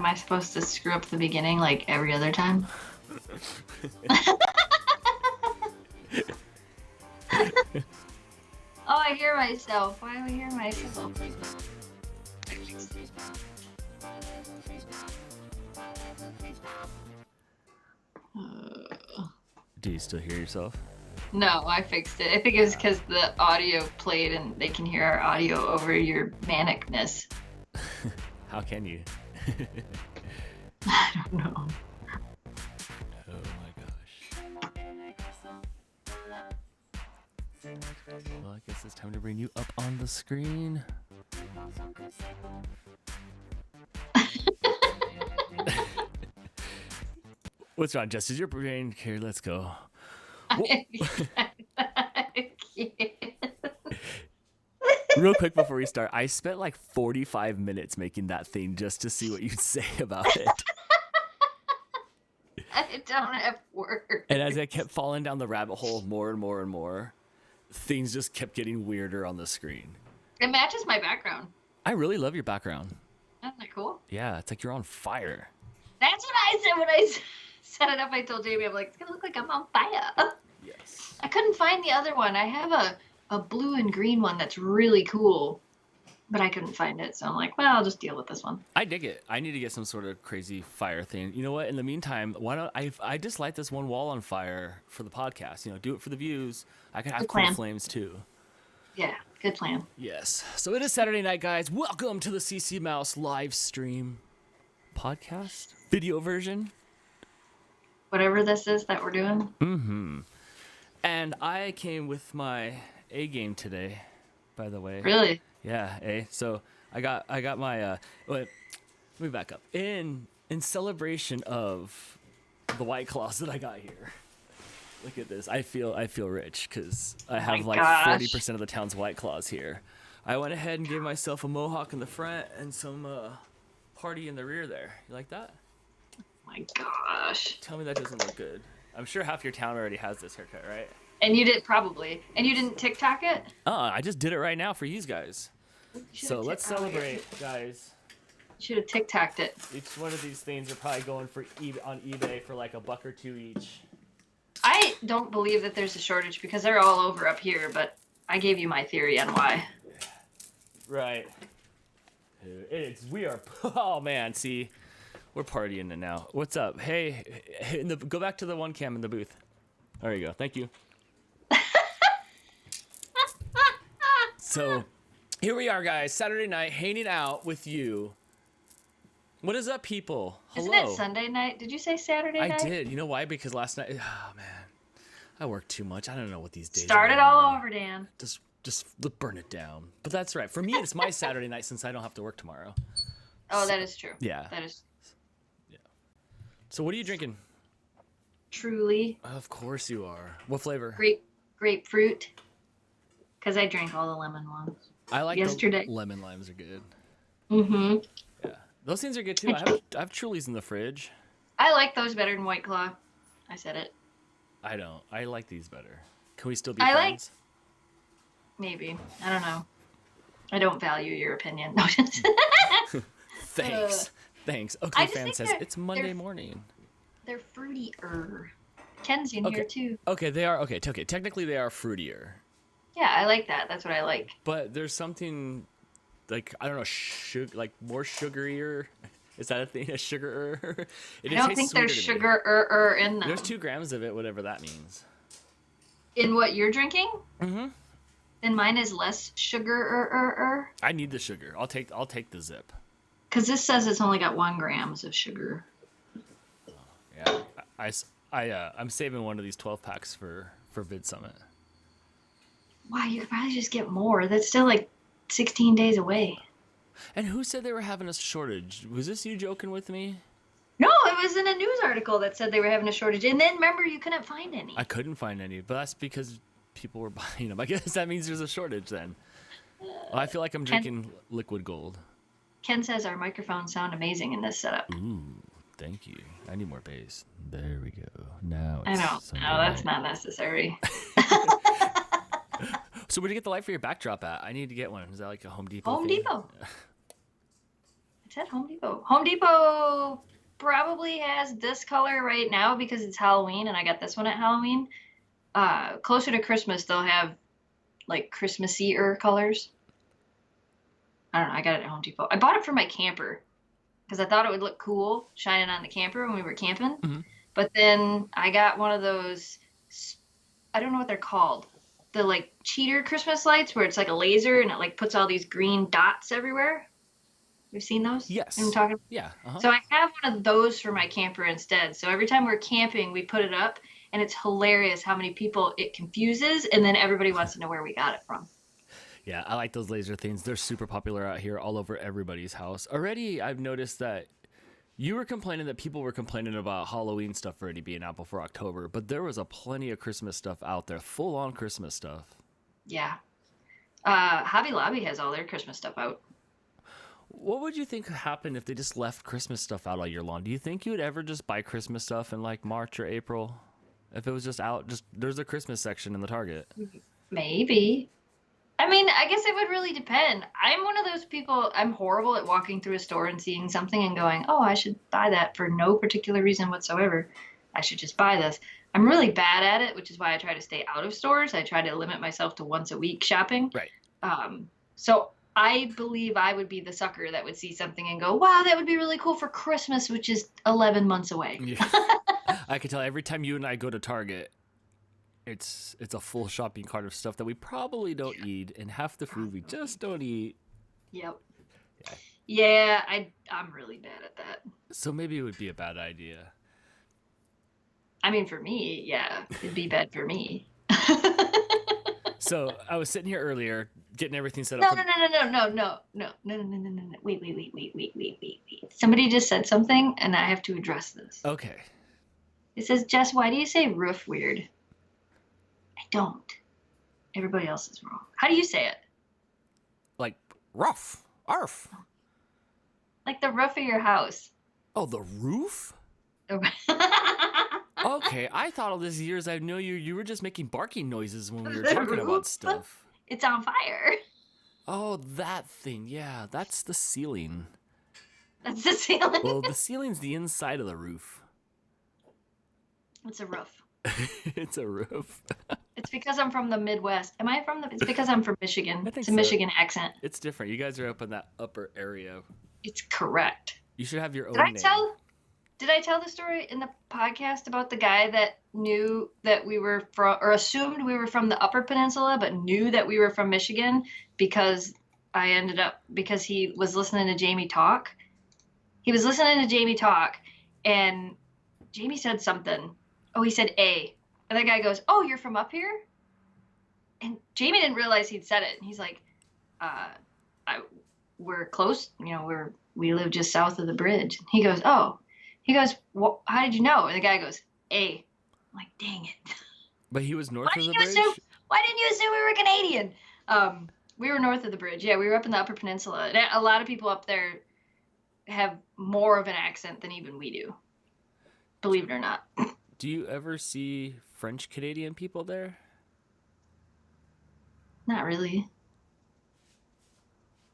I supposed to screw up the beginning like every other time? Oh, I hear myself. Why do I hear myself? Do you still hear yourself? No, I fixed it. I think it was because the audio played and they can hear our audio over your manicness. How can you? I don't know. Oh my gosh. Well, I guess it's time to bring you up on the screen. What's wrong, Jess? Is your brain here? Let's go. Real quick before we start, I spent like 45 minutes making that thing just to see what you'd say about it. I don't have words. And as I kept falling down the rabbit hole more and more and more, things just kept getting weirder on the screen. It matches my background. I really love your background. Isn't that cool? Yeah, it's like you're on fire. That's what I said when I set it up. I told Jamie, I'm like, it's going to look like I'm on fire. Yes. I couldn't find the other one. I have a blue and green one that's really cool, but I couldn't find it. So I'm like, well, I'll just deal with this one. I dig it. I need to get some sort of crazy fire thing. You know what? In the meantime, why don't I just light this one wall on fire for the podcast? You know, do it for the views. I could have Good cool plan. flames too. Yeah, good plan. Yes. So it is Saturday night, guys. Welcome to the CC Mouse live stream podcast video version. Whatever this is that we're doing. Mm-hmm. And I came with my A game today, by the way. Really? Yeah, A. So I got my wait, let me back up. In celebration of the White Claws that I got here. Look at this. I feel rich because I have like 40% of the town's White Claws here. I went ahead and gave myself a mohawk in the front and some party in the rear there. You like that? My gosh. Tell me that doesn't look good. I'm sure half your town already has this haircut, right? And you did probably. And you didn't TikTok it? I just did it right now for you guys. So let's celebrate, guys. You should have TikToked it. Each one of these things are probably going for on eBay for like $1 or $2 each. I don't believe that there's a shortage because they're all over up here, but I gave you my theory on why. Right. We are, oh man, see, we're partying it now. What's up? Hey, go back to the one cam in the booth. There you go. Thank you. So here we are, guys. Saturday night, hanging out with you. What is up, people? Hello. Isn't it Sunday night? Did you say Saturday night? I did. You know why? Because last night, oh man, I work too much. I don't know what these days Start it all over, Dan. Just burn it down. But that's right. For me, it's my Saturday night since I don't have to work tomorrow. Oh, that is true. Yeah. That is. Yeah. So what are you drinking? Truly. Of course you are. What flavor? Grapefruit. Because I drank all the lemon ones. I like yesterday. The lemon limes are good. Mm-hmm. Yeah. Those things are good too. I have Trulies in the fridge. I like those better than White Claw. I said it. I don't. I like these better. Can we still be friends? Maybe. I don't know. I don't value your opinion. No, Thanks. Thanks. Okay, fan says it's Monday morning. They're fruitier. Ken's in here too. Okay, they are. Okay, technically they are fruitier. Yeah, I like that. That's what I like. But there's something like, I don't know, like more sugarier. Is that a thing? A sugar? I don't think there's sugar in them. There's 2 grams of it, whatever that means. In what you're drinking? Mm-hmm. Then mine is less sugar. I need the sugar. I'll take the zip. Because this says it's only got 1 grams of sugar. Yeah, I'm saving one of these 12 packs for Vid Summit. Wow, you could probably just get more. That's still like 16 days away. And who said they were having a shortage? Was this you joking with me? No, it was in a news article that said they were having a shortage. And then remember, you couldn't find any. I couldn't find any, but that's because people were buying them. I guess that means there's a shortage then. Well, I feel like I'm drinking liquid gold. Ken says our microphones sound amazing in this setup. Ooh, thank you. I need more bass. There we go. Now it's I know. No, that's not necessary. So where'd you get the light for your backdrop at? I need to get one. Is that like a Home Depot? Home Depot. I said Home Depot. Home Depot probably has this color right now because it's Halloween and I got this one at Halloween. Closer to Christmas, they'll have like Christmassy-er colors. I don't know. I got it at Home Depot. I bought it for my camper because I thought it would look cool shining on the camper when we were camping. Mm-hmm. But then I got one of those, I don't know what they're called. The like cheater Christmas lights where it's like a laser and it like puts all these green dots everywhere. You've seen those? Yes. You know what I'm talking about? Yeah. Uh-huh. So I have one of those for my camper instead. So every time we're camping, we put it up and it's hilarious how many people it confuses and then everybody wants to know where we got it from. Yeah, I like those laser things. They're super popular out here all over everybody's house. Already, I've noticed that you were complaining that people were complaining about Halloween stuff already being out before October, but there was a plenty of Christmas stuff out there, full-on Christmas stuff. Yeah. Hobby Lobby has all their Christmas stuff out. What would you think happened if they just left Christmas stuff out all year long? Do you think you would ever just buy Christmas stuff in like March or April? If it was just out, just there's a Christmas section in the Target. Maybe. I mean, I guess it would really depend. I'm one of those people, I'm horrible at walking through a store and seeing something and going, oh, I should buy that for no particular reason whatsoever. I should just buy this. I'm really bad at it, which is why I try to stay out of stores. I try to limit myself to once a week shopping. Right. So I believe I would be the sucker that would see something and go, wow, that would be really cool for Christmas, which is 11 months away. Yeah. I can tell every time you and I go to Target, it's a full shopping cart of stuff that we probably don't eat, and half the food we just don't eat. Yep. Yeah, I'm really bad at that. So maybe it would be a bad idea. I mean, for me, yeah, it'd be bad for me. So I was sitting here earlier getting everything set No. up. Wait. Somebody just said something, and I have to address this. Okay. It says, Jess, why do you say roof weird? I don't. Everybody else is wrong. How do you say it? Like rough. Arf. Like the roof of your house. Oh, the roof? Okay, I thought all these years I know you were just making barking noises when we were talking about stuff. It's on fire. Oh, that thing. Yeah, that's the ceiling. That's the ceiling. Well, the ceiling's the inside of the roof. It's a roof. It's a roof. It's because I'm from the Midwest. Am I from the? It's because I'm from Michigan. I think it's a so. Michigan accent. It's different. You guys are up in that upper area. It's correct. You should have your own name. Did I tell the story in the podcast about the guy that knew that we were from, or assumed we were from the Upper Peninsula, but knew that we were from Michigan because he was listening to Jamie talk. He was listening to Jamie talk, and Jamie said something. Oh, he said A. And the guy goes, oh, you're from up here? And Jamie didn't realize he'd said it. And he's like, we're close. You know, we live just south of the bridge. He goes, oh. He goes, well, how did you know? And the guy goes, A. I'm like, dang it. But he was north of the bridge? Why didn't you assume we were Canadian? We were north of the bridge. Yeah, we were up in the Upper Peninsula. And a lot of people up there have more of an accent than even we do. Believe it or not. Do you ever see French Canadian people there? Not really.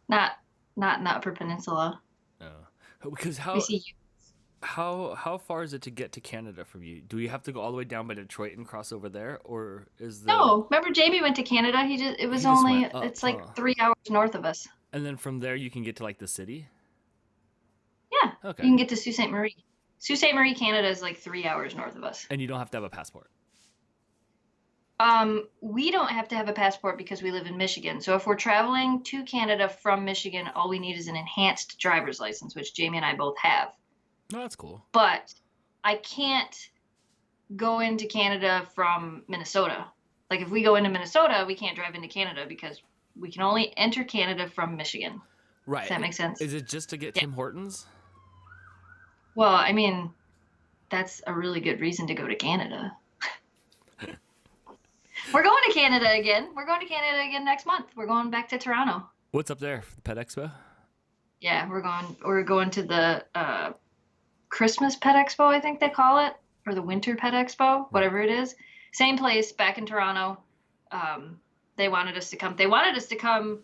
Not in the Upper Peninsula. Oh, because how far is it to get to Canada from you? Do you have to go all the way down by Detroit and cross over there, or is there... No, remember Jamie went to Canada. It's like 3 hours north of us. And then from there you can get to like the city? Yeah. Okay. You can get to Sault Ste. Marie. Sault Ste. Marie, Canada is like 3 hours north of us. And you don't have to have a passport? We don't have to have a passport because we live in Michigan. So if we're traveling to Canada from Michigan, all we need is an enhanced driver's license, which Jamie and I both have. Oh, that's cool. But I can't go into Canada from Minnesota. Like if we go into Minnesota, we can't drive into Canada because we can only enter Canada from Michigan. Right. Does that make sense? Is it just to get Tim Hortons? Well, I mean, that's a really good reason to go to Canada. We're going to Canada again. We're going to Canada again next month. We're going back to Toronto. What's up there? The Pet Expo? Yeah, we're going to the Christmas Pet Expo, I think they call it, or the Winter Pet Expo, whatever it is. Same place back in Toronto. They wanted us to come. They wanted us to come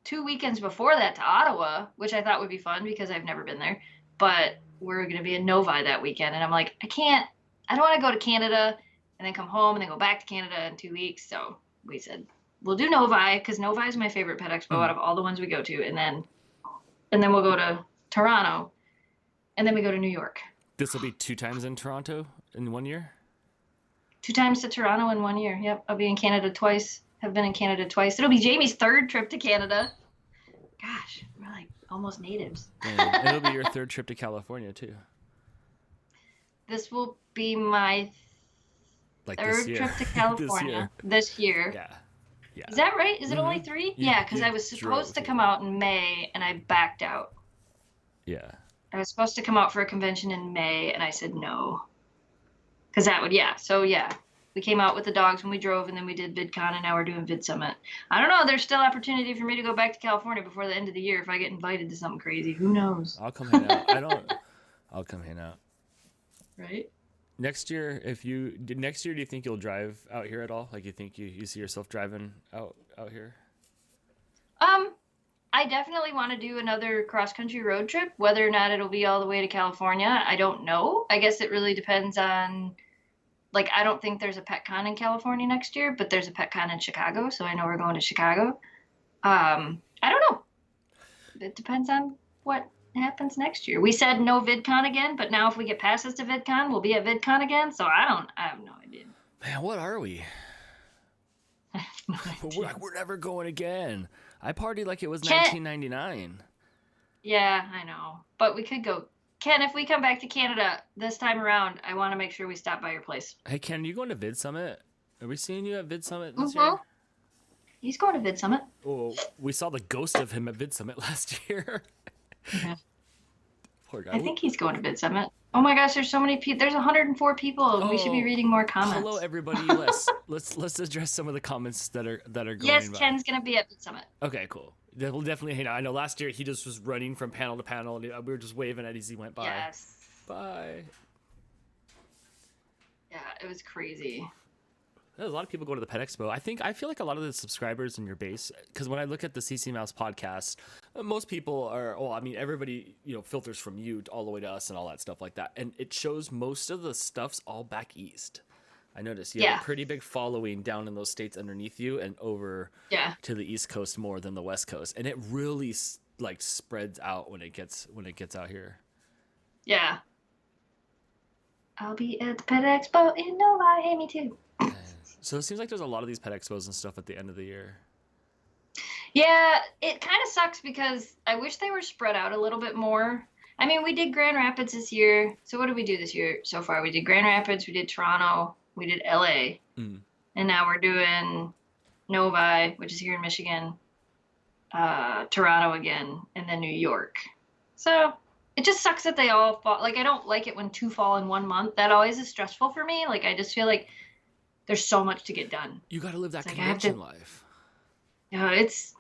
2 weekends before that to Ottawa, which I thought would be fun because I've never been there. But we're going to be in Novi that weekend. And I'm like, I don't want to go to Canada and then come home and then go back to Canada in 2 weeks. So we said, we'll do Novi because Novi is my favorite pet expo out of all the ones we go to. And then we'll go to Toronto and then we go to New York. This will be 2 times in Toronto in 1 year? 2 times to Toronto in 1 year. Yep. I'll be in Canada twice. Have been in Canada twice. It'll be Jamie's 3rd trip to Canada. Gosh, we're like almost natives. And it'll be your 3rd trip to California too. This will be my Like 3rd trip to California this year. Yeah. Is that right? Is it only 3? Yeah, because I was supposed to come out in May and I backed out. Yeah. I was supposed to come out for a convention in May and I said no. Because that would, yeah. So yeah, we came out with the dogs when we drove and then we did VidCon and now we're doing Vid Summit. I don't know. There's still opportunity for me to go back to California before the end of the year if I get invited to something crazy. Who knows? I'll come hang out. I'll come hang out. Right? Next year, do you think you'll drive out here at all? Like, you think you see yourself driving out here? I definitely want to do another cross-country road trip. Whether or not it'll be all the way to California, I don't know. I guess it really depends on, like, I don't think there's a PetCon in California next year, but there's a PetCon in Chicago, so I know we're going to Chicago. I don't know. It depends on what happens next year. We said no VidCon again, but now if we get passes to VidCon, we'll be at VidCon again. So I have no idea. Man, what are we? No idea. We're never going again. I partied like it was 1999. Yeah, I know. But we could go. Ken, if we come back to Canada this time around, I want to make sure we stop by your place. Hey, Ken, are you going to Vid Summit? Are we seeing you at Vid Summit this year? He's going to Vid Summit. Oh, we saw the ghost of him at Vid Summit last year. Yeah. Poor guy. I think he's going to Vid Summit. Oh my gosh, there's so many people. There's 104 people. We should be reading more comments. Hello, everybody. Let's address some of the comments that are going. Yes, by. Ken's gonna be at Vid Summit. Okay, cool. We'll definitely hang out. I know last year he just was running from panel to panel, and we were just waving at as he went by. Yes. Bye. Yeah, it was crazy. There's a lot of people go to the Pet Expo. I feel like a lot of the subscribers in your base, because when I look at the CC Mouse podcast, most people are, everybody, filters from you all the way to us and all that stuff like that. And it shows most of the stuff's all back east. I noticed you have a pretty big following down in those states underneath you and over to the East Coast more than the West Coast. And it really spreads out when it gets out here. Yeah. I'll be at the Pet Expo in Novi. Hey, me too. So it seems like there's a lot of these pet expos and stuff at the end of the year. Yeah, it kind of sucks because I wish they were spread out a little bit more. I mean, we did Grand Rapids this year. So what did we do this year so far? We did Grand Rapids, we did Toronto, we did LA. And now we're doing Novi, which is here in Michigan, Toronto again, and then New York. So it just sucks that they all fall. Like, I don't like it when 2 fall in 1 month. That always is stressful for me. Like, I just feel like there's so much to get done. You got to live that convention life. Yeah, it's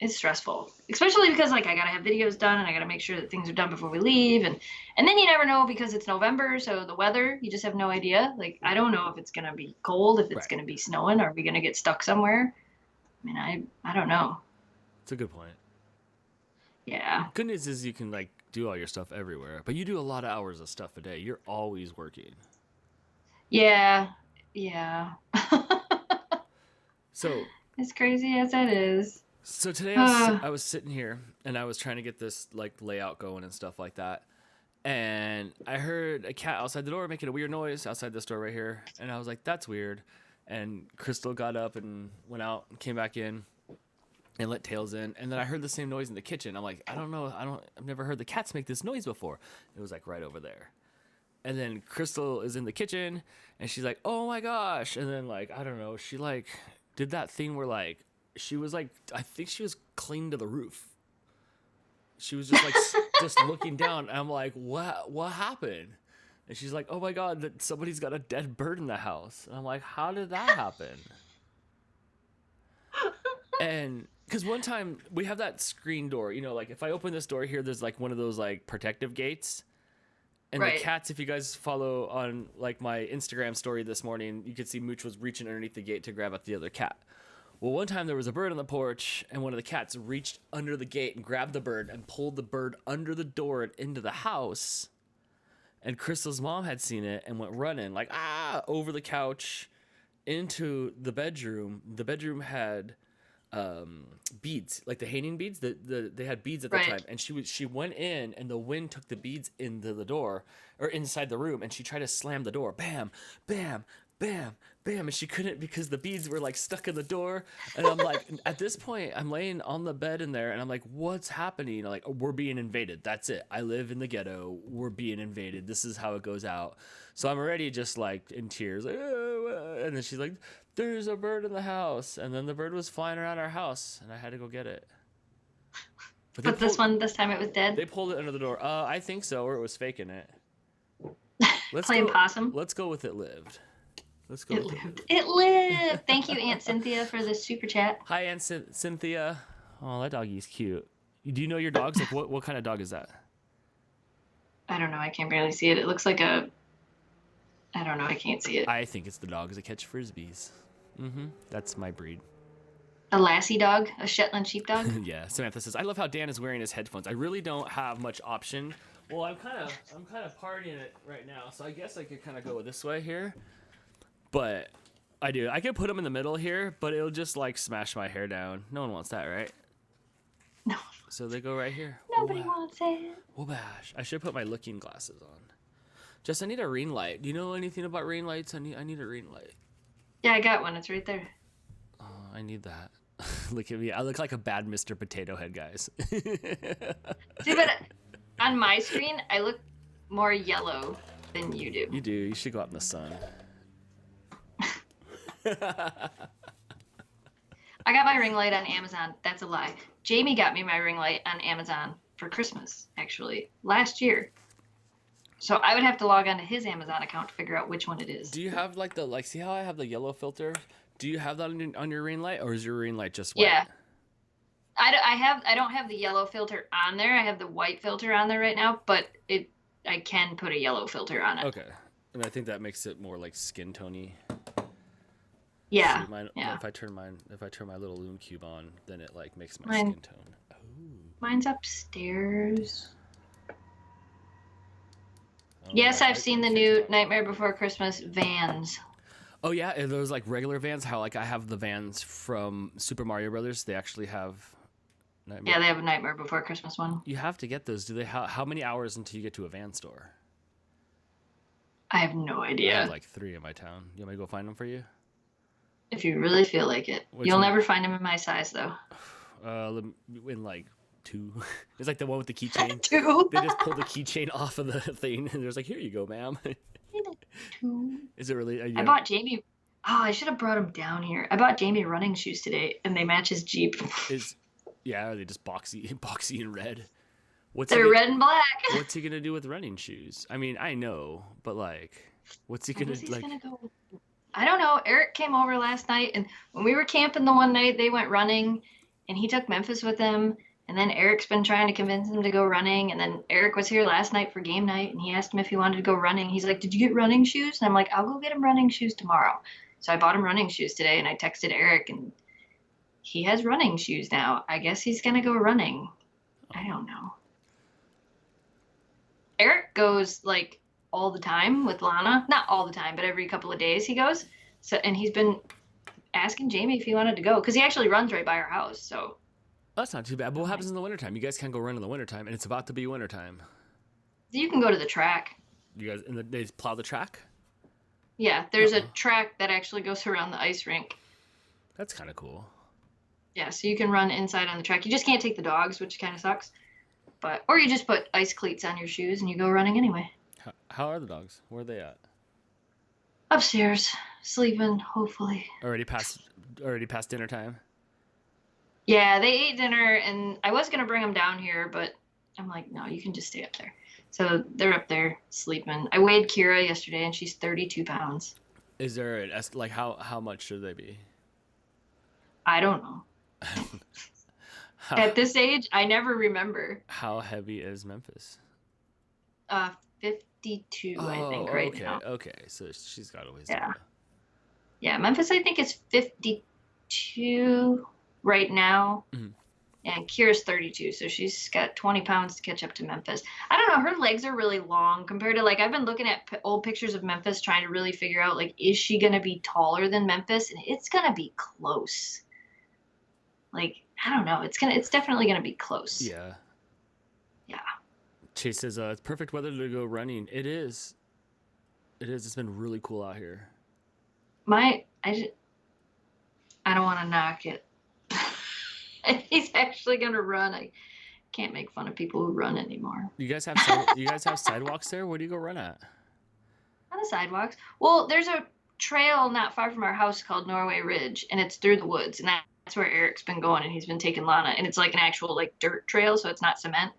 stressful, especially because I gotta have videos done and I gotta make sure that things are done before we leave, and then you never know because it's November, so the weather, you just have no idea. Like, I don't know if it's gonna be cold, if it's gonna be snowing, are we gonna get stuck somewhere? I mean, I don't know. It's a good point. Yeah. Good news is you can do all your stuff everywhere, but you do a lot of hours of stuff a day. You're always working. Yeah. So as crazy as that is. So today I was sitting here and I was trying to get this layout going and stuff like that. And I heard a cat outside the door making a weird noise outside this door right here. And I was like, that's weird. And Crystal got up and went out and came back in and let Tails in. And then I heard the same noise in the kitchen. I'm like, I don't know. I've never heard the cats make this noise before. It was right over there. And then Crystal is in the kitchen and she's like, oh my gosh. And then I don't know, she did that thing where she was I think she was clinging to the roof. She was just just looking down. And I'm like, what happened? And she's like, oh my God, that somebody's got a dead bird in the house. And I'm like, how did that happen? And because one time we have that screen door, if I open this door here, there's one of those protective gates. And the cats, if you guys follow on my Instagram story this morning, you could see Mooch was reaching underneath the gate to grab at the other cat. Well, one time there was a bird on the porch, and one of the cats reached under the gate and grabbed the bird and pulled the bird under the door and into the house. And Crystal's mom had seen it and went running like over the couch into the bedroom. The bedroom had beads, like the hanging beads. They had beads at the time, and she went in, and the wind took the beads into the door or inside the room, and she tried to slam the door. Bam, bam, bam, bam, and she couldn't because the beads were like stuck in the door. And I'm like, at this point, I'm laying on the bed in there, and I'm like, what's happening? Like, we're being invaded. That's it. I live in the ghetto. We're being invaded. This is how it goes out. So I'm already just like in tears, like, and then she's like, there's a bird in the house, and then the bird was flying around our house, and I had to go get it. But this time it was dead. They pulled it under the door. I think so, or it was faking it. Playing possum. Let's go with it lived. Let's go. It lived. Thank you, Aunt Cynthia, for this super chat. Hi, Aunt Cynthia. Oh, that doggy's cute. Do you know your dogs? Like, what kind of dog is that? I don't know. I can barely see it. It looks like a... I don't know. I can't see it. I think it's the dogs that catch frisbees. That's my breed. A lassie dog? A Shetland sheepdog? Yeah. Samantha says, I love how Dan is wearing his headphones. I really don't have much option. Well, I'm kind of partying it right now, so I guess I could kind of go this way here. But I could put them in the middle here, but it'll just like smash my hair down. No one wants that, right? No. So they go right here. Nobody wants it. Whoobash. I should put my looking glasses on. Jess, I need a ring light. Do you know anything about ring lights? I need a ring light. Yeah, I got one. It's right there. Oh, I need that. Look at me. I look like a bad Mr. Potato Head, guys. See, but on my screen, I look more yellow than you do. You do. You should go out in the sun. I got my ring light on Amazon. That's a lie. Jamie got me my ring light on Amazon for Christmas, actually, last year. So I would have to log onto his Amazon account to figure out which one it is. Do you have see how I have the yellow filter? Do you have that on your ring light, or is your ring light just white? Yeah. I don't have the yellow filter on there. I have the white filter on there right now, but I can put a yellow filter on it. Okay. And I think that makes it more like skin tony. Yeah. See, yeah. If I turn my little Loom Cube on, then it like makes my skin tone. Ooh. Mine's upstairs. Oh, yes, I've seen the new Nightmare Before Christmas vans. Oh yeah, are those like regular vans? How like I have the vans from Super Mario Brothers. They actually have Nightmare. Yeah, they have a Nightmare Before Christmas one. You have to get those. Do they? How many hours until you get to a van store? I have no idea. I have like 3 in my town. You want me to go find them for you? If you really feel like it. You'll never find them in my size, though. In like 2. It's like the one with the keychain. 2? They just pull the keychain off of the thing, and there's like, here you go, ma'am. 2. Is it really? I bought Jamie... Oh, I should have brought him down here. I bought Jamie running shoes today, and they match his Jeep. Are they just boxy and red? They're red and black. What's he gonna do with running shoes? I mean, I know, but like, what's he gonna like? Gonna go... I don't know. Eric came over last night, and when we were camping the one night, they went running, and he took Memphis with him. And then Eric's been trying to convince him to go running. And then Eric was here last night for game night, and he asked him if he wanted to go running. He's like, "Did you get running shoes?" And I'm like, "I'll go get him running shoes tomorrow." So I bought him running shoes today, and I texted Eric, and he has running shoes now. I guess he's gonna go running. I don't know. Eric goes like all the time with Lana. Not all the time, but every couple of days he goes. So, and he's been asking Jamie if he wanted to go because he actually runs right by our house. So that's not too bad. But what happens in the wintertime? You guys can't go run in the wintertime, and it's about to be wintertime. You can go to the track. You guys, they plow the track? Yeah, there's a track that actually goes around the ice rink. That's kind of cool. Yeah, so you can run inside on the track. You just can't take the dogs, which kind of sucks. Or you just put ice cleats on your shoes and you go running anyway. How are the dogs? Where are they at? Upstairs, sleeping, hopefully. Already past dinner time? Yeah, they ate dinner, and I was going to bring them down here, but I'm like, no, you can just stay up there. So they're up there sleeping. I weighed Kira yesterday, and she's 32 pounds. Is there like how much should they be? I don't know. At this age, I never remember. How heavy is Memphis? 52, I think, right now. Okay, so she's got a ways yeah. to go. Yeah, Memphis, I think, is 53. 32 right now. Mhm. And Kira's 32, so she's got 20 pounds to catch up to Memphis. I don't know. Her legs are really long compared to, like, I've been looking at old pictures of Memphis trying to really figure out, like, is she going to be taller than Memphis? And it's going to be close. Like, I don't know. It's definitely going to be close. Yeah. Yeah. Chase says, it's perfect weather to go running. It is. It is. It's been really cool out here. I don't want to knock it. If he's actually going to run, I can't make fun of people who run anymore. You guys have sidewalks there? Where do you go run at? On the sidewalks. Well, there's a trail not far from our house called Norway Ridge, and it's through the woods, and that's where Eric's been going, and he's been taking Lana, and it's like an actual like dirt trail, so it's not cement.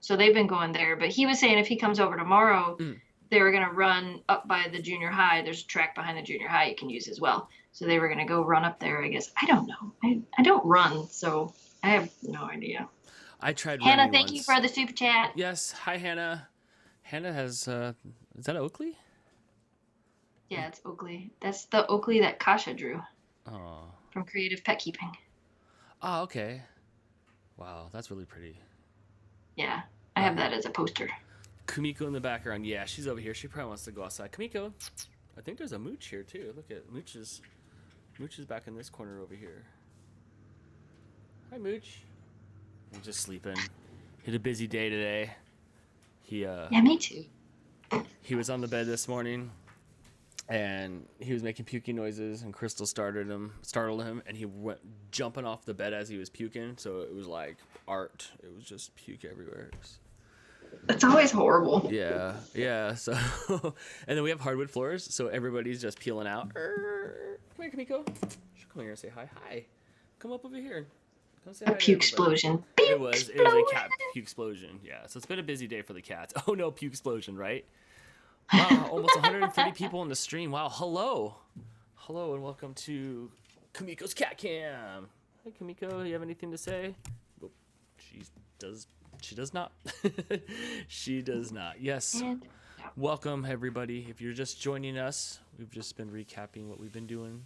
So they've been going there, but he was saying if he comes over tomorrow, they were going to run up by the junior high. There's a track behind the junior high you can use as well. So they were going to go run up there, I guess. I don't know. I don't run, so I have no idea. I tried Hannah, running thank once. you for the super chat. Yes. Hi, Hannah. Hannah has, is that Oakley? Yeah, it's Oakley. That's the Oakley that Kasha drew. Oh. From Creative Pet Keeping. Oh, okay. Wow, that's really pretty. Yeah, I have that as a poster. Kumiko in the background. Yeah, she's over here. She probably wants to go outside. Kumiko, I think there's a mooch here too. Look at Mooch is back in this corner over here. Hi, Mooch. I'm just sleeping. Had a busy day today. Yeah, me too. He was on the bed this morning, and he was making puking noises, and Crystal startled him, and he went jumping off the bed as he was puking. So it was like art. It was just puke everywhere. That's always horrible. Yeah. So, and then we have hardwood floors, so everybody's just peeling out. Come here, Kamiko. Come here and say hi. Hi. Come up over here. Come say hi. A puke explosion. It was a cat puke explosion. Yeah. So it's been a busy day for the cats. Oh no, puke explosion, right? Wow, almost 130 people in the stream. Wow. Hello, and welcome to Kamiko's Cat Cam. Hey, Kamiko, you have anything to say? Oh, she does not. She does not. Yes. Welcome, everybody. If you're just joining us, we've just been recapping what we've been doing.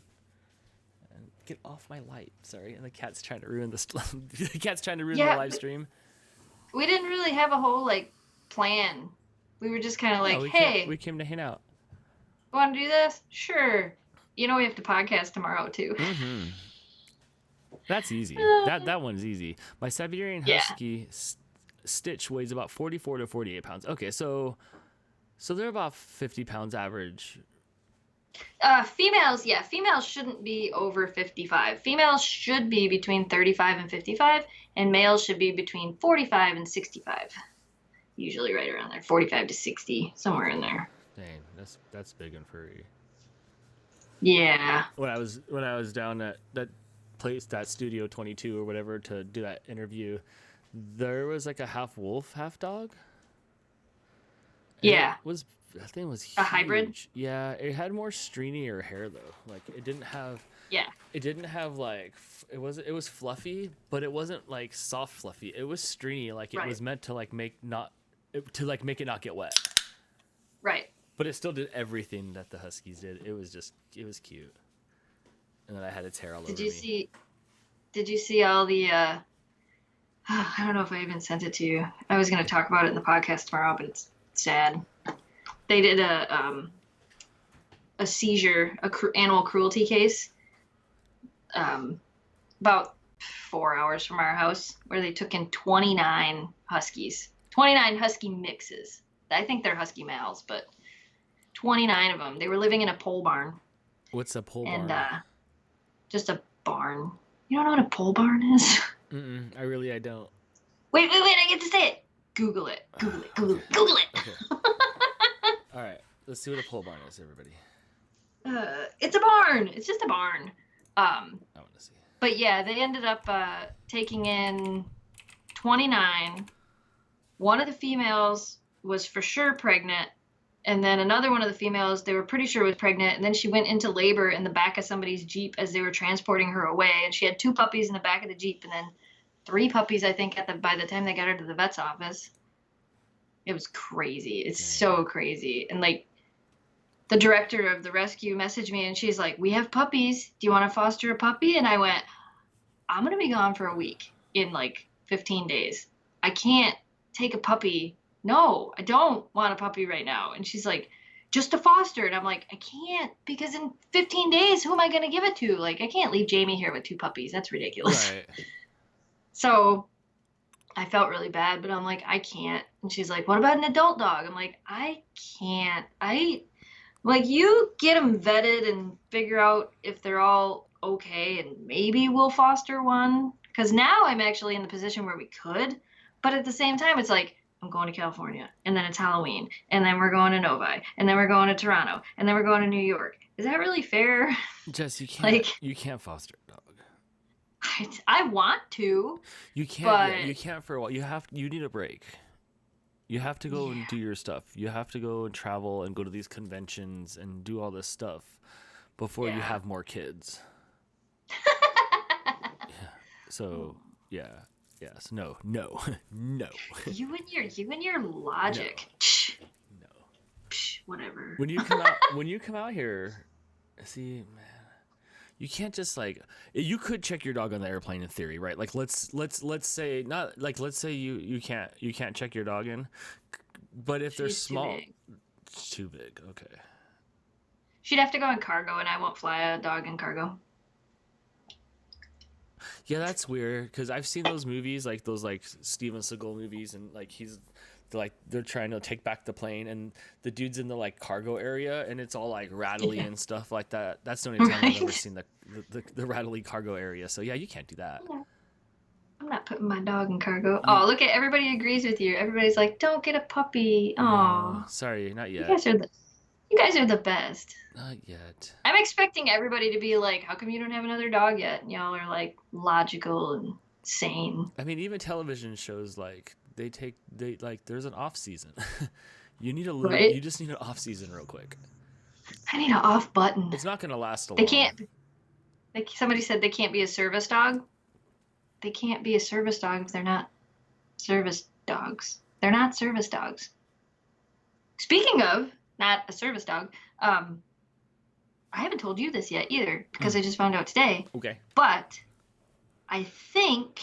And get off my light. Sorry. And the cat's trying to ruin the cat's trying to ruin the live stream. We didn't really have a whole like plan. We were just kind of like, hey, we came to hang out. Want to do this? Sure. You know we have to podcast tomorrow too. Mm-hmm. That's easy. That one's easy. My Siberian Husky Stitch weighs about 44 to 48 pounds. Okay, so they're about 50 pounds average. Females shouldn't be over 55. Females should be between 35 and 55, and males should be between 45 and 65. Usually right around there, 45 to 60, somewhere in there. Dang, that's big and furry. Yeah. When I was down at that place, that Studio 22 or whatever, to do that interview, there was like a half wolf, half dog. And that thing was huge. A hybrid? Yeah, it had more stringier hair though. Like it didn't have like it was fluffy, but it wasn't like soft fluffy. It was stringy, like it was meant to like make it not get wet. Right. But it still did everything that the Huskies did. It was cute. And then I had its hair all over me. Did you see all the I don't know if I even sent it to you. I was going to talk about it in the podcast tomorrow, but it's sad. They did a seizure, animal cruelty case, about 4 hours from our house, where they took in 29 huskies, 29 husky mixes. I think they're husky males, but 29 of them. They were living in a pole barn. What's a pole barn? And just a barn. You don't know what a pole barn is? I don't. Wait, I get to say it. Google it. Google it. Okay. All right, let's see what a pole barn is, everybody. It's a barn. It's just a barn. I want to see. But yeah, they ended up taking in 29. One of the females was for sure pregnant, and then another one of the females, they were pretty sure was pregnant, and then she went into labor in the back of somebody's Jeep as they were transporting her away, and she had 2 puppies in the back of the Jeep, and then 3 puppies, I think, by the time they got her to the vet's office. It was crazy. It's so crazy. And like the director of the rescue messaged me and she's like, we have puppies. Do you want to foster a puppy? And I went, I'm going to be gone for a week in like 15 days. I can't take a puppy. No, I don't want a puppy right now. And she's like, just to foster. And I'm like, I can't, because in 15 days, who am I going to give it to? Like, I can't leave Jamie here with 2 puppies. That's ridiculous. Right. So I felt really bad, but I'm like, I can't. And she's like, what about an adult dog? I'm like, I can't. Like, you get them vetted and figure out if they're all okay, and maybe we'll foster one. Because now I'm actually in the position where we could. But at the same time, it's like, I'm going to California, and then it's Halloween, and then we're going to Novi, and then we're going to Toronto, and then we're going to New York. Is that really fair? Jess, you can't foster a dog. I want to. You can't. But... you can't for a while. You need a break. You have to go and do your stuff. You have to go and travel and go to these conventions and do all this stuff before you have more kids. So, yeah. Yes. No. No. You and your logic. No. Whatever. When you come out here, see, man, you can't just like, you could check your dog on the airplane in theory, right? Like let's say not like, let's say you can't check your dog in, but if they're small, it's too big. Okay. She'd have to go in cargo, and I won't fly a dog in cargo. Yeah, that's weird, because I've seen those movies, like those like Steven Seagal movies, and like they're trying to take back the plane, and the dude's in the like cargo area, and it's all like rattly and stuff like that. That's the only time I've ever seen the rattly cargo area. So yeah, you can't do that. Yeah. I'm not putting my dog in cargo. Oh, look at everybody agrees with you. Everybody's like, don't get a puppy. Oh, sorry, not yet. You guys are the best. Not yet. I'm expecting everybody to be like, how come you don't have another dog yet? And y'all are like logical and sane. I mean, even television shows, like there's an off season. You just need an off season real quick. I need an off button. It's not going to last a long. They can't. Somebody said they can't be a service dog. They can't be a service dog if they're not service dogs. They're not service dogs. Speaking of not a service dog, I haven't told you this yet either, because I just found out today. Okay. But I think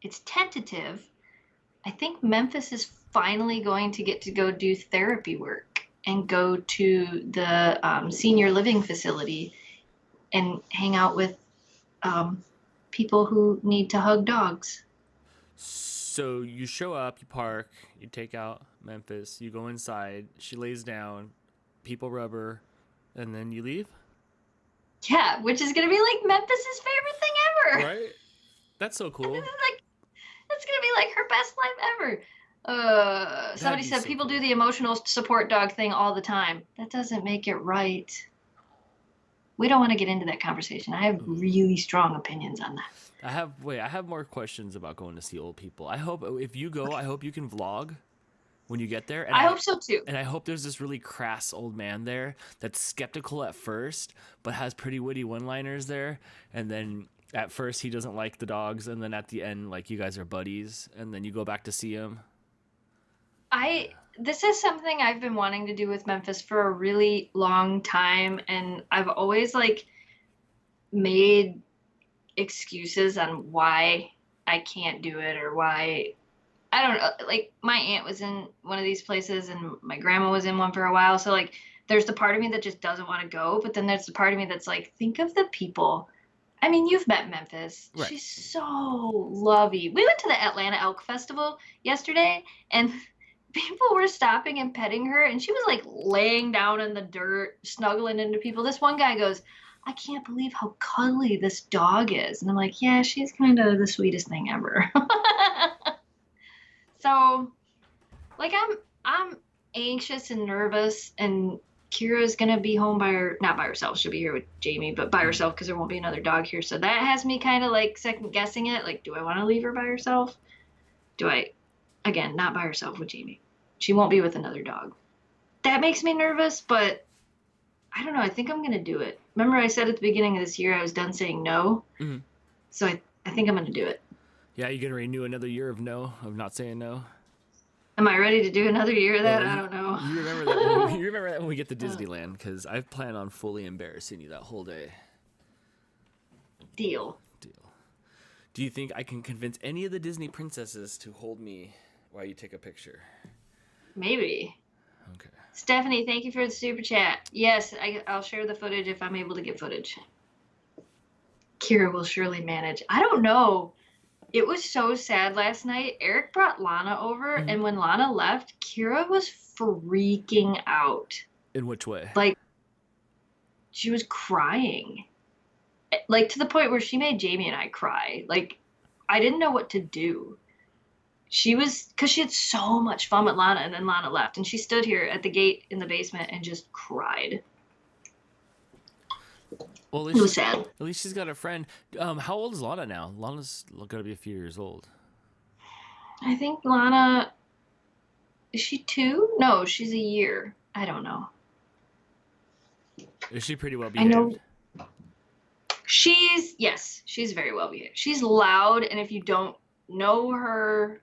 it's tentative. I think Memphis is finally going to get to go do therapy work and go to the senior living facility and hang out with people who need to hug dogs. So you show up, you park, you take out Memphis, you go inside, she lays down, people rub her, and then you leave? Yeah, which is going to be like Memphis's favorite thing ever. Right? That's so cool. That's going to be like her best life ever. Somebody said so people do the emotional support dog thing all the time. That doesn't make it right. We don't want to get into that conversation. I have really strong opinions on that. I have more questions about going to see old people. I hope if you go, I hope you can vlog when you get there. And I hope so too. And I hope there's this really crass old man there that's skeptical at first, but has pretty witty one-liners there. And then at first he doesn't like the dogs, and then at the end, like, you guys are buddies, and then you go back to see him. This is something I've been wanting to do with Memphis for a really long time, and I've always like made excuses on why I can't do it, or why I don't know. Like, my aunt was in one of these places and my grandma was in one for a while, so like there's the part of me that just doesn't want to go, but then there's the part of me that's like, think of the people. I mean, you've met Memphis. Right. She's so lovey. We went to the Atlanta Elk Festival yesterday, and people were stopping and petting her, and she was like laying down in the dirt, snuggling into people. This one guy goes, I can't believe how cuddly this dog is. And I'm like, yeah, she's kind of the sweetest thing ever. So, like, I'm anxious and nervous, and Kira's gonna be home not by herself. She'll be here with Jamie, but by herself because there won't be another dog here. So that has me kind of like second guessing it. Like, do I want to leave her by herself? Again, not by herself with Jamie. She won't be with another dog. That makes me nervous, but I don't know. I think I'm going to do it. Remember I said at the beginning of this year I was done saying no? Mm-hmm. So I think I'm going to do it. Yeah, you're going to renew another year of not saying no? Am I ready to do another year of that? I don't know. know. You remember that when we get to Disneyland, because I plan on fully embarrassing you that whole day. Deal. Do you think I can convince any of the Disney princesses to hold me while you take a picture? Maybe. Okay. Stephanie, thank you for the super chat. Yes, I'll share the footage if I'm able to get footage. Kira will surely manage. I don't know. It was so sad last night. Eric brought Lana over, and when Lana left, Kira was freaking out. In which way? Like, she was crying. Like, to the point where she made Jamie and I cry. Like, I didn't know what to do. Because she had so much fun with Lana, and then Lana left, and she stood here at the gate in the basement and just cried. Well, it was sad. At least she's got a friend. How old is Lana now? Lana's got to be a few years old. I think Lana, is she 2? No, she's a year. I don't know. Is she pretty well behaved? I know. Yes, she's very well behaved. She's loud, and if you don't know her,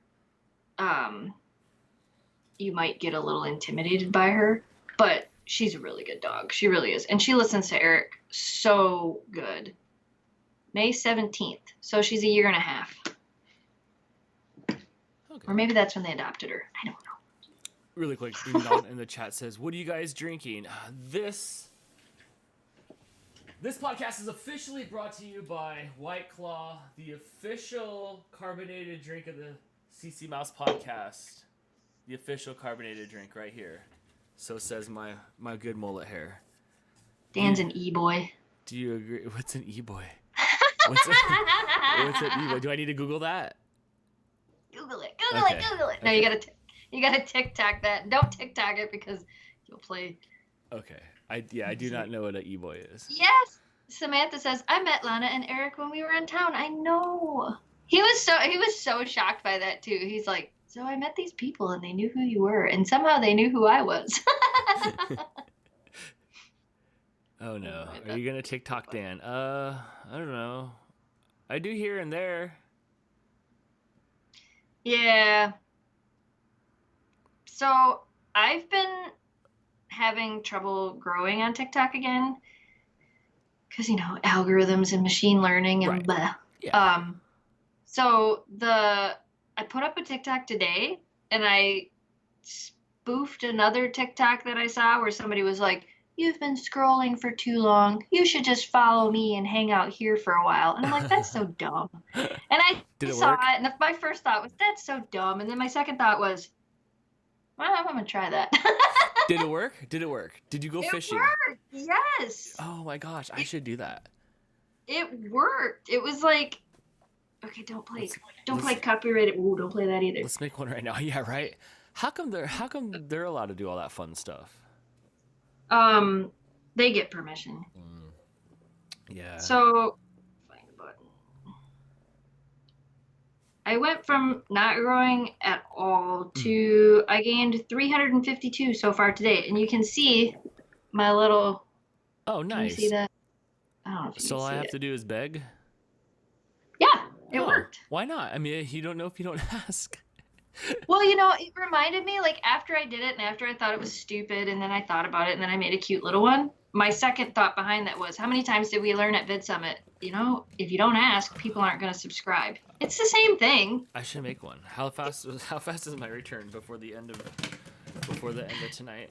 you might get a little intimidated by her, but she's a really good dog. She really is. And she listens to Eric so good. May 17th. So she's a year and a half. Okay. Or maybe that's when they adopted her. I don't know. Really quick, Don in the chat says, what are you guys drinking? This podcast is officially brought to you by White Claw, the official carbonated drink of the CC Mouse podcast. The official carbonated drink right here. So says my good mullet hair. Dan's an e-boy. Do you agree? What's an e-boy? What's an e-boy? Do I need to Google that? Google it. Google it. No, you gotta TikTok that. Don't TikTok it because you'll play. Okay. I do not know what an e-boy is. Yes. Samantha says, I met Lana and Eric when we were in town. I know. He was so shocked by that too. He's like, so I met these people and they knew who you were, and somehow they knew who I was. Oh no. Are you gonna TikTok Dan? I don't know. I do here and there. Yeah. So I've been having trouble growing on TikTok again. Because, algorithms and machine learning and blah. Yeah. So I put up a TikTok today, and I spoofed another TikTok that I saw where somebody was like, you've been scrolling for too long. You should just follow me and hang out here for a while. And I'm like, that's so dumb. And I saw it, and my first thought was, that's so dumb. And then my second thought was, well, I'm going to try that. Did it work? Did you go fishing? It worked. Yes. Oh my gosh, I should do that. It worked. It was like, okay, don't play copyrighted. Ooh, don't play that either. Let's make one right now. Yeah, right. How come they're allowed to do all that fun stuff? They get permission. Yeah. So, find a button. I went from not growing at all to I gained 352 so far today, and you can see my little. Oh, nice. Can you see that? I don't know if you So can see all I have it. to do is beg. Yeah, it worked. Why not? I mean, you don't know if you don't ask. Well, it reminded me, like, after I did it and after I thought it was stupid and then I thought about it and then I made a cute little one, my second thought behind that was, how many times did we learn at Vid Summit? If you don't ask, people aren't going to subscribe. It's the same thing. I should make one. How fast is my return before the end of tonight?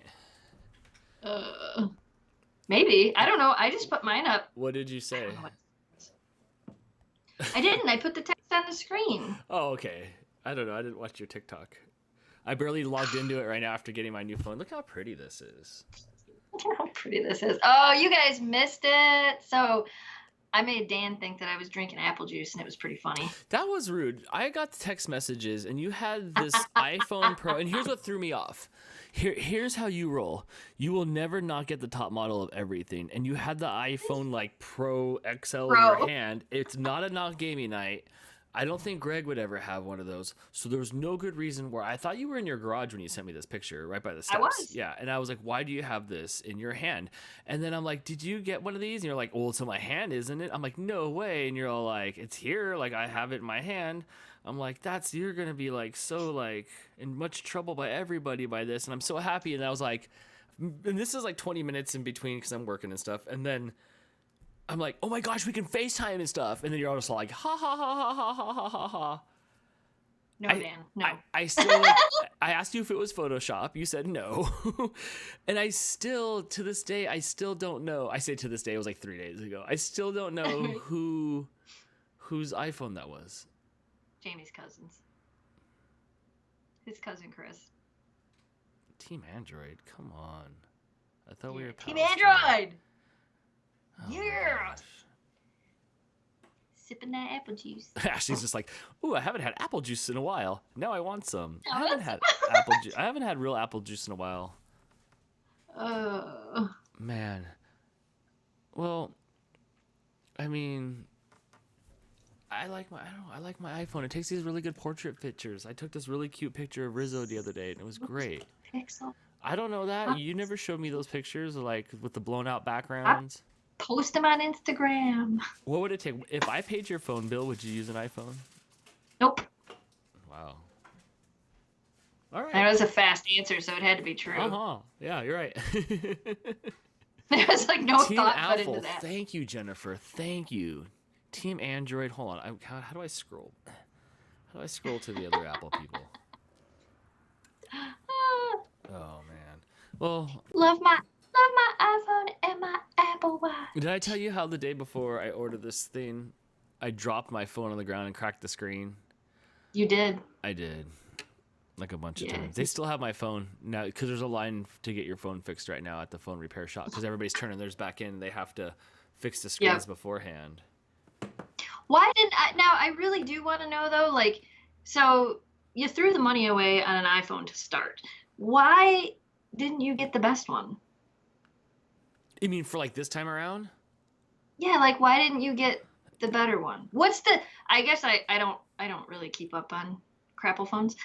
Maybe. I don't know. I just put mine up. What did you say? I didn't. I put the text on the screen. Oh, okay. I don't know. I didn't watch your TikTok. I barely logged into it right now after getting my new phone. Look how pretty this is. Look how pretty this is. Oh, you guys missed it. So I made Dan think that I was drinking apple juice, and it was pretty funny. That was rude. I got text messages, and you had this iPhone Pro, and here's what threw me off. Here's how you roll. You will never not get the top model of everything, and you had the iPhone Pro XL in your hand. It's not a not gaming night. I don't think Greg would ever have one of those. So there was no good reason where I thought you were in your garage when you sent me this picture right by the steps. I was. Yeah. And I was like, why do you have this in your hand? And then I'm like, did you get one of these? And you're like, well, it's in my hand, isn't it? I'm like, no way. And you're all like, it's here. Like, I have it in my hand. I'm like, you're gonna be like so like in much trouble by everybody by this, and I'm so happy. And I was like, and this is like 20 minutes in between because I'm working and stuff, and then I'm like, oh my gosh, we can FaceTime and stuff, and then you're all just like, ha ha ha ha ha ha ha ha ha. No, I, Dan, no. I still like, I asked you if it was Photoshop. You said no. And I still, to this day, I still don't know. I say to this day, it was like 3 days ago. I still don't know whose iPhone that was. Jamie's cousins. His cousin Chris. Team Android, come on. I thought we were Team pals, Android! Oh my Yeah! gosh. Sipping that apple juice. Ashley's just like, ooh, I haven't had apple juice in a while. Now I want some. I I haven't had apple juice. I haven't had real apple juice in a while. Man. Well, I mean, I like my iPhone. It takes these really good portrait pictures. I took this really cute picture of Rizzo the other day, and it was great. Pixel. I don't know that. You never showed me those pictures, like with the blown out backgrounds. Post them on Instagram. What would it take? If I paid your phone bill, would you use an iPhone? Nope. Wow. All right. That was a fast answer, so it had to be true. Yeah, you're right. There was like no Team thought put Apple. into that. Thank you, Jennifer. Thank you. Team Android. Hold on. How do I scroll? How do I scroll to the other Apple people? Oh man. Well, Love my iPhone and my Apple Watch. did I tell you how the day before I ordered this thing, I dropped my phone on the ground and cracked the screen? You did. I did. Like a bunch of times. They still have my phone now because there's a line to get your phone fixed right now at the phone repair shop because everybody's turning theirs back in and they have to fix the screens beforehand. Why didn't I? Now, I really do want to know, though, like, so you threw the money away on an iPhone to start. Why didn't you get the best one? You mean for like this time around? Yeah, like, why didn't you get the better one? What's the, I guess I don't really keep up on crapple phones.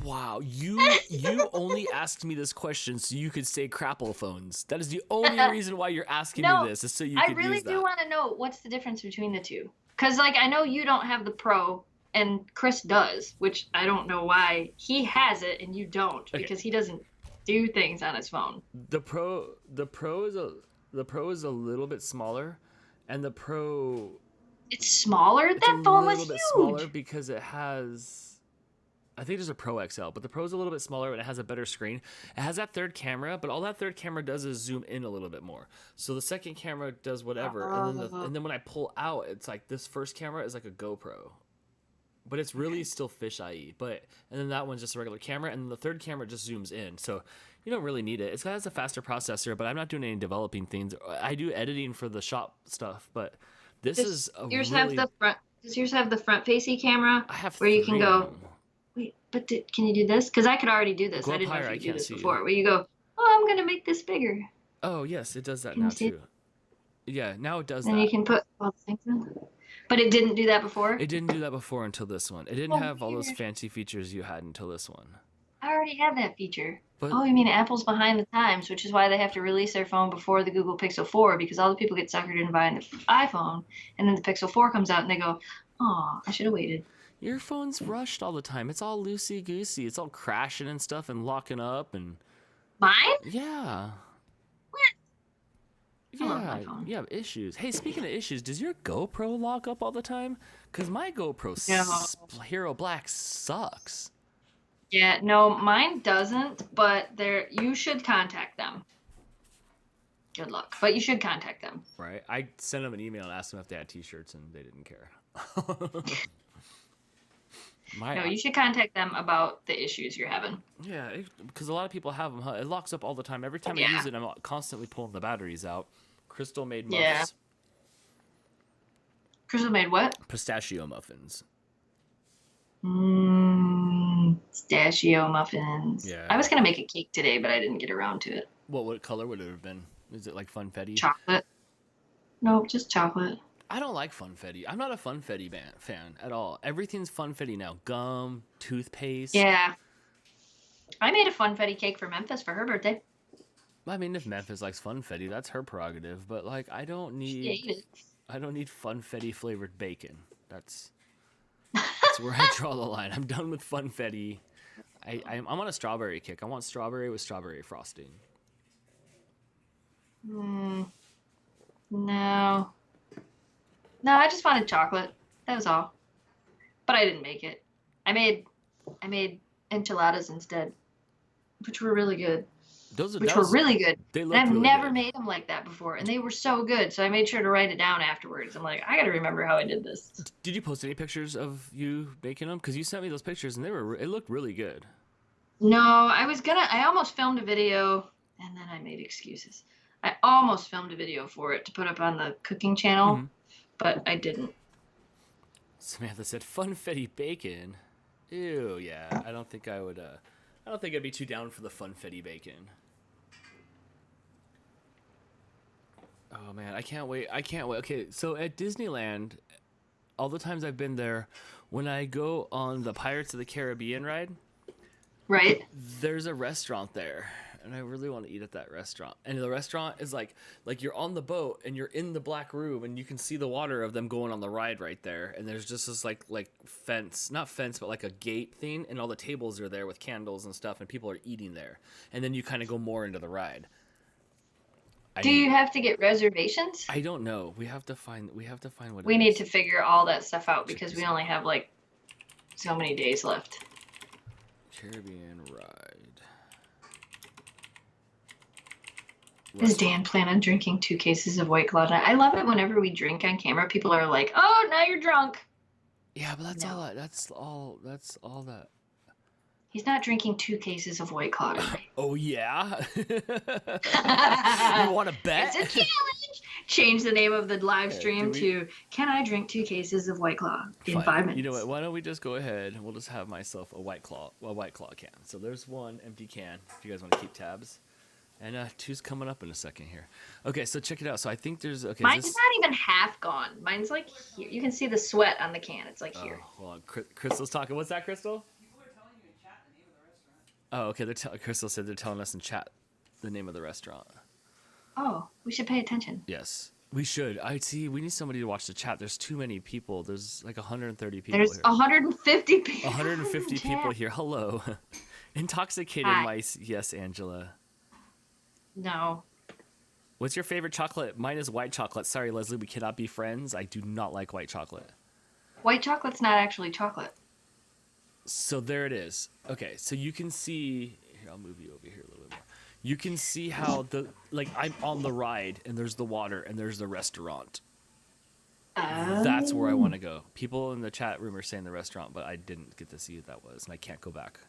Wow, you only asked me this question so you could say crapple phones. That is the only reason why you're asking me this, is so you could use that. I really do want to know what's the difference between the two. Because, like, I know you don't have the Pro, and Chris does, which I don't know why he has it and you don't, because he doesn't do things on his phone. The Pro is a little bit smaller, and the Pro. It's smaller. That phone was huge. It's a little bit smaller because it has. I think there's a Pro XL, but the Pro is a little bit smaller and it has a better screen. It has that third camera, but all that third camera does is zoom in a little bit more. So the second camera does whatever, and then when I pull out, it's like this first camera is like a GoPro, but it's really still fisheye. And then that one's just a regular camera, and then the third camera just zooms in. So you don't really need it. It has a faster processor, but I'm not doing any developing things. I do editing for the shop stuff, but this is a yours really. Does yours have the front-facing camera? I have where you can go. of them. Wait, but can you do this? Because I could already do this. Go I didn't know higher, if you could do this see before. you. Where you go, oh, I'm gonna make this bigger. Oh yes, it does that Can now you see too. Yeah, now it does and that. you can put all the things in. But it didn't do that before? It didn't do that before until this one. It didn't have all those fancy features you had until this one. I already have that feature. But, oh, you mean Apple's behind the times, which is why they have to release their phone before the Google Pixel 4, because all the people get suckered into buying the iPhone, and then the Pixel 4 comes out and they go, oh, I should have waited. Your phone's rushed all the time. It's all loosey-goosey. It's all crashing and stuff and locking up and... Mine? Yeah. What? Yeah, you have issues. Hey, speaking of issues, does your GoPro lock up all the time? Because my GoPro Hero Black sucks. Yeah, no, mine doesn't, but you should contact them. Good luck. But you should contact them. Right. I sent them an email and asked them if they had t-shirts, and they didn't care. No, you should contact them about the issues you're having. Yeah, because a lot of people have them. It locks up all the time. Every time I use it, I'm constantly pulling the batteries out. Crystal made muffs. Yeah. Crystal made what? Pistachio muffins. Pistachio muffins. Yeah. I was going to make a cake today, but I didn't get around to it. What color would it have been? Is it like funfetti? Chocolate. Nope, just chocolate. I don't like funfetti. I'm not a funfetti fan at all. Everything's funfetti now. Gum, toothpaste. Yeah. I made a funfetti cake for Memphis for her birthday. I mean, if Memphis likes funfetti, that's her prerogative. But like, I don't need funfetti flavored bacon. where I draw the line. I'm done with funfetti. I'm on a strawberry kick. I want strawberry with strawberry frosting. No. No, I just wanted chocolate. That was all. But I didn't make it. I made enchiladas instead, which were really good. Really good. They And look I've really never good. made them like that before, and they were so good. So I made sure to write it down afterwards. I'm like, I got to remember how I did this. Did you post any pictures of you making them? Because you sent me those pictures and it looked really good. No, I almost filmed a video, and then I made excuses. I almost filmed a video for it to put up on the cooking channel, but I didn't. Samantha said funfetti bacon. Ew, yeah. I don't think I would. I don't think I'd be too down for the funfetti bacon. Oh man, I can't wait. Okay, so at Disneyland, all the times I've been there, when I go on the Pirates of the Caribbean ride, Right? there's a restaurant there, and I really want to eat at that restaurant. And the restaurant is like you're on the boat and you're in the black room and you can see the water of them going on the ride right there. And there's just this like fence, not fence, but like a gate thing, and all the tables are there with candles and stuff, and people are eating there. And then you kind of go more into the ride. Do you have to get reservations? I don't know. We have to find what We it need is. to figure all that stuff out because we only have like so many days left. Caribbean ride. Does Dan plan on drinking 2 cases of White Claw tonight? I love it whenever we drink on camera. People are like, "Oh, now you're drunk." Yeah, but that's No. all. That's all that. He's not drinking 2 cases of White Claw tonight. Oh yeah. You want to bet? It's a challenge. Change the name of the live Yeah, stream do to "Can I drink 2 cases of White Claw in Fine. 5 minutes?" You know what? Why don't we just go ahead and we'll just have myself a White Claw can. So there's one empty can if you guys want to keep tabs. And 2's coming up in a second here. Okay, so check it out. So I think there's Mine's not even half gone. Mine's like here. You can see the sweat on the can. It's like here. Hold on. Crystal's talking. What's that, Crystal? Oh, okay. Crystal said they're telling us in chat the name of the restaurant. Oh, we should pay attention. Yes, we should. I see. We need somebody to watch the chat. There's too many people. There's like 130 people There's here. 150 people. 150 people chat. here. Hello. Intoxicated Hi. mice. Yes, Angela. No. What's your favorite chocolate? Mine is white chocolate. Sorry, Leslie, we cannot be friends. I do not like white chocolate. White chocolate's not actually chocolate. So there it is. Okay, so you can see. Here, I'll move you over here a little bit more. You can see how I'm on the ride, and there's the water, and there's the restaurant. That's where I want to go. People in the chat room are saying the restaurant, but I didn't get to see what that was, and I can't go back.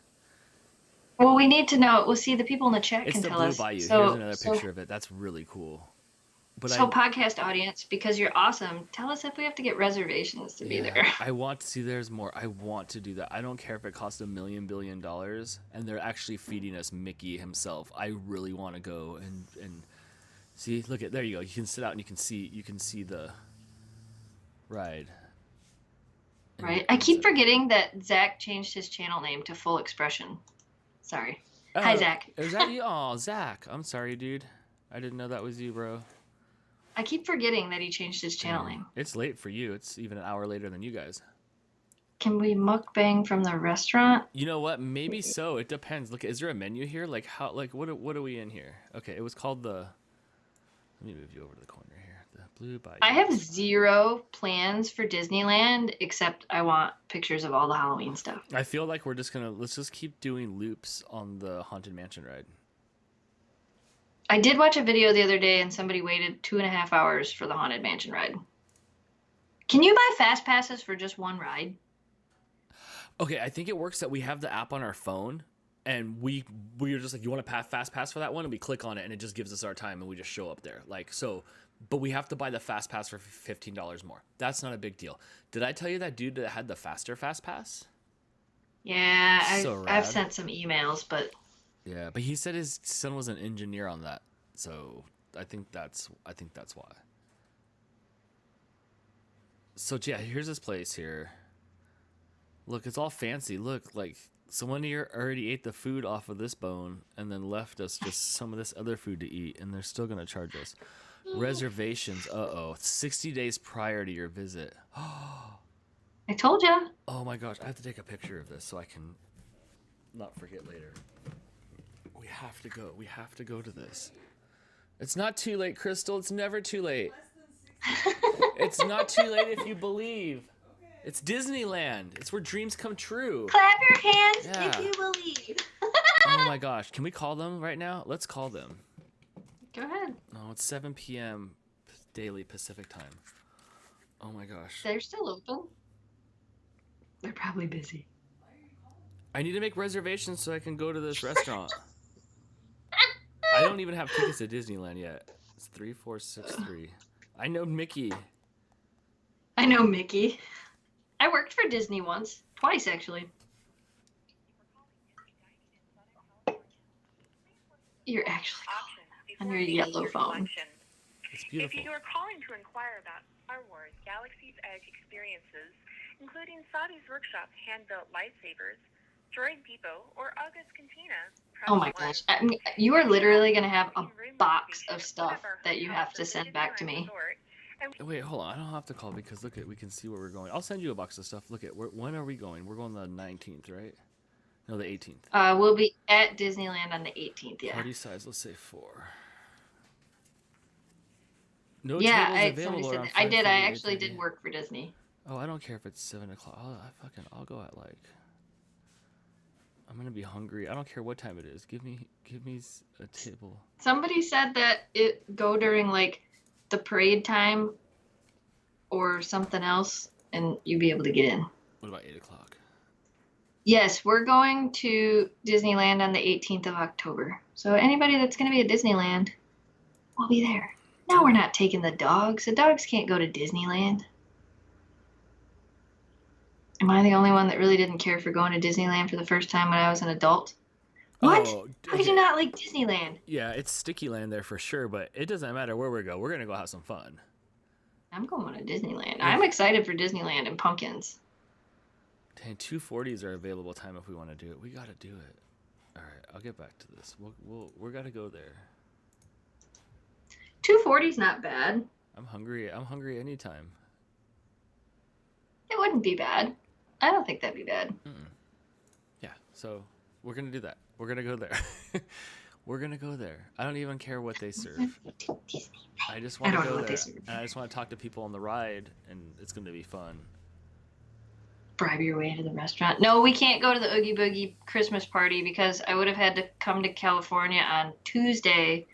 Well, we need to know. We'll see. The people in the chat It's can the tell Blue us. Bayou. So, Here's another picture of it. That's really cool. But podcast audience, because you're awesome, tell us if we have to get reservations to be there. I want to see. There's more. I want to do that. I don't care if it costs $1 billion, and they're actually feeding us Mickey himself. I really want to go and see. Look at there. You go. You can sit out and you can see the ride. Right. I keep forgetting that Zach changed his channel name to Full Expression. Sorry. Hi, Zach. Is that you? Oh, Zach. I'm sorry, dude. I didn't know that was you, bro. I keep forgetting that he changed his channel name. It's late for you. It's even an hour later than you guys. Can we mukbang from the restaurant? You know what? Maybe so. It depends. Look, is there a menu here? Like how? Like what are we in here? Okay, it was called the. Let me move you over to the corner here. The Blue Bayou. I have 0 plans for Disneyland except I want pictures of all the Halloween stuff. I feel like let's just keep doing loops on the Haunted Mansion ride. I did watch a video the other day and somebody waited 2.5 hours for the Haunted Mansion ride. Can you buy fast passes for just one ride? Okay, I think it works that we have the app on our phone, and we're just like, you want to fast pass for that one, and we click on it, and it just gives us our time, and we just show up there. Like so, but we have to buy the fast pass for $15 more. That's not a big deal. Did I tell you that dude that had the faster fast pass? Yeah, So I've rad. sent some emails, but Yeah, but he said his son was an engineer on that, so I think that's why. So yeah, here's this place here. Look, it's all fancy. Look, like someone here already ate the food off of this bone and then left us just some of this other food to eat, and they're still gonna charge us. Reservations. 60 days prior to your visit. I told you. Oh my gosh, I have to take a picture of this so I can not forget later. We have to go. We have to go to this. It's not too late, Crystal. It's never too late. It's not too late if you believe. It's Disneyland. It's where dreams come true. Clap your hands Yeah. if you believe. Oh my gosh. Can we call them right now? Let's call them. Go ahead. Oh, it's 7 p.m. daily Pacific time. Oh my gosh. They're still open. They're probably busy. I need to make reservations so I can go to this restaurant. I don't even have tickets to Disneyland yet. It's 3463. I know Mickey. I know Mickey. I worked for Disney once. Twice, actually. You're actually on your yellow phone. It's beautiful. If you are calling to inquire about Star Wars Galaxy's Edge experiences, including Saudi's Workshop hand-built lightsabers, Droid Depot, or August Cantina, Oh my gosh. I mean, you are literally going to have a box of stuff that you have to send back to me. Wait, hold on. I don't have to call because look at we can see where we're going. I'll send you a box of stuff. Look at when are we going? We're going the 19th, right? No, the 18th. We'll be at Disneyland on the 18th, yeah. Party size, let's say 4. No Yeah, tables somebody available said around that. I did. I 5:30, actually 8:30. did work for Disney. Oh, I don't care if it's 7 o'clock. I'll go at like. I'm gonna be hungry. I don't care what time it is. Give me a table. Somebody said that it go during like the parade time or something else, and you'd be able to get in. What about 8 o'clock? Yes, we're going to Disneyland on the 18th of October. So anybody that's going to be at Disneyland will be there. No, we're not taking the dogs. The dogs can't go to Disneyland. Am I the only one that really didn't care for going to Disneyland for the first time when I was an adult? What? Oh, How could you not like Disneyland? Yeah, it's sticky land there for sure, but it doesn't matter where we go. We're gonna go have some fun. I'm going to Disneyland. I'm excited for Disneyland and pumpkins. Dang, 240s are available time if we want to do it. We gotta do it. All right, I'll get back to this. We're gotta go there. 240's not bad. I'm hungry. I'm hungry anytime. It wouldn't be bad. I don't think that'd be bad. Yeah, so we're gonna do that. We're gonna go there. We're gonna go there. I don't even care what they serve. I just want to go there, and I just want to talk to people on the ride, and it's gonna be fun. Bribe your way to the restaurant. No, we can't go to the Oogie Boogie Christmas party because I would have had to come to California on Tuesday.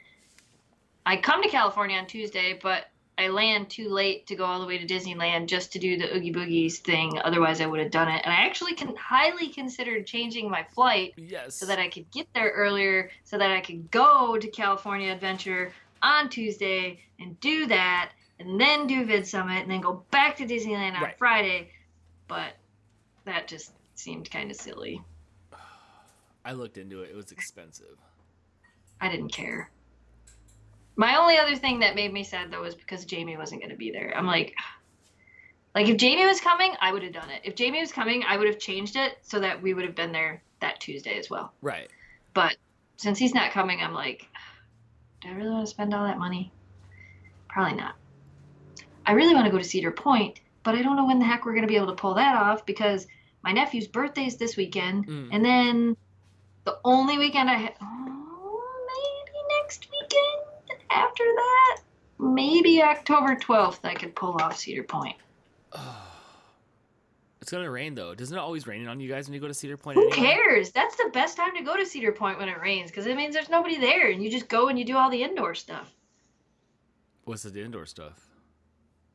I come to California on Tuesday, but I land too late to go all the way to Disneyland just to do the Oogie Boogies thing. Otherwise, I would have done it. And I actually highly considered changing my flight so that I could get there earlier, so that I could go to California Adventure on Tuesday and do that, and then do Vid Summit, and then go back to Disneyland on Friday. But that just seemed kind of silly. I looked into it. It was expensive. I didn't care. My only other thing that made me sad, though, was because Jamie wasn't going to be there. I'm like, if Jamie was coming, I would have done it. If Jamie was coming, I would have changed it so that we would have been there that Tuesday as well. Right. But since he's not coming, I'm like, do I really want to spend all that money? Probably not. I really want to go to Cedar Point, but I don't know when the heck we're going to be able to pull that off because my nephew's birthday is this weekend. And then the only weekend I have, maybe next weekend. After that, maybe October 12th, I could pull off Cedar Point. It's going to rain, though. Doesn't it always rain on you guys when you go to Cedar Point? Who cares? That's the best time to go to Cedar Point when it rains, because it means there's nobody there, and you just go and you do all the indoor stuff. What's the indoor stuff?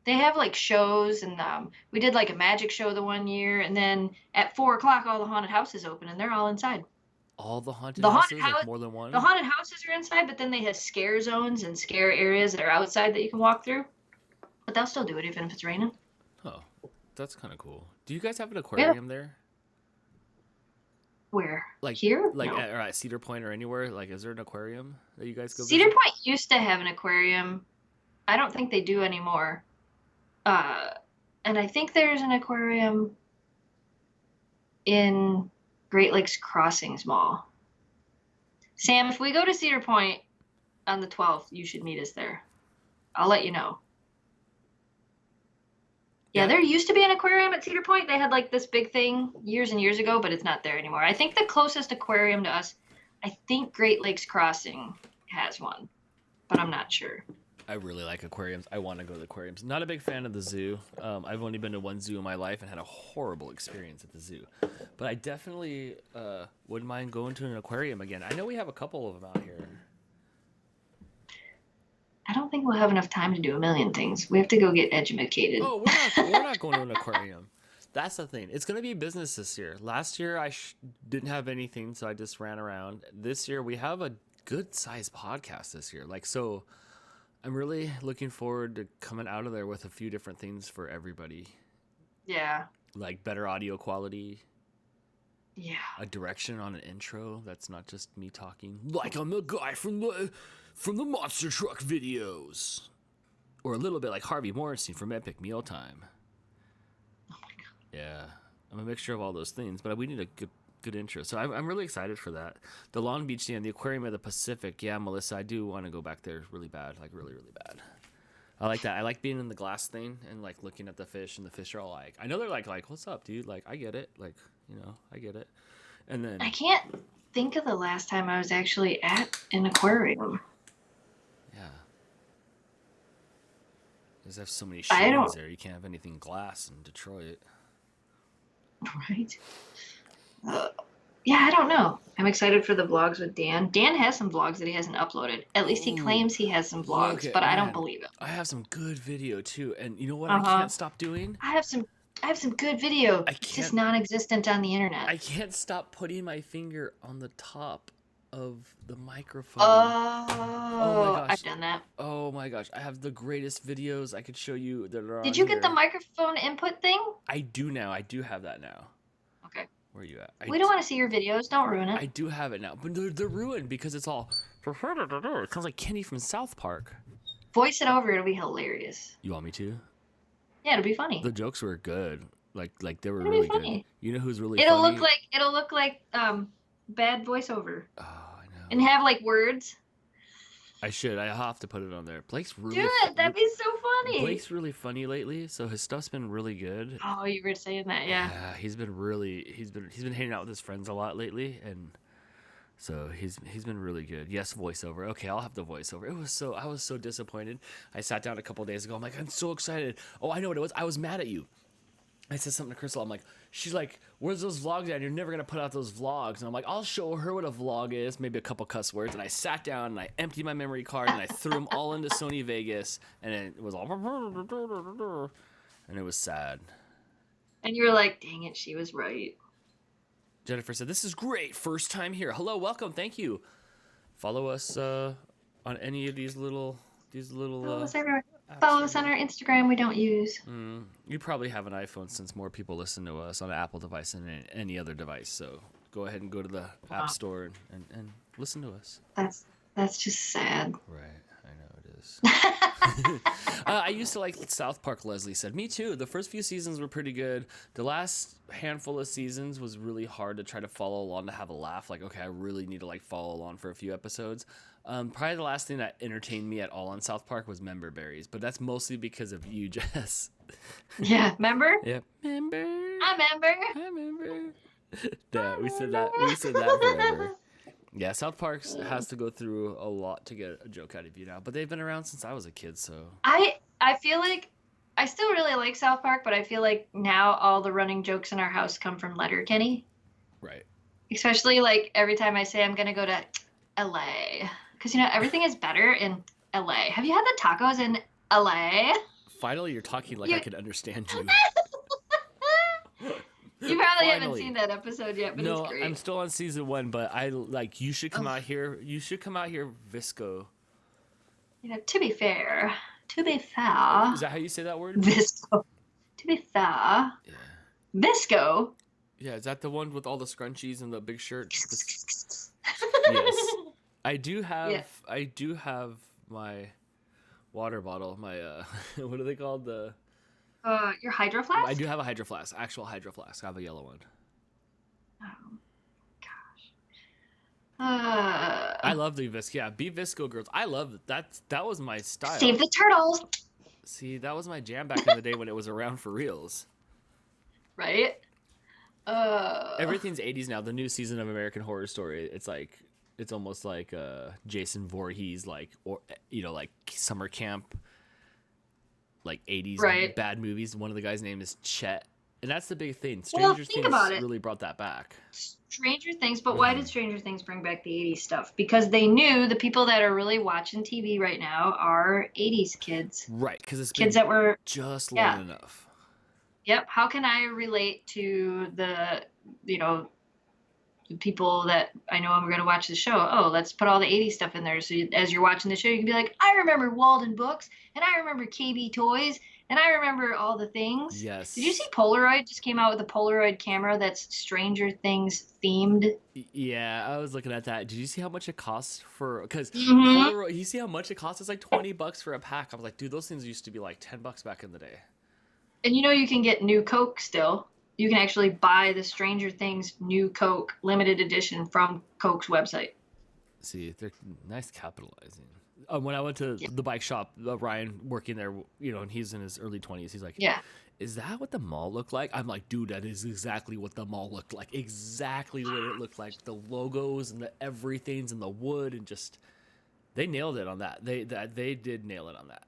They have, like, shows, and we did, like, a magic show the one year, and then at 4 o'clock, all the haunted houses open, and they're all inside. All the haunted houses? Like more than one? The haunted houses are inside, but then they have scare zones and scare areas that are outside that you can walk through. But they'll still do it even if it's raining. Oh, that's kind of cool. Do you guys have an aquarium there? Where? Like here? Like no. at Cedar Point or anywhere? Like, is there an aquarium that you guys go Cedar visit? Point used to have an aquarium. I don't think they do anymore. And I think there's an aquarium in Great Lakes Crossings Mall. Sam, if we go to Cedar Point on the 12th, you should meet us there. I'll let you know. Yeah, there used to be an aquarium at Cedar Point. They had like this big thing years and years ago, but it's not there anymore. I think the closest aquarium to us, I think Great Lakes Crossing has one, but I'm not sure. I really like aquariums. I want to go to the aquariums. Not a big fan of the zoo. I've only been to one zoo in my life and had a horrible experience at the zoo. But I definitely wouldn't mind going to an aquarium again. I know we have a couple of them out here. I don't think we'll have enough time to do a million things. We have to go get educated. Oh, we're not going to an aquarium. That's the thing. It's going to be business this year. Last year, I didn't have anything, so I just ran around. This year, we have a good-sized podcast this year. So I'm really looking forward to coming out of there with a few different things for everybody. Yeah. Like better audio quality. Yeah. A direction on an intro that's not just me talking. Like I'm the guy from the Monster Truck videos. Or a little bit like Harvey Morrison from Epic Mealtime. Oh my God. Yeah, I'm a mixture of all those things, but we need a good intro. So I'm really excited for that. The Long Beach Dam, the Aquarium of the Pacific. Yeah, Melissa, I do want to go back there really bad, like really, really bad. I like that. I like being in the glass thing and like looking at the fish, and the fish are all like, I know they're like, what's up, dude? Like, I get it. Like, I get it. And then I can't think of the last time I was actually at an aquarium. yeah. Because there's so many I don't- shades there. You can't have anything glass in Detroit. Right. Yeah, I don't know. I'm excited for the vlogs with Dan. Dan has some vlogs that he hasn't uploaded. At least he claims he has some vlogs, Look at- but I don't man, believe it. I have some good video too, and you know what? Uh-huh. I can't stop doing. I have some good video. I It's just can't- non-existent on the internet. I can't stop putting my finger on the top of the microphone. Oh, gosh. I've done that. Oh my gosh, I have the greatest videos I could show you that are on Did you get the here. microphone input thing? I do now. I do have that now. Okay. Where are you at? We don't want to see your videos. Don't ruin it. I do have it now, but they're ruined because it's all. It sounds like Kenny from South Park. Voice it over. It'll be hilarious. You want me to? Yeah, it'll be funny. The jokes were good. Like they were It'll be really funny. good. You know who's really It'll funny? look like bad voiceover Oh, I know. and have like words. I should. I have to put it on there. Blake's really. Do it. That'd be so funny. Blake's really funny lately, so his stuff's been really good. Oh, you were saying that, yeah. He's been hanging out with his friends a lot lately, and so he's been really good. Yes, voiceover. Okay, I'll have the voiceover. I was so disappointed. I sat down a couple days ago. I'm like, I'm so excited. Oh, I know what it was. I was mad at you. I said something to Crystal. I'm like, she's like, where's those vlogs at? You're never going to put out those vlogs. And I'm like, I'll show her what a vlog is, maybe a couple cuss words. And I sat down and I emptied my memory card and I threw them all into Sony Vegas. And it was all, and it was sad. And you were like, dang it, she was right. Jennifer said, this is great. First time here. Hello, welcome. Thank you. Follow us on any of these little Follow us everywhere. apps. Follow us on our Instagram we don't use. You probably have an iPhone since more people listen to us on an Apple device than any other device. So go ahead and go to the App Store and listen to us. That's just sad. Right. I know it is. I used to like South Park, Leslie said. Me too. The first few seasons were pretty good. The last handful of seasons was really hard to try to follow along to have a laugh. Like, okay, I really need to like follow along for a few episodes. Probably the last thing that entertained me at all on South Park was Member Berries, but that's mostly because of you, Jess. Yeah, remember? Yep. Member. I remember. I remember. Yeah, we said that forever. Yeah, South Park has to go through a lot to get a joke out of you now, but they've been around since I was a kid, so. I feel like I still really like South Park, but I feel like now all the running jokes in our house come from Letterkenny. Right. Especially like every time I say I'm gonna go to LA, because everything is better in LA. Have you had the tacos in LA? Finally, you're talking like I can understand you. You probably haven't Finally. seen that episode yet, but No, it's great. I'm still on season 1, but you should come out here. You should come out here, Visco. To be fair, Is that how you say that word? Visco. To be fair, Yeah. Visco. Yeah, is that the one with all the scrunchies and the big shirt? Yes. I do have my water bottle, my what are they called? Your hydro flask? I do have a hydro flask, actual hydro flask. I have a yellow one. Oh, gosh. I love the Visco. Yeah, be Visco girls. I love that. That was my style. Save the turtles. See, that was my jam back in the day when it was around for reals. Right? Everything's 80s now. The new season of American Horror Story, it's almost like Jason Voorhees, like, or like summer camp, like 80s Right. bad movies. One of the guys' name is Chet, and that's the big thing. Well, Stranger think Things about it. really brought that back. Stranger Things, but why did Stranger Things bring back the 80s stuff? Because they knew the people that are really watching TV right now are 80s kids. Right, because it's Kids been that were, just yeah. long enough. Yep. How can I relate to the people that I know I'm going to watch the show? Oh, let's put all the 80s stuff in there. So as you're watching the show, you can be like, I remember Walden Books, and I remember KB Toys, and I remember all the things. Yes. Did you see Polaroid just came out with a Polaroid camera that's Stranger Things themed? Yeah, I was looking at that. Did you see how much it costs for? Because Mhm. Polaroid, you see how much it costs? It's like $20 for a pack. I was like, dude, those things used to be like $10 back in the day. And you can get new Coke still. You can actually buy the Stranger Things new Coke limited edition from Coke's website. See, they're nice capitalizing. When I went to the bike shop, Ryan working there, and he's in his early 20s. He's like, Yeah. Is that what the mall looked like? I'm like, dude, that is exactly what the mall looked like. Exactly what it looked like. The logos and the everything's and the wood and just, they nailed it on that. They did nail it on that.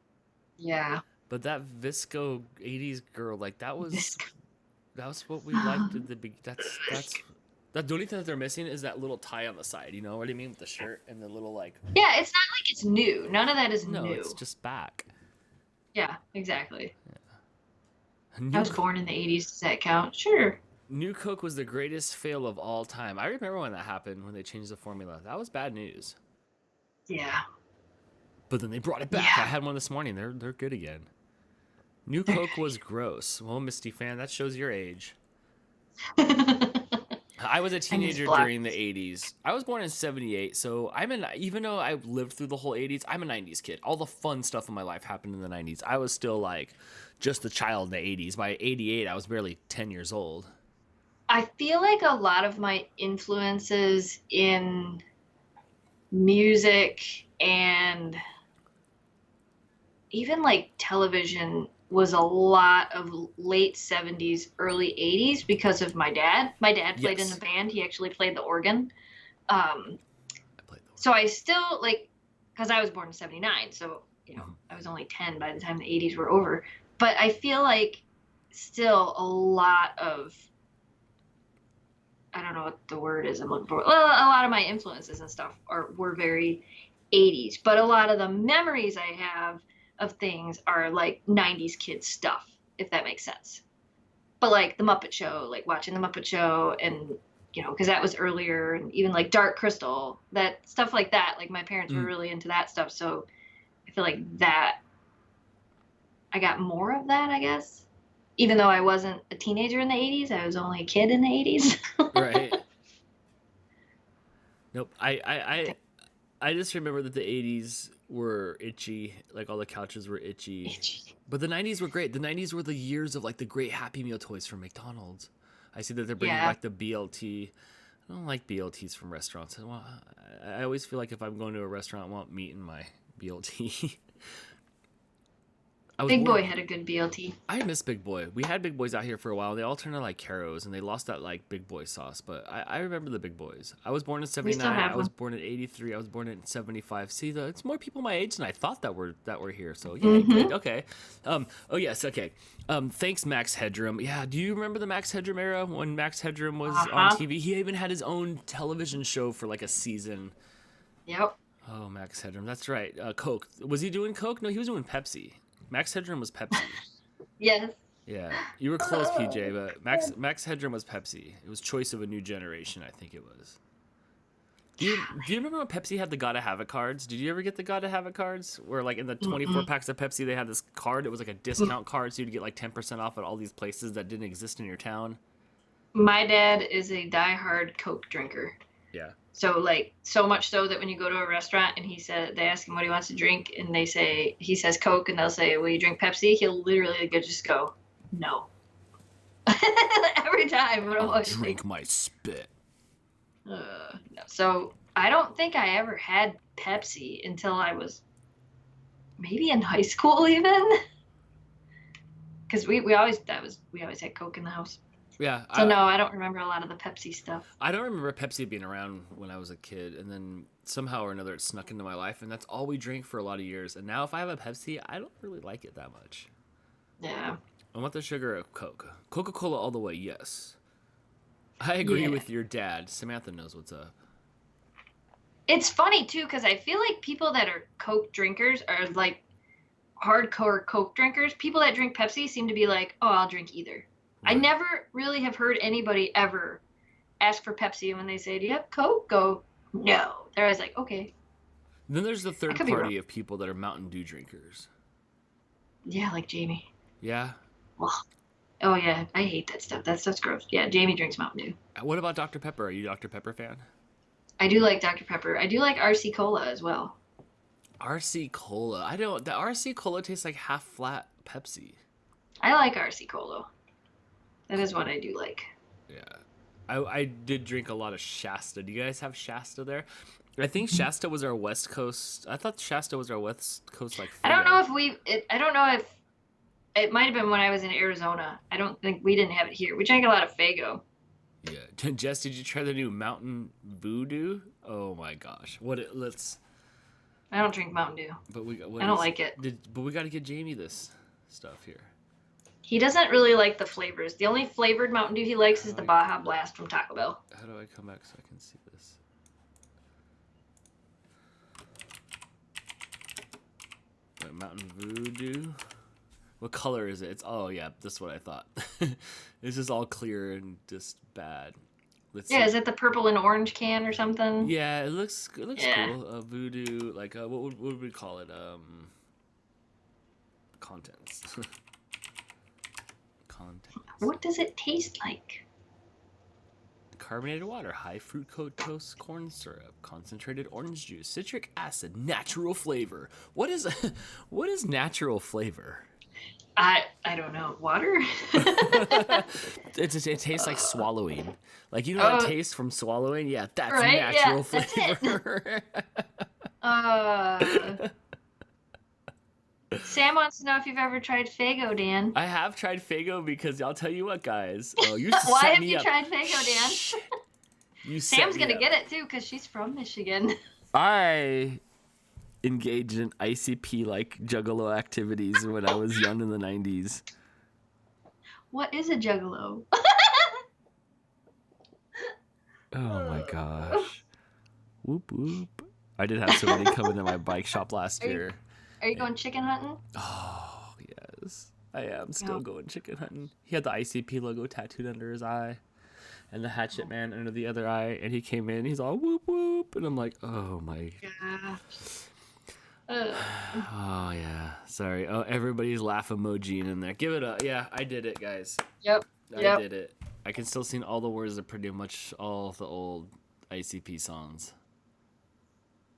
Yeah. But that Visco 80s girl, like that was what we liked at the beginning. The only thing that they're missing is that little tie on the side. You know what I mean? With the shirt and the little like. Yeah, it's not like it's new. None of that is No, new. it's just back. Yeah, exactly. Yeah. I was born in the 80s. Does that count? Sure. New Coke was the greatest fail of all time. I remember when that happened, when they changed the formula. That was bad news. Yeah. But then they brought it back. Yeah. I had one this morning. They're good again. New Coke was gross. Well, Misty fan, that shows your age. I was a teenager during the 80s. I was born in 78, so even though I lived through the whole 80s, I'm a 90s kid. All the fun stuff in my life happened in the 90s. I was still like just a child in the 80s. By 88, I was barely 10 years old. I feel like a lot of my influences in music and even like television was a lot of late 70s, early 80s because of my dad. My dad played in a band. He actually played the organ. So I still because I was born in 79, so I was only 10 by the time the 80s were over. But I feel like still a lot of, I don't know what the word is I'm looking for. Well, a lot of my influences and stuff were very 80s, but a lot of the memories I have of things are like 90s kids stuff, if that makes sense. But like the Muppet Show, like watching the Muppet Show and, because that was earlier, and even like Dark Crystal, that stuff like that, like my parents were really into that stuff. So I feel like that I got more of that, I guess. Even though I wasn't a teenager in the 80s, I was only a kid in the 80s. Right. Nope. I just remember that the 80s were itchy. Like all the couches were itchy. But the 90s were great. The 90s were the years of like the great Happy Meal toys from McDonald's. I see that they're bringing back the BLT. I don't like BLTs from restaurants. I always feel like if I'm going to a restaurant, I want meat in my BLT. Big Boy had a good BLT. I miss Big Boy. We had Big Boys out here for a while. They all turned out like Caros, and they lost that like Big Boy sauce. But I remember the Big Boys. I was born in 79. I was born in 83. I was born in 75. See, it's more people my age than I thought that were here. So yeah, good. Okay. Oh yes. Okay. Thanks, Max Headroom. Yeah. Do you remember the Max Headroom era when Max Headroom was on TV? He even had his own television show for like a season. Yep. Oh, Max Headroom. That's right. Coke. Was he doing Coke? No, he was doing Pepsi. Max Headroom was Pepsi. Yes. Yeah, you were close, PJ, but Max Headroom was Pepsi. It was Choice of a New Generation, I think it was. Do you remember when Pepsi had the Gotta Have It cards? Did you ever get the Gotta Have It cards? Where like in the 24 packs of Pepsi, they had this card. It was like a discount card, so you'd get like 10% off at all these places that didn't exist in your town. My dad is a diehard Coke drinker. Yeah. So like so much so that when you go to a restaurant and they ask him what he wants to drink and he says Coke and they'll say, will you drink Pepsi? He'll literally just go, no. Every time. I'll drink my spit. No. So I don't think I ever had Pepsi until I was maybe in high school even. because we always had Coke in the house. Yeah. So no, I don't remember a lot of the Pepsi stuff. I don't remember Pepsi being around when I was a kid, and then somehow or another it snuck into my life, and that's all we drank for a lot of years. And now if I have a Pepsi, I don't really like it that much. Yeah. I want the sugar of Coke. Coca-Cola all the way, yes. I agree with your dad. Samantha knows what's up. It's funny too, because I feel like people that are Coke drinkers are like hardcore Coke drinkers. People that drink Pepsi seem to be like, oh, I'll drink either. I never really have heard anybody ever ask for Pepsi, and when they say, do you have Coke? Go, no. They're always like, okay. Then there's the third party of people that are Mountain Dew drinkers. Yeah, like Jamie. Yeah? Oh, yeah. I hate that stuff. That stuff's gross. Yeah, Jamie drinks Mountain Dew. What about Dr. Pepper? Are you a Dr. Pepper fan? I do like Dr. Pepper. I do like RC Cola as well. RC Cola. The RC Cola tastes like half flat Pepsi. I like RC Cola. That is what I do like. Yeah. I did drink a lot of Shasta. Do you guys have Shasta there? I think Shasta was our West Coast. I thought Shasta was our West Coast like. I don't know if I don't know if it might have been when I was in Arizona. I don't think we didn't have it here. We drank a lot of Faygo. Yeah. Jess, did you try the new Mountain Voodoo? Oh my gosh. I don't drink Mountain Dew. But I don't like it. But we got to get Jamie this stuff here. He doesn't really like the flavors. The only flavored Mountain Dew he likes is the Baja Blast from Taco Bell. How do I come back so I can see this? Wait, Mountain Voodoo. What color is it? Yeah, that's what I thought. It's just all clear and just bad. Let's see. Is it the purple and orange can or something? Yeah, it looks cool. Voodoo, like what would we call it? Contents. What does it taste like? Carbonated water, high fructose corn syrup, concentrated orange juice, citric acid, natural flavor. What is natural flavor? I don't know. Water? It tastes like swallowing. Like, you know that taste from swallowing? Yeah, that's right? Natural flavor. Sam wants to know if you've ever tried Faygo, Dan. I have tried Faygo because I'll tell you what, guys. Oh, you Why have you tried Faygo, Dan? Sam's going to get it, too, because she's from Michigan. I engaged in ICP-like juggalo activities when I was young in the 90s. What is a juggalo? Oh, my gosh. Whoop, whoop. I did have somebody come into my bike shop last year. Are you going chicken hunting? Oh, yes. I am still going chicken hunting. He had the ICP logo tattooed under his eye and the hatchet man under the other eye. And he came in, he's all whoop whoop. And I'm like, oh my gosh. Oh, yeah. Sorry. Oh, everybody's laugh emoji in there. Give it up. Yeah, I did it, guys. Yep. I did it. I can still sing all the words of pretty much all the old ICP songs.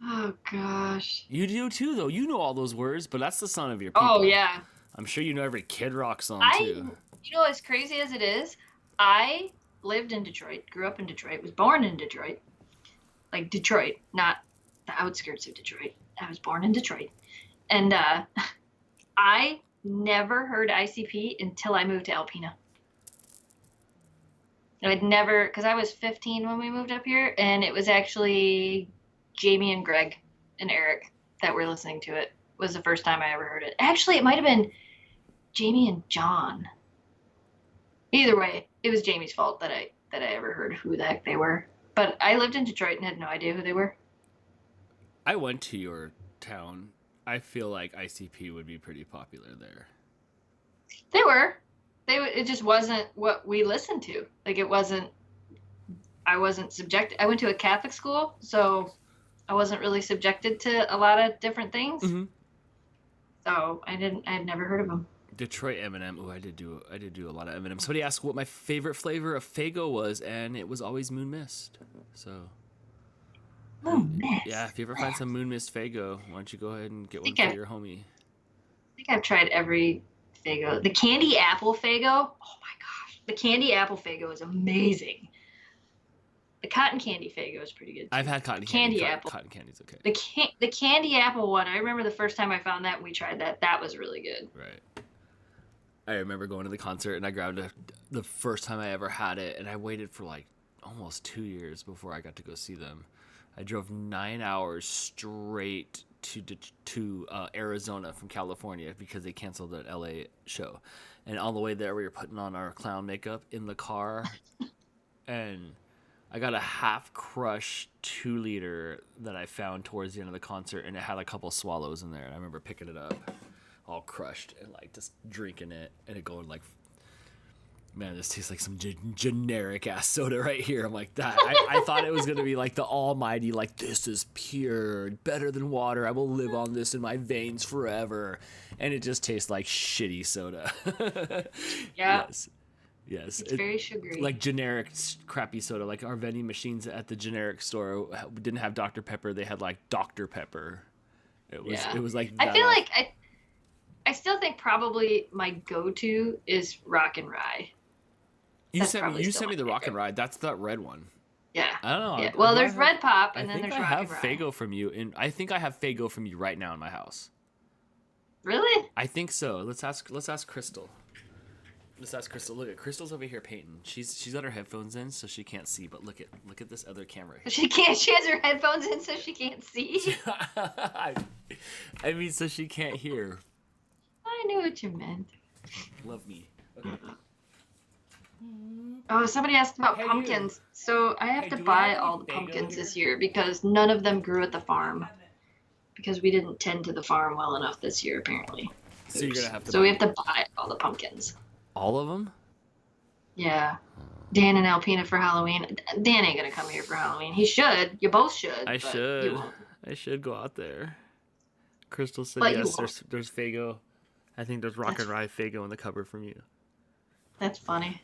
Oh, gosh. You do too, though. You know all those words, but that's the song of your people. Oh, yeah. I'm sure you know every Kid Rock song, too. You know, as crazy as it is, I lived in Detroit, grew up in Detroit, was born in Detroit. Like Detroit, not the outskirts of Detroit. I was born in Detroit. And I never heard ICP until I moved to Alpena. I'd never, because I was 15 when we moved up here, and it was actually Jamie and Greg and Eric that were listening to it. Was the first time I ever heard it. Actually, it might have been Jamie and John. Either way, it was Jamie's fault that I ever heard who the heck they were. But I lived in Detroit and had no idea who they were. I went to your town. I feel like ICP would be pretty popular there. They were. It just wasn't what we listened to. Like, it wasn't. I wasn't subjected. I went to a Catholic school, so I wasn't really subjected to a lot of different things. Mm-hmm. So I've never heard of them. Detroit M&M. Oh, I did do a lot of M&M. Somebody asked what my favorite flavor of Faygo was, and it was always Moon Mist. So. Moon Mist. Yeah, if you ever find some Moon Mist Faygo, why don't you go ahead and get one for your homie? I think I've tried every Faygo. The candy apple Faygo. Oh my gosh, the candy apple Faygo is amazing. The cotton candy Faygo is pretty good too. I've had cotton candy. Apple. Cotton candy's okay. The candy apple one. I remember the first time I found that and we tried that. That was really good. Right. I remember going to the concert and I grabbed the first time I ever had it, and I waited for like almost 2 years before I got to go see them. I drove 9 hours straight to Arizona from California because they canceled the LA show, and on the way there we were putting on our clown makeup in the car, and I got a half crushed 2-liter that I found towards the end of the concert, and it had a couple swallows in there, and I remember picking it up all crushed and like just drinking it, and it going like, man, this tastes like some generic ass soda right here. I'm like, that. I thought it was going to be like the almighty, like, this is pure, better than water. I will live on this in my veins forever. And it just tastes like shitty soda. Yeah. Yes. It's very sugary. Like generic crappy soda. Like our vending machines at the generic store didn't have Dr. Pepper. They had like Dr. Pepper. It was like I feel like I still think probably my go-to is Rock and Rye. You sent me the Rock and Rye. That's that red one. Yeah. I don't know. Yeah. Well, there's Red Pop, and then there's Rock and Rye. I think I have Faygo from you, and I think I have Faygo from you right now in my house. Really? I think so. Let's ask Crystal. Let's ask Crystal. Look at Crystal's over here painting. She's got her headphones in so she can't see. But look at this other camera here. She can't. She has her headphones in so she can't see. I mean, so she can't hear. I knew what you meant. Love me. Okay. Oh, somebody asked about pumpkins. So I have to buy all the pumpkins this year because none of them grew at the farm. Because we didn't tend to the farm well enough this year, apparently. So you're gonna have to. So we have to buy all the pumpkins. All of them? Yeah. Dan and Alpina for Halloween. Dan ain't gonna come here for Halloween. He should. You both should. I should. I should go out there. Crystal said but yes. There's Faygo. I think there's Rock and Rye Faygo in the cupboard from you. That's funny.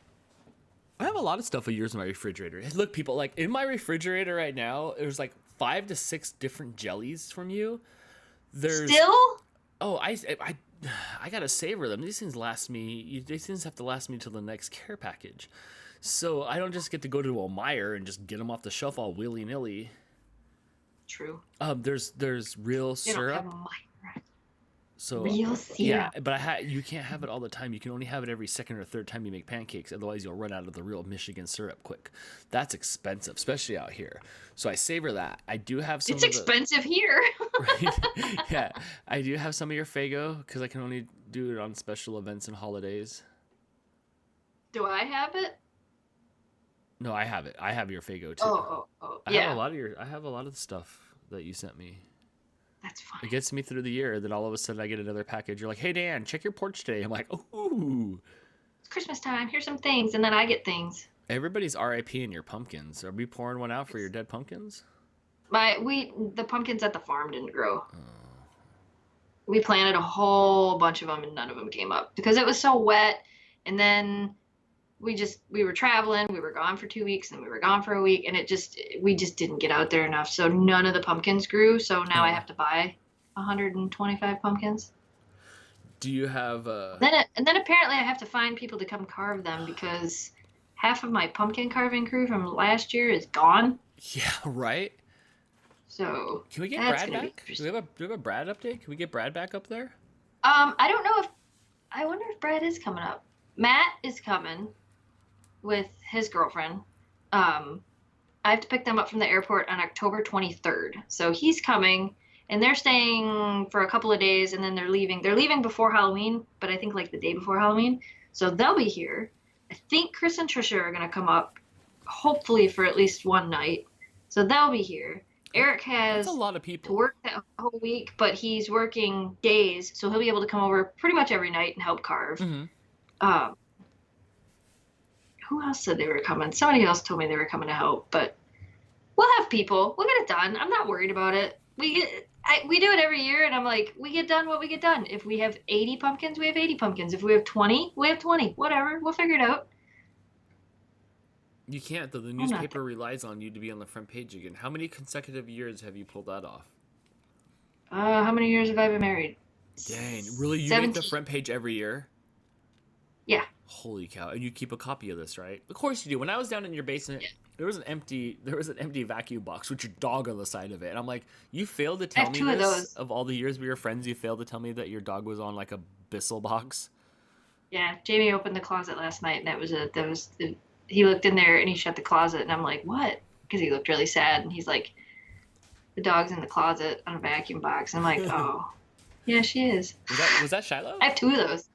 I have a lot of stuff of yours in my refrigerator. Look, people, like in my refrigerator right now, there's like 5 to 6 different jellies from you. There's still. Oh, I gotta savor them. These things last me. These things have to last me till the next care package. So I don't just get to go to a Meijer and just get them off the shelf all willy nilly. True. There's real syrup. Don't have Meijer. So real syrup. Yeah, but you can't have it all the time. You can only have it every second or third time you make pancakes. Otherwise, you'll run out of the real Michigan syrup quick. That's expensive, especially out here. So I savor that. I do have some. It's expensive here. Right? Yeah, I do have some of your Faygo because I can only do it on special events and holidays. Do I have it? No, I have it. I have your Faygo too. Oh, I yeah. have a lot of the stuff that you sent me. That's fine. It gets me through the year. Then all of a sudden I get another package. You're like, hey, Dan, check your porch today. I'm like, ooh. It's Christmas time. Here's some things. And then I get things. Everybody's RIP in your pumpkins. Are we pouring one out for your dead pumpkins? The pumpkins at the farm didn't grow. Oh. We planted a whole bunch of them and none of them came up because it was so wet. And then we were traveling. We were gone for 2 weeks and we were gone for a week, and we just didn't get out there enough. So none of the pumpkins grew. So now I have to buy 125 pumpkins. Do you have and then apparently I have to find people to come carve them because half of my pumpkin carving crew from last year is gone. Yeah, right. So can we get Brad back? Do we have a Brad update? Can we get Brad back up there? I don't know I wonder if Brad is coming up. Matt is coming with his girlfriend. I have to pick them up from the airport on October 23rd. So he's coming, and they're staying for a couple of days, and then they're leaving. They're leaving before Halloween, but I think like the day before Halloween. So they'll be here. I think Chris and Trisha are going to come up, hopefully for at least one night. So they'll be here. Eric has That's a lot of people to work that whole week, but he's working days, so he'll be able to come over pretty much every night and help carve. Mm-hmm. Who else said they were coming? Somebody else told me they were coming to help, but we'll have people. We'll get it done. I'm not worried about it. We do it every year, and I'm like, we get done what we get done. If we have 80 pumpkins, we have 80 pumpkins. If we have 20, we have 20. Whatever. We'll figure it out. You can't, though. The newspaper relies on you to be on the front page again. How many consecutive years have you pulled that off? How many years have I been married? Dang. Really? You 17. make the front page every year? Yeah. Holy cow. And you keep a copy of this, right? Of course you do. When I was down in your basement, there was an empty vacuum box with your dog on the side of it. And I'm like, you failed to tell me this? Of all the years we were friends, you failed to tell me that your dog was on like a Bissell box? Yeah, Jamie opened the closet last night, and he looked in there and he shut the closet, and I'm like, what? Because he looked really sad, and he's like, the dog's in the closet on a vacuum box. And I'm like, oh, yeah, she is. Was that Shiloh? I have 2 of those.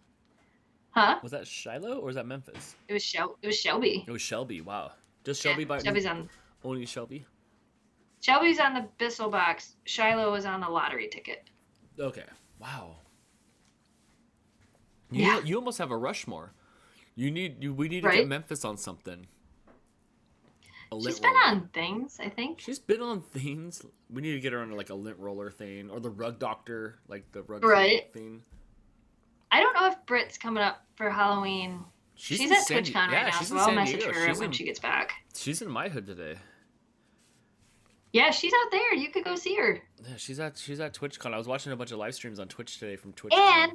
Huh? Was that Shiloh or was that Memphis? It was Shelby. It was Shelby. Wow. Just Yeah, Shelby by Shelby's on only Shelby? the Bissell box. Shiloh was on the lottery ticket. Okay. Wow. Yeah. You almost have a Rushmore. We need to Right? get Memphis on something. She's been on things, I think. She's been on things. We need to get her on like a lint roller thing or the rug doctor, like the rug Right. thing. I don't know if Britt's coming up for Halloween. She's at TwitchCon right now, so I'll message her when she gets back. She's in my hood today. Yeah, she's out there. You could go see her. Yeah, she's at TwitchCon. I was watching a bunch of live streams on Twitch today from TwitchCon. And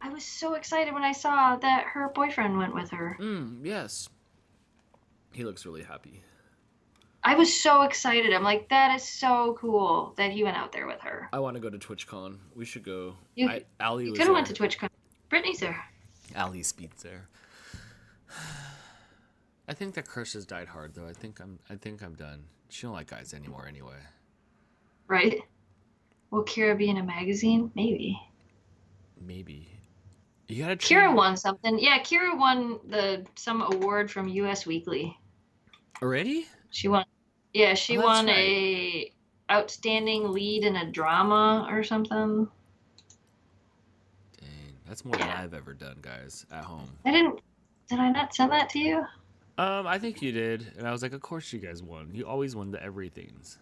I was so excited when I saw that her boyfriend went with her. Yes. He looks really happy. I was so excited. I'm like, that is so cool that he went out there with her. I want to go to TwitchCon. We should go. You Allie was could have there. went to TwitchCon. Brittany's there. Allie Speed's there. I think that curse has died hard though. I think I'm done. She don't like guys anymore anyway. Right? Will Kira be in a magazine? Maybe. You gotta Kira won something. Yeah, Kira won some award from US Weekly. Already? She won. Yeah, she won right. a outstanding lead in a drama or something. Dang, that's more than I've ever done, guys, at home. Did I not send that to you? I think you did, and I was like, of course you guys won. You always won the everythings.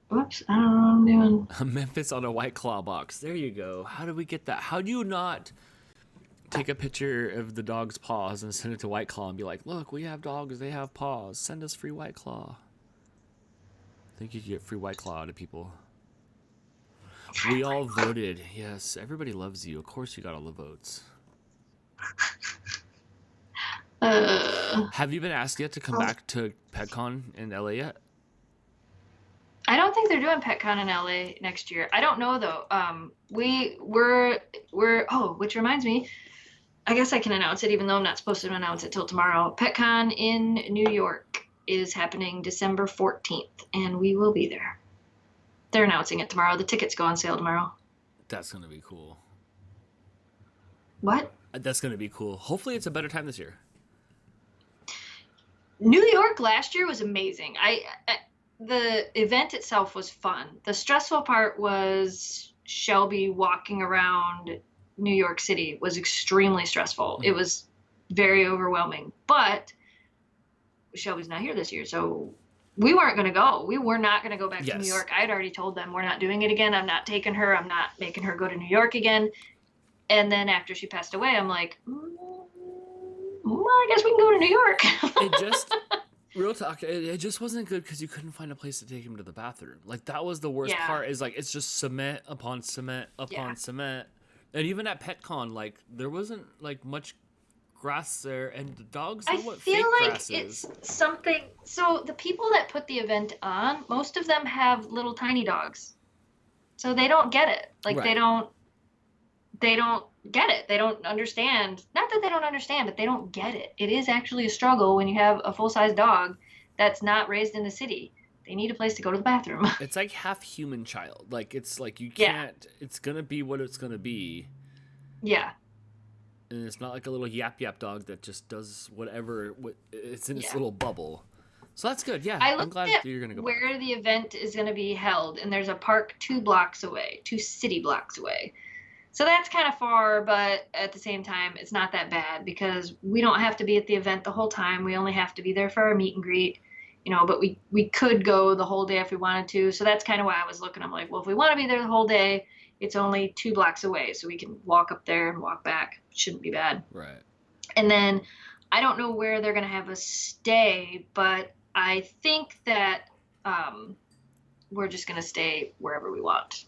Whoops, I don't know what I'm doing. Memphis on a White Claw box. There you go. How do we get that? How do you not take a picture of the dog's paws and send it to White Claw and be like, look, we have dogs, they have paws. Send us free White Claw. I think you can get free White Claw out of people. We all voted. Yes, everybody loves you. Of course you got all the votes. Have you been asked yet to come back to PetCon in LA yet? I don't think they're doing PetCon in LA next year. I don't know though. Which reminds me, I guess I can announce it even though I'm not supposed to announce it till tomorrow. PetCon in New York is happening December 14th, and we will be there. They're announcing it tomorrow. The tickets go on sale tomorrow. That's going to be cool. What? That's going to be cool. Hopefully it's a better time this year. New York last year was amazing. The event itself was fun. The stressful part was Shelby walking around New York City was extremely stressful. It was very overwhelming. But Shelby's not here this year, so we weren't going to go. We were not going to go back to New York. I had already told them we're not doing it again. I'm not taking her. I'm not making her go to New York again. And then after she passed away, I'm like, well, I guess we can go to New York. It just, real talk, it just wasn't good because you couldn't find a place to take him to the bathroom. Like, that was the worst part, is like, it's just cement upon cement upon cement. And even at PetCon, like, there wasn't, like, much grass there, and the dogs know what fake grass is. It's something, so the people that put the event on, most of them have little tiny dogs. So they don't get it. Like, they don't get it. They don't understand. Not that they don't understand, but they don't get it. It is actually a struggle when you have a full-size dog that's not raised in the city. They need a place to go to the bathroom. It's like half human child. Like, it's like you can't, it's going to be what it's going to be. Yeah. And it's not like a little yap dog that just does whatever. It's in its little bubble. So that's good. Yeah, I'm glad that you're going to go where back. the event is going to be held, and there's a park 2 city blocks away. So that's kind of far, but at the same time, it's not that bad because we don't have to be at the event the whole time. We only have to be there for our meet and greet, but we could go the whole day if we wanted to. So that's kind of why I was looking. I'm like, well, if we want to be there the whole day, it's only 2 blocks away. So we can walk up there and walk back. Shouldn't be bad. Right. And then I don't know where they're going to have us stay, but I think that we're just going to stay wherever we want.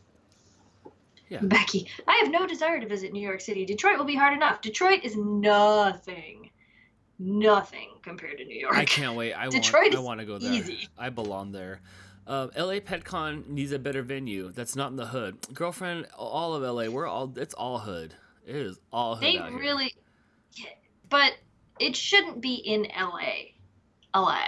Yeah. Becky, I have no desire to visit New York City. Detroit will be hard enough. Detroit is nothing compared to New York. I can't wait. I want to go there. Easy. I belong there. LA PetCon needs a better venue that's not in the hood. Girlfriend, all of LA, it's all hood. It is all hood out here. But it shouldn't be in LA. LA.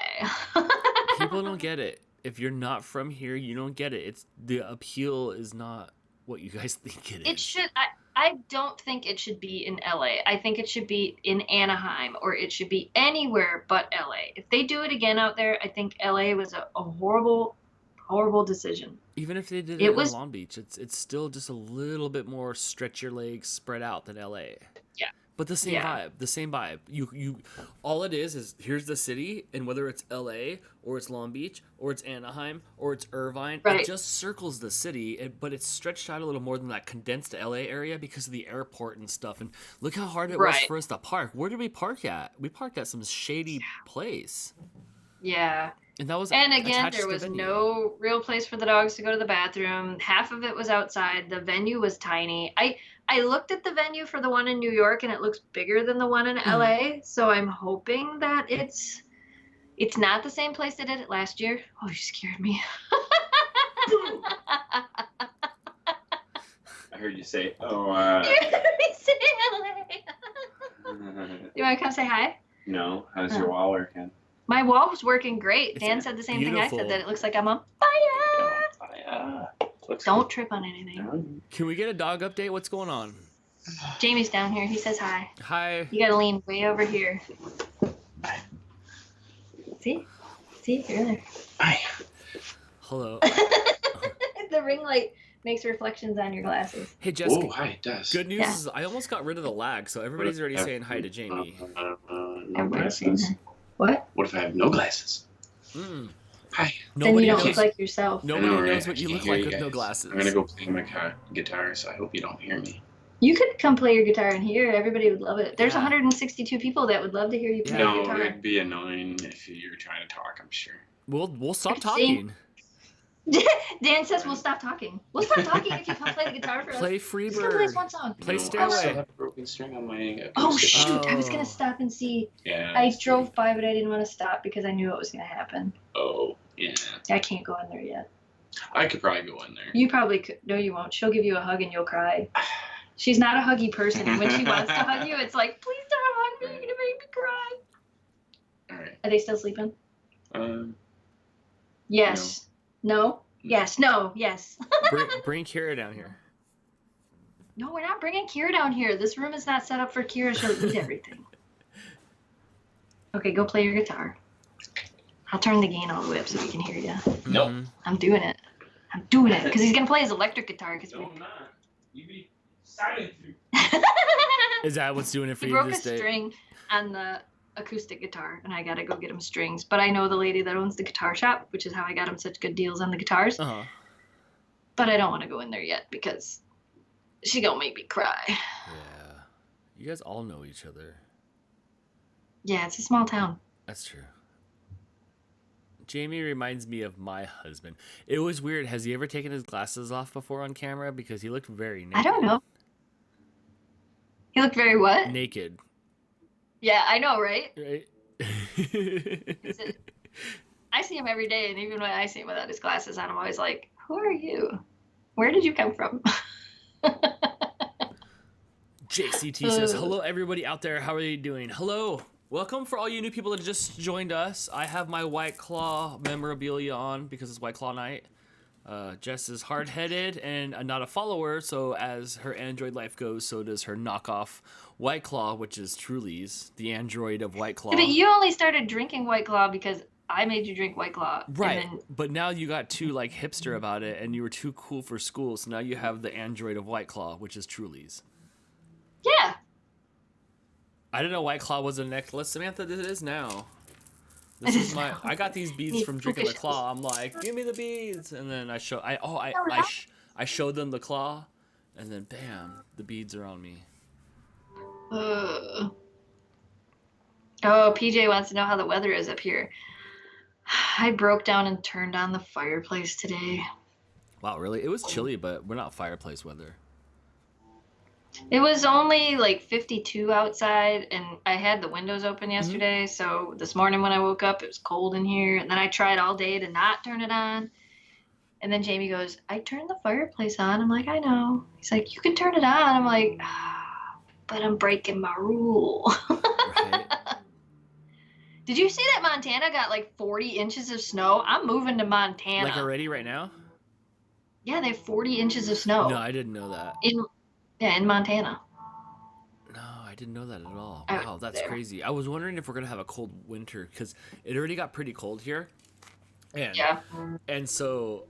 People don't get it. If you're not from here, you don't get it. It's the appeal is not what you guys think it is. It should. I don't think it should be in LA. I think it should be in Anaheim, or it should be anywhere but LA. If they do it again out there, I think LA was a horrible, horrible decision. Even if they did it in Long Beach, it's still just a little bit more stretch your legs, spread out than LA. Yeah. But the same vibe. You all it is here's the city, and whether it's LA or it's Long Beach or it's Anaheim or it's Irvine, right. It just circles the city, but it's stretched out a little more than that condensed LA area because of the airport and stuff. And look how hard it was for us to park. Where did we park at? We parked at some shady place. Yeah. And that was again, there was no real place for the dogs to go to the bathroom. Half of it was outside. The venue was tiny. I looked at the venue for the one in New York, and it looks bigger than the one in LA. So I'm hoping that it's not the same place they did it last year. Oh, you scared me. I heard you say, You heard me say LA. You want to come say hi? No. How's your wall working? My wall was working great. Dan said the same thing I said, that it looks like I'm on fire. Don't trip on anything. Can we get a dog update? What's going on? Jamie's down here. He says hi. Hi. You gotta lean way over here. See? You're there. Hi. Hello. The ring light makes reflections on your glasses. Hey, Jess. Oh, hi, it does. Good news is I almost got rid of the lag, so everybody's already saying hi to Jamie. No glasses. What? What if I have no glasses? Hi. Then you don't look like yourself. Nobody knows what you look like with no glasses. I'm gonna go play my guitar, so I hope you don't hear me. You could come play your guitar in here. Everybody would love it. There's 162 people that would love to hear you play your guitar. No, it'd be annoying if you're trying to talk, I'm sure. We'll stop talking. Dan says we'll stop talking. We'll stop talking if you come play the guitar for us. Play Freebird. Just come play us one song. Play I Stairway. still have a broken string on my Oh, shoot. I was going to stop and see. Yeah. I drove by, but I didn't want to stop because I knew what was going to happen. Oh, yeah. I can't go in there yet. I could probably go in there. You probably could. No, you won't. She'll give you a hug and you'll cry. She's not a huggy person. And when she wants to hug you, it's like, please don't hug me. You're going to make me cry. All right. Are they still sleeping? Yes. No? Yes. No. Yes. Bring Kira down here. No, we're not bringing Kira down here. This room is not set up for Kira. She'll eat everything. Okay, go play your guitar. I'll turn the gain all the way up so we can hear you. Nope. I'm doing it. Because he's going to play his electric guitar. No, I'm not. You be silent. Is that what's doing it for he you broke this a day? string on the acoustic guitar, and I got to go get him strings. But I know the lady that owns the guitar shop, which is how I got him such good deals on the guitars. Uh-huh. But I don't want to go in there yet because she going to make me cry. Yeah. You guys all know each other. Yeah, it's a small town. That's true. Jamie reminds me of my husband. It was weird. Has he ever taken his glasses off before on camera? Because he looked very naked. I don't know. He looked very what? Naked. Yeah, I know, right? Right? I see him every day, and even when I see him without his glasses on, I'm always like, who are you? Where did you come from? JCT says, hello, everybody out there. How are you doing? Hello. Welcome for all you new people that just joined us. I have my White Claw memorabilia on because it's White Claw night. Jess is hard-headed and not a follower, so as her Android life goes, so does her knockoff White Claw, which is Truly's, the Android of White Claw. Yeah, but you only started drinking White Claw because I made you drink White Claw. Right, but now you got too like hipster about it, and you were too cool for school, so now you have the Android of White Claw, which is Truly's. Yeah. I didn't know White Claw was a necklace. Samantha, it is now. This is my. I got these beads from drinking the claw. I'm like, give me the beads, and then I showed them the claw, and then bam, the beads are on me. Oh, PJ wants to know how the weather is up here. I broke down and turned on the fireplace today. Wow, really? It was chilly, but we're not fireplace weather. It was only like 52 outside, and I had the windows open yesterday, so this morning when I woke up, it was cold in here, and then I tried all day to not turn it on, and then Jamie goes, I turned the fireplace on. I'm like, I know. He's like, you can turn it on. I'm like, but I'm breaking my rule. Right? Did you see that Montana got like 40 inches of snow? I'm moving to Montana. Like already right now? Yeah, they have 40 inches of snow. No, I didn't know that. In Montana. No, I didn't know that at all. I Wow, was that's there. crazy. I was wondering if we're gonna have a cold winter because it already got pretty cold here. And Yeah. and so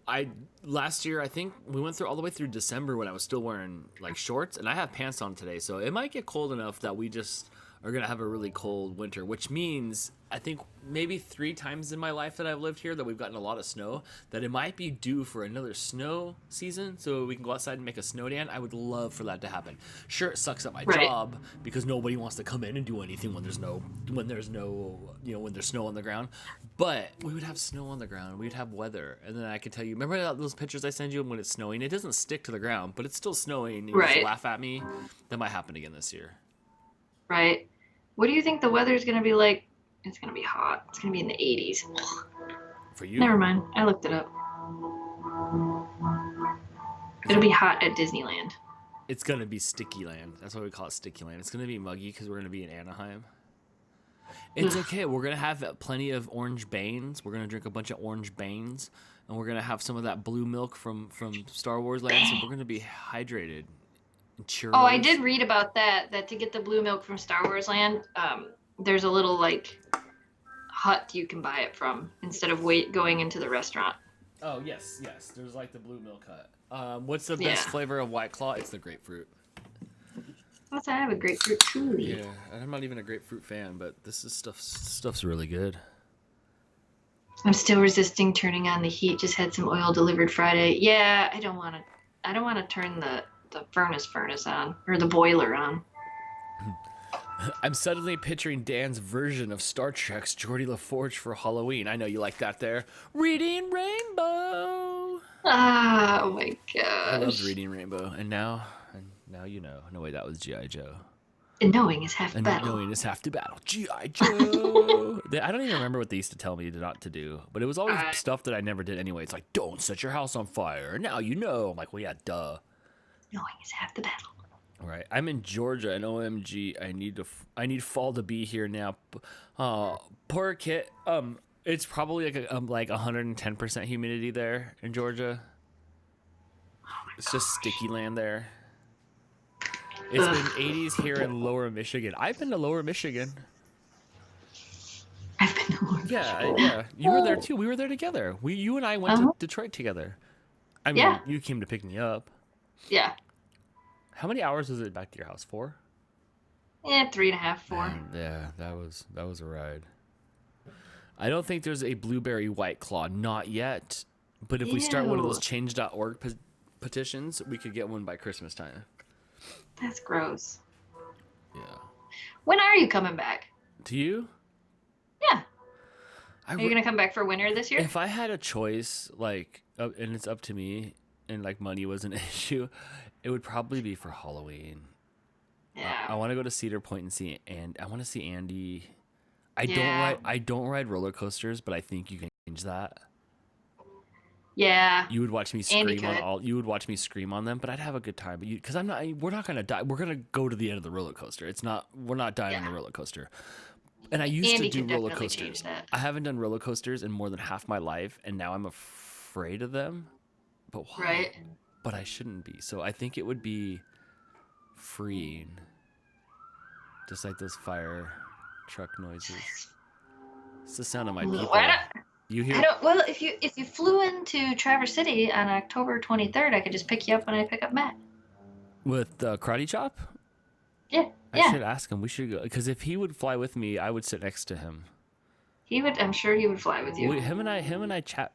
last year I think we went through all the way through December when I was still wearing like shorts, and I have pants on today, so it might get cold enough that we just are gonna have a really cold winter, which means I think maybe 3 times in my life that I've lived here that we've gotten a lot of snow, that it might be due for another snow season so we can go outside and make a snow dance. I would love for that to happen. Sure, it sucks at my Right. job because nobody wants to come in and do anything when there's no when there's snow on the ground, but we would have snow on the ground, we'd have weather, and then I could tell you, remember those pictures I send you when it's snowing? It doesn't stick to the ground, but it's still snowing, and you just Right. laugh at me. That might happen again this year. Right. What do you think the weather's going to be like? It's going to be hot. It's going to be in the 80s. For you? Never mind. I looked it up. It'll be hot at Disneyland. It's gonna be sticky land. That's why we call it sticky land. It's gonna be muggy because we're gonna be in Anaheim. It's okay. We're gonna have plenty of orange Banes. We're gonna drink a bunch of orange Banes, and we're gonna have some of that blue milk from Star Wars Land. So we're gonna be hydrated. And churros. Oh, I did read about that. That to get the blue milk from Star Wars Land, there's a little like hut you can buy it from instead of going into the restaurant. Oh yes. There's like the blue milk hut. What's the best flavor of White Claw? It's the grapefruit. Plus, I have a grapefruit truly. Yeah, I'm not even a grapefruit fan, but this is stuff's really good. I'm still resisting turning on the heat. Just had some oil delivered Friday. Yeah, I don't want to turn the furnace on or the boiler on. I'm suddenly picturing Dan's version of Star Trek's Geordie LaForge for Halloween. I know you like that there. Reading Rainbow. Ah, oh my gosh. I loved Reading Rainbow. And now you know. No way, that was G.I. Joe. And knowing is half the And battle. knowing is half the battle. G.I. Joe. I don't even remember what they used to tell me not to do. But it was always stuff that I never did anyway. It's like, don't set your house on fire. Now you know. I'm like, well, yeah, duh. Knowing is half the battle. All right, I'm in Georgia, and OMG, I need fall to be here now. Poor kid. It's probably like 110% humidity there in Georgia. It's just sticky land there. It's been 80s here in Lower Michigan. I've been to Lower Michigan. I've been to Lord. Yeah. You were there too. We were there together. You and I went to Detroit together. I mean, you came to pick me up. Yeah. How many hours was it back to your house? 4? Yeah, 3.5, 4. Yeah, that was a ride. I don't think there's a blueberry White Claw, not yet. But if we start one of those change.org petitions, we could get one by Christmas time. That's gross. Yeah. When are you coming back? To you? Yeah. Are you gonna come back for winter this year? If I had a choice, like, and it's up to me, and like money was an issue, it would probably be for Halloween. Yeah. I want to go to Cedar Point and see, and I want to see Andy. I don't ride roller coasters, but I think you can change that. Yeah. You would watch me scream You would watch me scream on them, but I'd have a good time. But because we're not gonna die. We're gonna go to the end of the roller coaster. We're not dying on the roller coaster. And I used Andy to do can roller definitely change coasters. that. I haven't done roller coasters in more than half my life, and now I'm afraid of them. But why? Right. But I shouldn't be. So I think it would be freeing. Just like those fire truck noises. It's the sound of my people. You hear? Well, if you flew into Traverse City on October 23rd, I could just pick you up when I pick up Matt. With Karate Chop? Yeah. I should ask him. We should go. Because if he would fly with me, I would sit next to him. He would. I'm sure he would fly with you. Him and I chat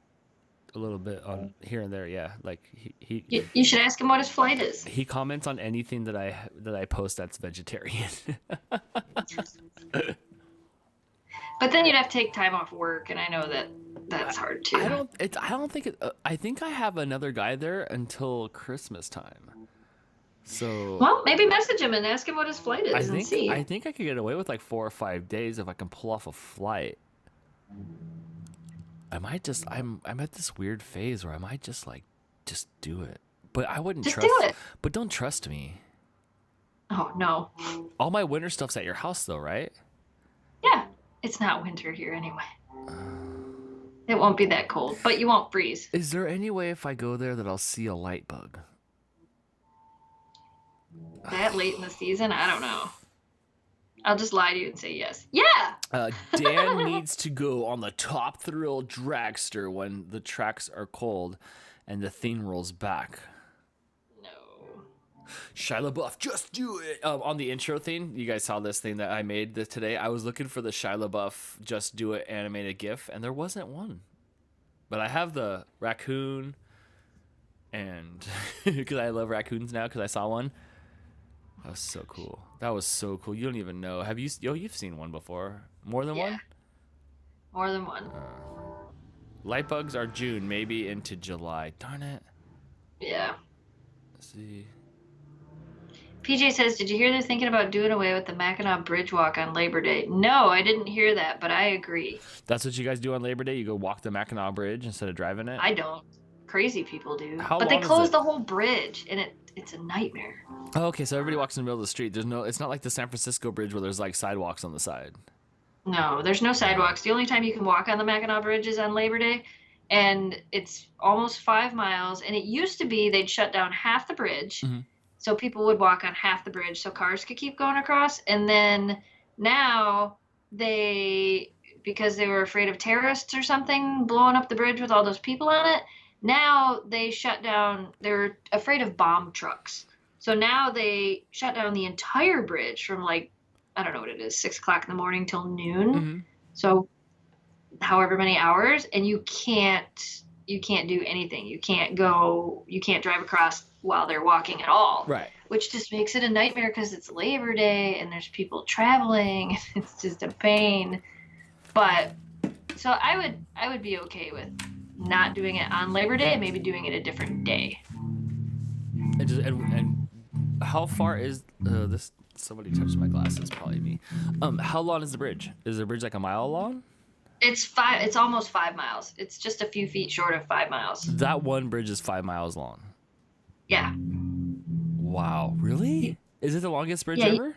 a little bit on here and there. Yeah, like he. You should ask him what his flight is. He comments on anything that I post that's vegetarian. But then you'd have to take time off work, and I know that's hard too. I think I have another guy there until Christmas time. So. Well, maybe message him and ask him what his flight is and see. I think I could get away with like 4 or 5 days if I can pull off a flight. I'm at this weird phase where I might just do it. But I wouldn't just trust. do it. But don't trust me. Oh no. All my winter stuff's at your house, though, right? Yeah, it's not winter here anyway. It won't be that cold, but you won't freeze. Is there any way if I go there that I'll see a light bug? That late in the season, I don't know. I'll just lie to you and say yes. Yeah. Dan needs to go on the Top Thrill dragster when the tracks are cold and the thing rolls back. No. Shia LaBeouf, just do it. On the intro thing, you guys saw this thing that I made today. I was looking for the Shia LaBeouf just do it animated GIF, and there wasn't one. But I have the raccoon, and because I love raccoons now, because I saw one. That was so cool. That was so cool. You don't even know. Have you? Oh, you've seen one before. More than one? More than one. Light bugs are June, maybe into July. Darn it. Yeah. Let's see. PJ says, did you hear they're thinking about doing away with the Mackinac Bridge Walk on Labor Day? No, I didn't hear that, but I agree. That's what you guys do on Labor Day? You go walk the Mackinac Bridge instead of driving it? I don't. Crazy people do. How but they long is closed it? the whole bridge, and it's a nightmare. Oh, okay, so everybody walks in the middle of the street. It's not like the San Francisco Bridge where there's like sidewalks on the side. No, there's no sidewalks. The only time you can walk on the Mackinac Bridge is on Labor Day, and it's almost 5 miles. And it used to be they'd shut down half the bridge, so people would walk on half the bridge so cars could keep going across. And then now because they were afraid of terrorists or something blowing up the bridge with all those people on it, now they shut down. They're afraid of bomb trucks. So now they shut down the entire bridge from like, I don't know what it is, 6 o'clock in the morning till noon. So however many hours, and you can't do anything. You can't drive across while they're walking at all. Right. Which just makes it a nightmare because it's Labor Day and there's people traveling. It's just a pain. But so I would be okay with not doing it on Labor Day and maybe doing it a different day. And how far is this? Somebody touched my glasses, probably me. How long is the bridge? Is the bridge like a mile long? It's almost 5 miles. It's just a few feet short of 5 miles. That one bridge is 5 miles long. Yeah. Wow, really? Is it the longest bridge ever?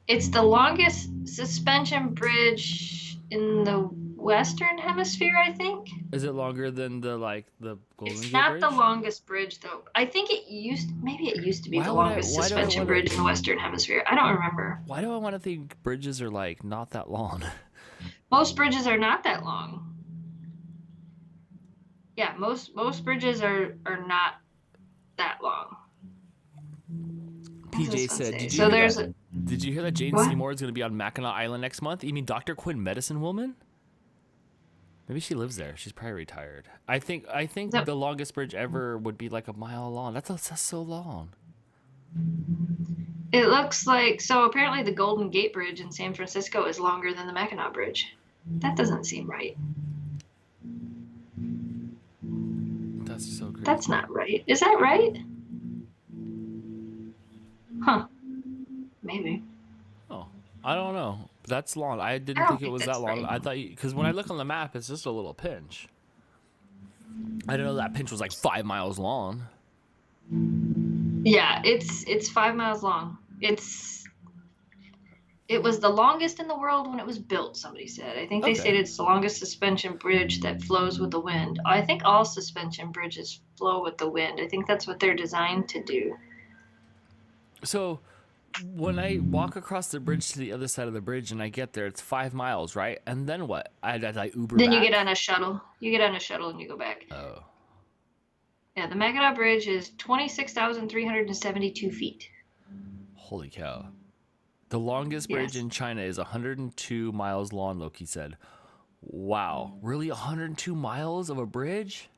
It's the longest suspension bridge in the Western Hemisphere, I think. Is it longer than the Golden It's Gate not Bridge? the longest bridge, though. I think it used to be the longest suspension bridge in the Western Hemisphere. I don't remember. Why do I want to think bridges are like not that long? Most bridges are not that long. Yeah, most bridges are not that long. PJ said, did you hear that Jane Seymour is going to be on Mackinac Island next month? You mean Dr. Quinn, Medicine Woman? Maybe she lives there. She's probably retired. I think the longest bridge ever would be like a mile long. That's so long. It looks like, so apparently the Golden Gate Bridge in San Francisco is longer than the Mackinac Bridge. That doesn't seem right. That's so crazy. That's not right. Is that right? Huh. Maybe. Oh, I don't know. That's long. I didn't think it was that long. I thought, because when I look on the map, it's just a little pinch. I didn't know that pinch was like 5 miles long. Yeah, it's 5 miles long. It was the longest in the world when it was built, somebody said. I think they stated it's the longest suspension bridge that flows with the wind. I think all suspension bridges flow with the wind. I think that's what they're designed to do. So when I walk across the bridge to the other side of the bridge and I get there, it's 5 miles, right? And then what? I Uber Then back? you get on a shuttle. You get on a shuttle and you go back. Oh. Yeah, the Mackinac Bridge is 26,372 feet. Holy cow. The longest bridge in China is 102 miles long, Loki said. Wow. Really? 102 miles of a bridge?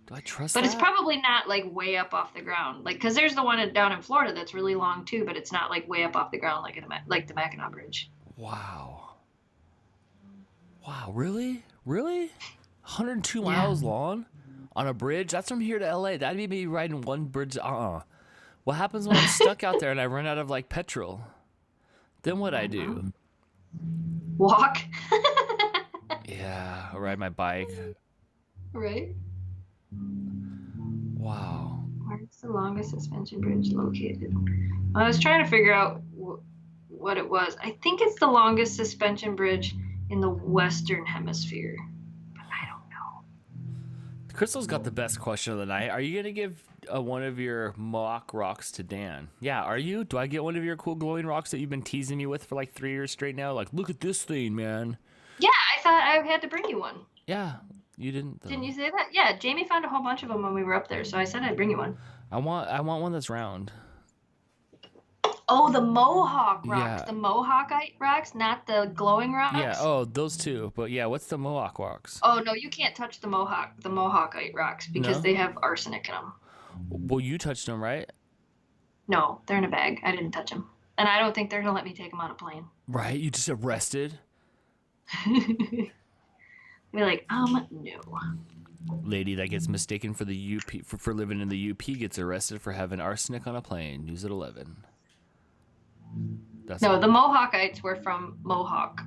Do I trust that? But it's probably not like way up off the ground. Like, because there's the one down in Florida that's really long too, but it's not like way up off the ground like the Mackinac Bridge. Wow. Wow, really? Really? 102 miles long on a bridge? That's from here to LA. That'd be me riding one bridge. What happens when I'm stuck out there and I run out of like petrol? Then what I do? Walk. Yeah, or ride my bike. Right. Wow. Mark, so the longest suspension bridge located? I was trying to figure out what it was. I think it's the longest suspension bridge in the Western Hemisphere. But I don't know. Crystal's got the best question of the night. Are you going to give one of your mock rocks to Dan? Yeah, are you? Do I get one of your cool glowing rocks that you've been teasing me with for like 3 years straight now? Like, look at this thing, man. Yeah, I thought I had to bring you one. Yeah, you didn't. Though. Didn't you say that? Yeah, Jamie found a whole bunch of them when we were up there, so I said I'd bring you one. I want one that's round. Oh, the Mohawk rocks. Yeah. The Mohawkite rocks, not the glowing rocks? Yeah, oh, those two. But yeah, what's the Mohawk rocks? Oh, no, you can't touch the Mohawkite rocks because No? they have arsenic in them. Well, you touched them, right? No, they're in a bag. I didn't touch them. And I don't think they're going to let me take them on a plane. Right? You just arrested? Be like, no. Lady that gets mistaken for the UP for living in the UP gets arrested for having arsenic on a plane. News at 11. That's No, the Mohawkites were from Mohawk.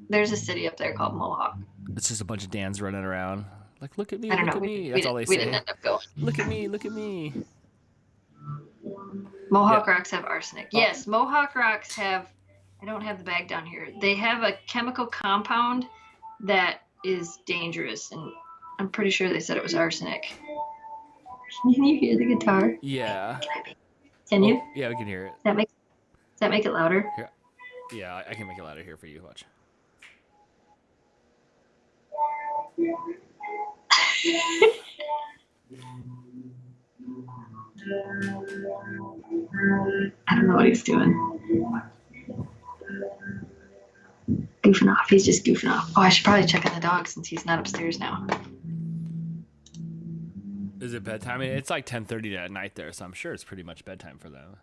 There's a city up there called Mohawk. It's just a bunch of Dans running around. Like, look at me, I don't look know. at me. That's all they We say. didn't end up going. Look at me, look at me. Mohawk rocks have arsenic. Yes, Mohawk rocks have, I don't have the bag down here. They have a chemical compound that is dangerous, and I'm pretty sure they said it was arsenic. Can you hear the guitar? Yeah. Can you? Yeah, we can hear it. Does that make it louder? Yeah, I can make it louder here for you. Watch. I don't know what he's doing. Goofing off. He's just goofing off. Oh, I should probably check on the dog since he's not upstairs now. Is it bedtime? I mean, it's like 10:30 at night there, so I'm sure it's pretty much bedtime for them.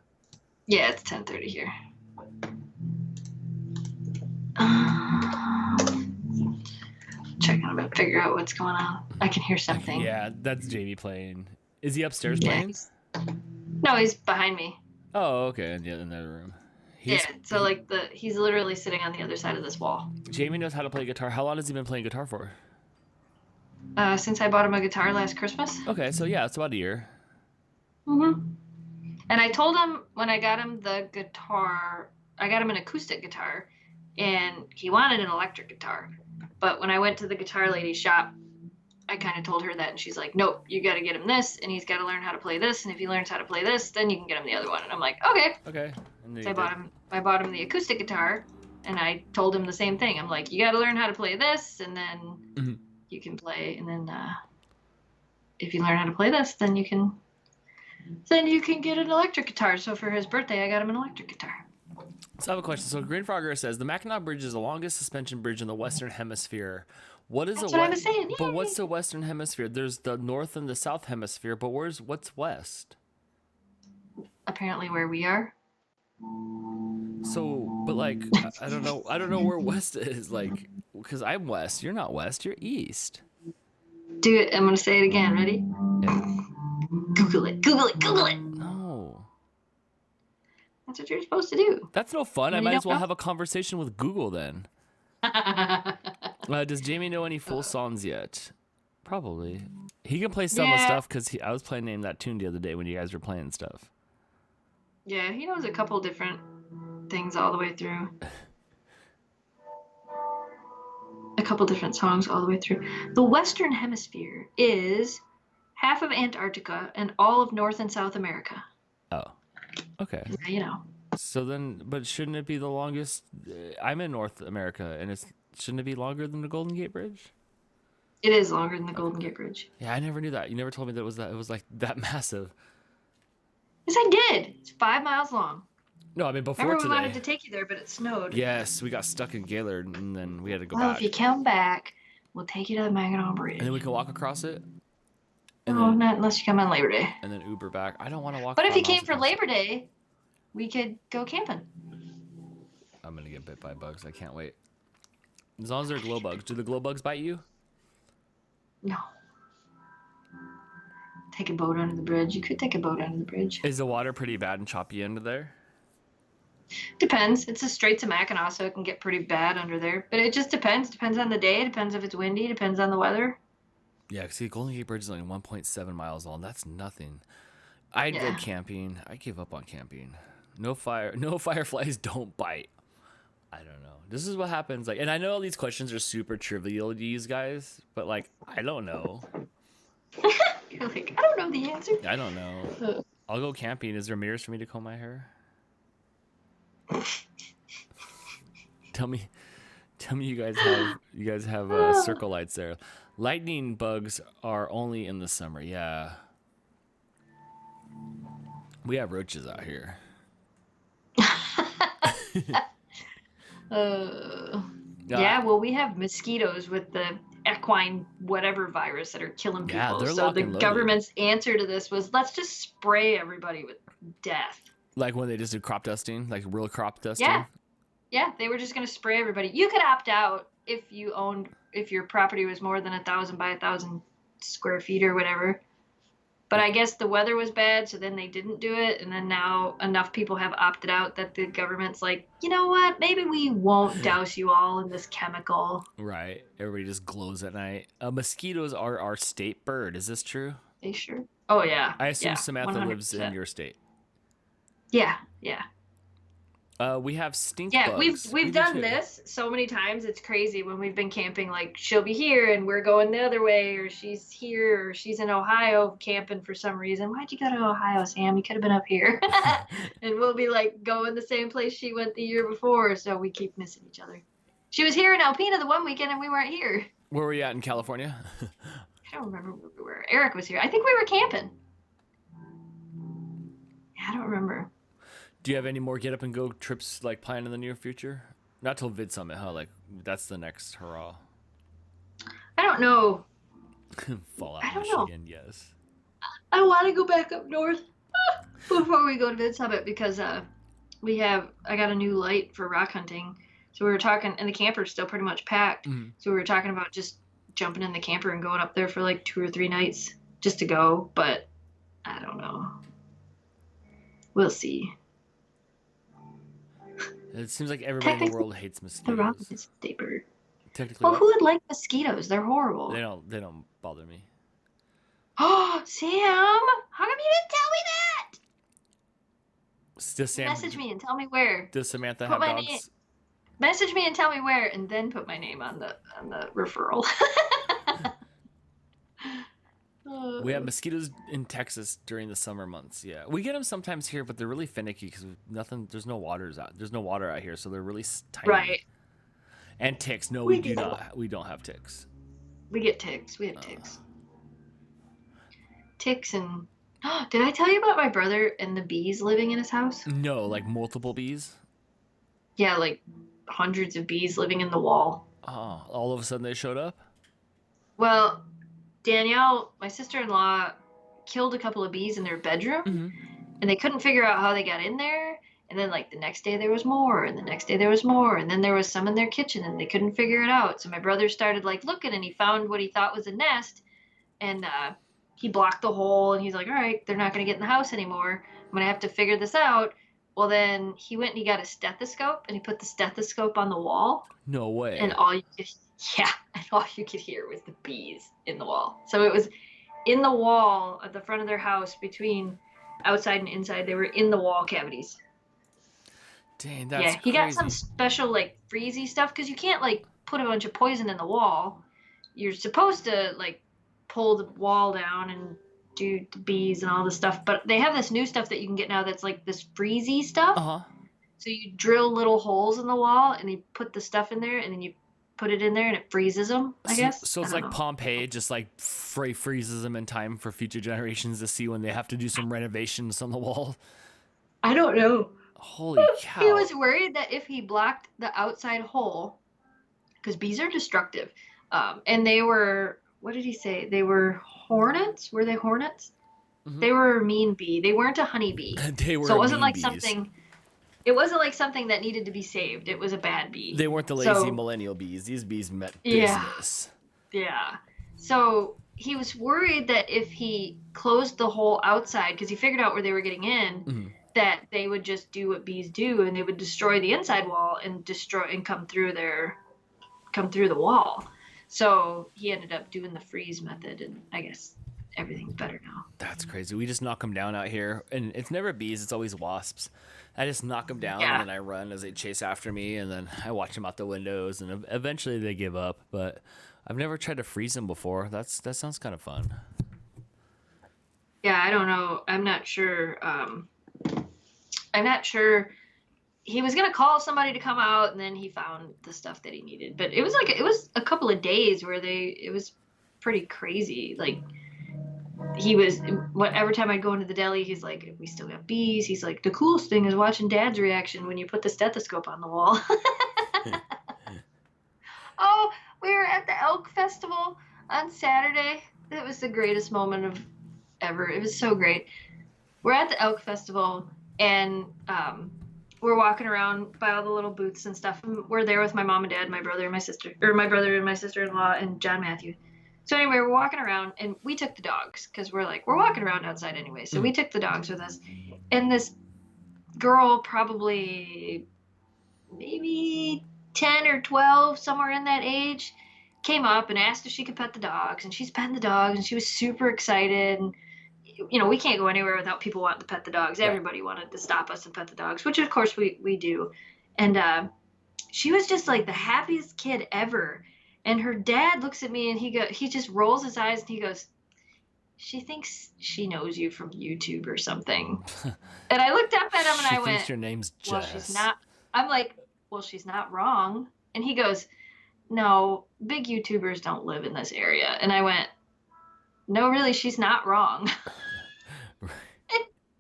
Yeah, it's 10:30 here. Check on him and figure out what's going on. I can hear something. Yeah, that's Jamie playing. Is he upstairs Yeah. playing? No, he's behind me. Oh, okay, in the other room. Yeah, so like he's literally sitting on the other side of this wall. Jamie knows how to play guitar. How long has he been playing guitar for? Since I bought him a guitar last Christmas. Okay, so yeah, it's about a year. Mm-hmm. And I told him when I got him the guitar, I got him an acoustic guitar, and he wanted an electric guitar. But when I went to the guitar lady's shop, I kind of told her that, and she's like, nope, you got to get him this, and he's got to learn how to play this, and if he learns how to play this, then you can get him the other one. And I'm like, okay. Okay. And So I bought him the acoustic guitar, and I told him the same thing. I'm like, you got to learn how to play this, and then you can play, and then if you learn how to play this, then you can get an electric guitar. So for his birthday, I got him an electric guitar. So I have a question. So Green Frogger says the Mackinac Bridge is the longest suspension bridge in the Western Hemisphere. What is That's what I was saying. But Yay. what's the Western Hemisphere? There's the North and the South Hemisphere, but what's West? Apparently where we are. So, but like, I don't know where West is. Like, because I'm West, you're not West, you're East. Do it. I'm gonna say it again. Ready? Yeah. Google it. Google it. Google it. No. That's what you're supposed to do. That's no fun. I You might don't as well know? have a conversation with Google then. Does Jamie know any full songs yet? Probably. He can play some of stuff because I was playing Name That Tune the other day when you guys were playing stuff. Yeah, he knows a couple different things all the way through. A couple different songs all the way through. The Western Hemisphere is half of Antarctica and all of North and South America. Oh. Okay. Yeah, you know. So then, but shouldn't it be the longest? I'm in North America, and shouldn't it be longer than the Golden Gate Bridge? It is longer than the Golden Gate Bridge. Yeah, I never knew that. You never told me that it was like that massive. Yes, I did. It's 5 miles long. No, I mean before Remember we today. wanted to take you there, but it snowed. Yes, we got stuck in Gaylord, and then we had to go Well, back. if you come back, we'll take you to the Mackinac Bridge. And then we can walk across it. And No, then, not unless you come on Labor Day. and then Uber back. I don't want to walk. But if 5 you came miles for across Labor Day, we could go camping. I'm gonna get bit by bugs. I can't wait. As long as they're glow bugs. Do the glow bugs bite you? No. Take a boat under the bridge. You could take a boat under the bridge. Is the water pretty bad and choppy under there? Depends. It's a Straits of Mackinac, so it can get pretty bad under there. But it just depends. Depends on the day. Depends if it's windy. Depends on the weather. Yeah, see, Golden Gate Bridge is only 1.7 miles long. That's nothing. I'd go Yeah. camping. I gave up on camping. No fireflies don't bite. I don't know. This is what happens. Like, and I know all these questions are super trivial to these guys, but like, I don't know. You're like, I don't know the answer. I don't know. Uh, I'll go camping. Is there mirrors for me to comb my hair? Tell me you guys have circle lights there. Lightning bugs are only in the summer. Yeah. We have roaches out here. yeah, well, we have mosquitoes with the equine whatever virus that are killing people. Yeah, they're so locked the and loaded. government's answer to this was, let's just spray everybody with death. Like when they just do crop dusting, like real crop dusting. Yeah, they were just going to spray everybody. You could opt out if your property was more than 1,000 by 1,000 square feet or whatever. But I guess the weather was bad, so then they didn't do it. And then now enough people have opted out that the government's like, you know what? Maybe we won't douse you all in this chemical. Right. Everybody just glows at night. Mosquitoes are our state bird. Is this true? They sure? Oh, yeah. I assume yeah, Samantha 100%. lives in your state. Yeah. We have stink Yeah, bugs. we've We do done too. this so many times. It's crazy when we've been camping. Like, she'll be here and we're going the other way, or she's here, or she's in Ohio camping for some reason. Why'd you go to Ohio, Sam? You could have been up here. And we'll be like going the same place she went the year before, so we keep missing each other. She was here in Alpena the one weekend and we weren't here. Where were you at in California? I don't remember where we were. Eric was here. I think we were camping. Yeah, I don't remember. Do you have any more get up and go trips like planned in the near future? Not till Vid Summit, huh? Like that's the next hurrah. I don't know. Fallout I don't know. Michigan, yes. I want to go back up north before we go to Vid Summit because I got a new light for rock hunting. So we were talking, and the camper's still pretty much packed. Mhm. So we were talking about just jumping in the camper and going up there for like 2 or 3 nights just to go. But I don't know. We'll see. It seems like everybody in the Technically, world hates The mosquitoes. rock is a state bird. Technically, Well, what? who would like mosquitoes? They're horrible. They don't bother me. Oh, Sam! How come you didn't tell me that? Does Sam, Message me and tell me where. Does Samantha Put have my dogs? name- Message me and tell me where, and then put my name on the referral. We have mosquitoes in Texas during the summer months. Yeah, we get them sometimes here, but they're really finicky because there's no water out here, so they're really tiny. Right. And ticks. No, We we do get- not. We don't have ticks. We get ticks. We have ticks. Ticks and. Did I tell you about my brother and the bees living in his house? No, like multiple bees. Yeah, like hundreds of bees living in the wall. Oh, all of a sudden they showed up. Well, Danielle, my sister-in-law, killed a couple of bees in their bedroom, Mm-hmm. and they couldn't figure out how they got in there. And then, like, the next day there was more, and the next day there was more, and then there was some in their kitchen, and they couldn't figure it out. So my brother started, like, looking, and he found what he thought was a nest, and he blocked the hole, and he's like, all right, they're not going to get in the house anymore. I'm going to have to figure this out. Well, then he went and he got a stethoscope, and he put the stethoscope on the wall, No way. and all you could hear was the bees in the wall. So it was in the wall at the front of their house, between outside and inside. They were in the wall cavities. Dang, that's Yeah, he got crazy. some special, like, freezy stuff, because you can't, like, put a bunch of poison in the wall. You're supposed to, like, pull the wall down and do the bees and all this stuff, but they have this new stuff that you can get now that's like this freezy stuff. Uh-huh. So you drill little holes in the wall, and you put the stuff in there, and then you put it in there, and it freezes them, I guess. So it's I don't like know. Pompeii, just like freezes them in time for future generations to see when they have to do some renovations on the wall. I don't know. Holy cow. He was worried that if he blocked the outside hole, because bees are destructive, and they were, what did he say? They were hornets? Were they hornets? Mhm. They were a mean bee. They weren't a honey bee. They were So it wasn't mean like bees. something. It wasn't like something that needed to be saved. It was a bad bee. They weren't the lazy So- millennial bees. These bees meant Yeah. business. Yeah. So he was worried that if he closed the hole outside, because he figured out where they were getting in, Mhm. that they would just do what bees do, and they would destroy the inside wall and come through the wall. So he ended up doing the freeze method, and I guess everything's better now. That's crazy. We just knock them down out here, and it's never bees. It's always wasps. I just knock them down, Yeah. and then I run as they chase after me, and then I watch them out the windows, and eventually they give up. But I've never tried to freeze them before. That sounds kind of fun. Yeah, I don't know. I'm not sure. I'm not sure. He was gonna call somebody to come out, and then he found the stuff that he needed. But it was a couple of days where it was pretty crazy. Like every time I'd go into the deli, he's like, we still got bees. He's like, the coolest thing is watching Dad's reaction when you put the stethoscope on the wall. Oh, we were at the Elk Festival on Saturday. That was the greatest moment of ever. It was so great. We're at the Elk Festival, and we're walking around by all the little booths and stuff. And we're there with my mom and dad, my brother and my sister-in-law, and John Matthew. So anyway, we're walking around, and we took the dogs because we're walking around outside anyway. So we took the dogs with us, and this girl, probably maybe 10 or 12, somewhere in that age, came up and asked if she could pet the dogs, and she's petting the dogs, and she was super excited. And we can't go anywhere without people wanting to pet the dogs. Everybody wanted to stop us and pet the dogs, which of course we do. And she was just like the happiest kid ever. And her dad looks at me, and he just rolls his eyes, and he goes, she thinks she knows you from YouTube or something. And I looked up at him, and I went, thinks your name's Jess. well, she's not. I'm like, well, she's not wrong. And he goes, no, big YouTubers don't live in this area. And I went, no, really, she's not wrong.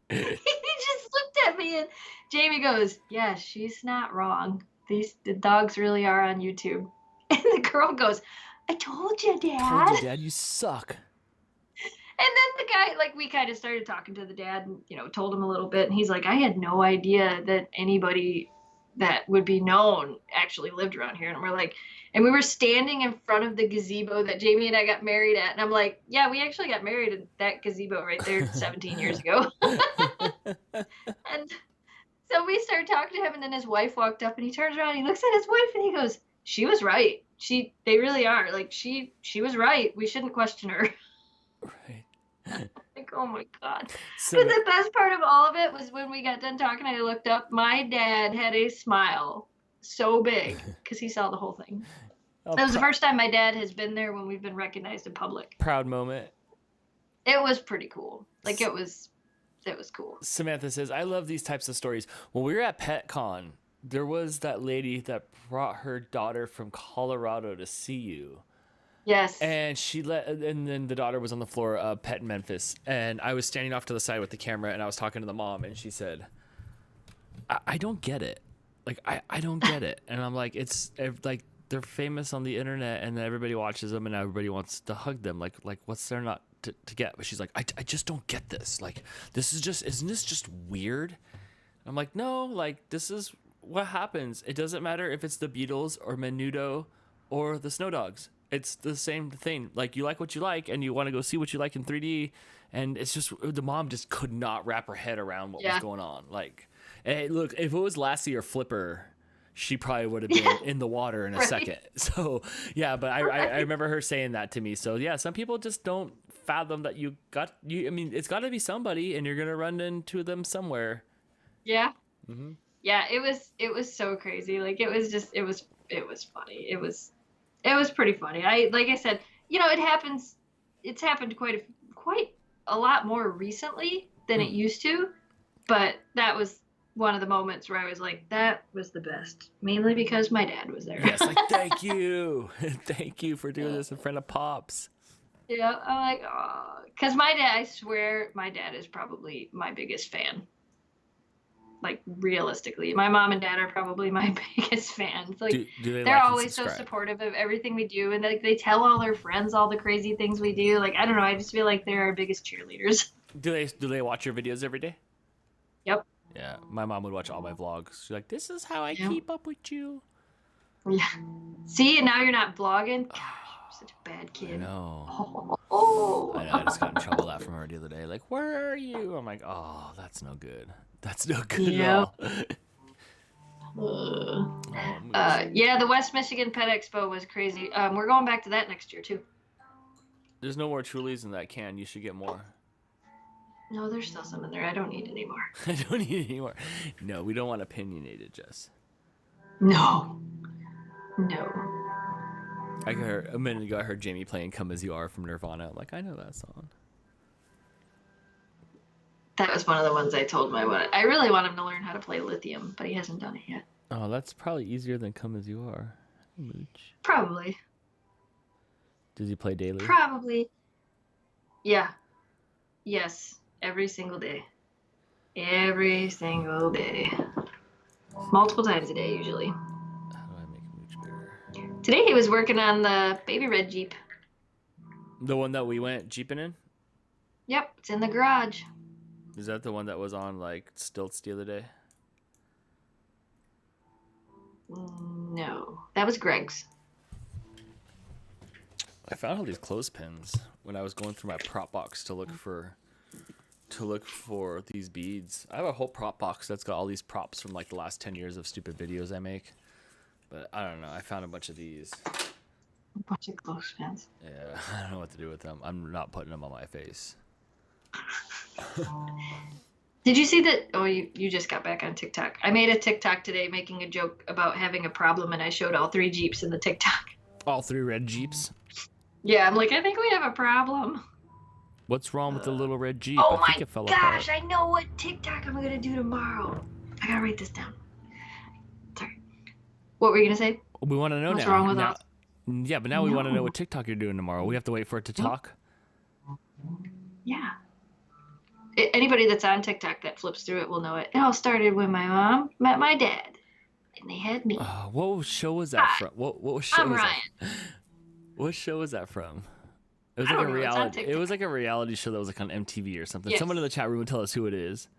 He just looked at me, and Jamie goes, yeah, she's not wrong. The dogs really are on YouTube. And the girl goes, I told you, Dad. Told you, Dad, you suck. And then the guy, we kind of started talking to the dad and, told him a little bit. And he's like, I had no idea that anybody that would be known actually lived around here. And we're like, and we were standing in front of the gazebo that Jamie and I got married at. And I'm like, yeah, we actually got married at that gazebo right there 17 years ago. And so we started talking to him, and then his wife walked up, and he turns around, and he looks at his wife, and he goes, she was right. They really are. She was right. We shouldn't question her. Right. Like, oh my God. So, But the best part of all of it was when we got done talking, I looked up, my dad had a smile so big because he saw the whole thing. That was the first time my dad has been there when we've been recognized in public. proud moment. It was pretty cool. It was cool. Samantha says, I love these types of stories. When we were at PetCon, there was that lady that brought her daughter from Colorado to see you. Yes. And and then the daughter was on the floor of Pet in Memphis. And I was standing off to the side with the camera, and I was talking to the mom, and she said, I don't get it. I don't get it. And I'm like, it's like, they're famous on the internet, and then everybody watches them, and everybody wants to hug them. Like what's there not to get? But she's like, I just don't get this. Isn't this just weird? I'm like, no, this is what happens. It doesn't matter if it's the Beatles or Menudo or the Snow Dogs. It's the same thing. You like what you like, and you want to go see what you like in 3D. And it's just, the mom just could not wrap her head around what was going on. Hey, look, if it was Lassie or Flipper, she probably would have been in the water in a second. So, yeah, but I remember her saying that to me. So, yeah, some people just don't fathom that it's got to be somebody, and you're going to run into them somewhere. Yeah. Mm-hmm. Yeah, it was so crazy. It was funny. It was pretty funny. Like I said, it happens. It's happened quite a lot more recently than it used to, but that was one of the moments where I was like, that was the best, mainly because my dad was there. Yes, thank you. Thank you for doing this in front of Pops. Yeah, I'm like, oh, because my dad, I swear my dad is probably my biggest fan. Realistically, my mom and dad are probably my biggest fans. Do they they're always so supportive of everything we do, and they tell all their friends all the crazy things we do. I don't know, I just feel like they're our biggest cheerleaders. Do they watch your videos every day? Yep. Yeah, my mom would watch all my vlogs. She's like, this is how I keep up with you. Yeah. See, and now you're not vlogging. Gosh, you're such a bad kid. I know. Oh. I know. I just got in trouble that from her the other day. Where are you? I'm like, oh, that's no good. That's no good at all. Yeah, the West Michigan Pet Expo was crazy. We're going back to that next year too. There's no more Trulies in that can. You should get more. No, there's still some in there. I don't need any more. I don't need any more. No, we don't want opinionated, Jess. No. No. A minute ago, I heard Jamie playing "Come As You Are" from Nirvana. I'm like, I know that song. That was one of the ones I told my one. I really want him to learn how to play Lithium, but he hasn't done it yet. Oh, that's probably easier than "Come As You Are." Mooch. Probably. Does he play daily? Probably. Yeah. Yes. Every single day. Every single day. Multiple times a day, usually. How do I make Mooch bigger? Today he was working on the baby red Jeep. The one that we went jeeping in? Yep, it's in the garage. Is that the one that was on like stilts the other day? No, that was Greg's. I found all these clothespins when I was going through my prop box to look for these beads. I have a whole prop box that's got all these props from like the last 10 years of stupid videos I make. But I don't know. I found a bunch of these. A bunch of clothespins. Yeah, I don't know what to do with them. I'm not putting them on my face. Did you see that? Oh, you just got back on TikTok. I made a TikTok today making a joke about having a problem, and I showed all 3 Jeeps in the TikTok. All 3 red Jeeps? Yeah, I'm like, I think we have a problem. What's wrong with the little red Jeep? Oh I think my it fell gosh, apart. I know what TikTok I'm going to do tomorrow. I got to write this down. Sorry. What were you going to say? We want to know What's now. wrong with now, us? Yeah, but now we want to know No. what TikTok you're doing tomorrow. We have to wait for it to talk. Yeah. Anybody that's on TikTok that flips through it will know it. It all started when my mom met my dad, and they had me. What show was that Hi, from? What show I'm was Ryan. that? What show was that from? It was I like a don't know, it's on reality. It TikTok. was like a reality show that was like on MTV or something. Yes. Someone in the chat room would tell us who it is.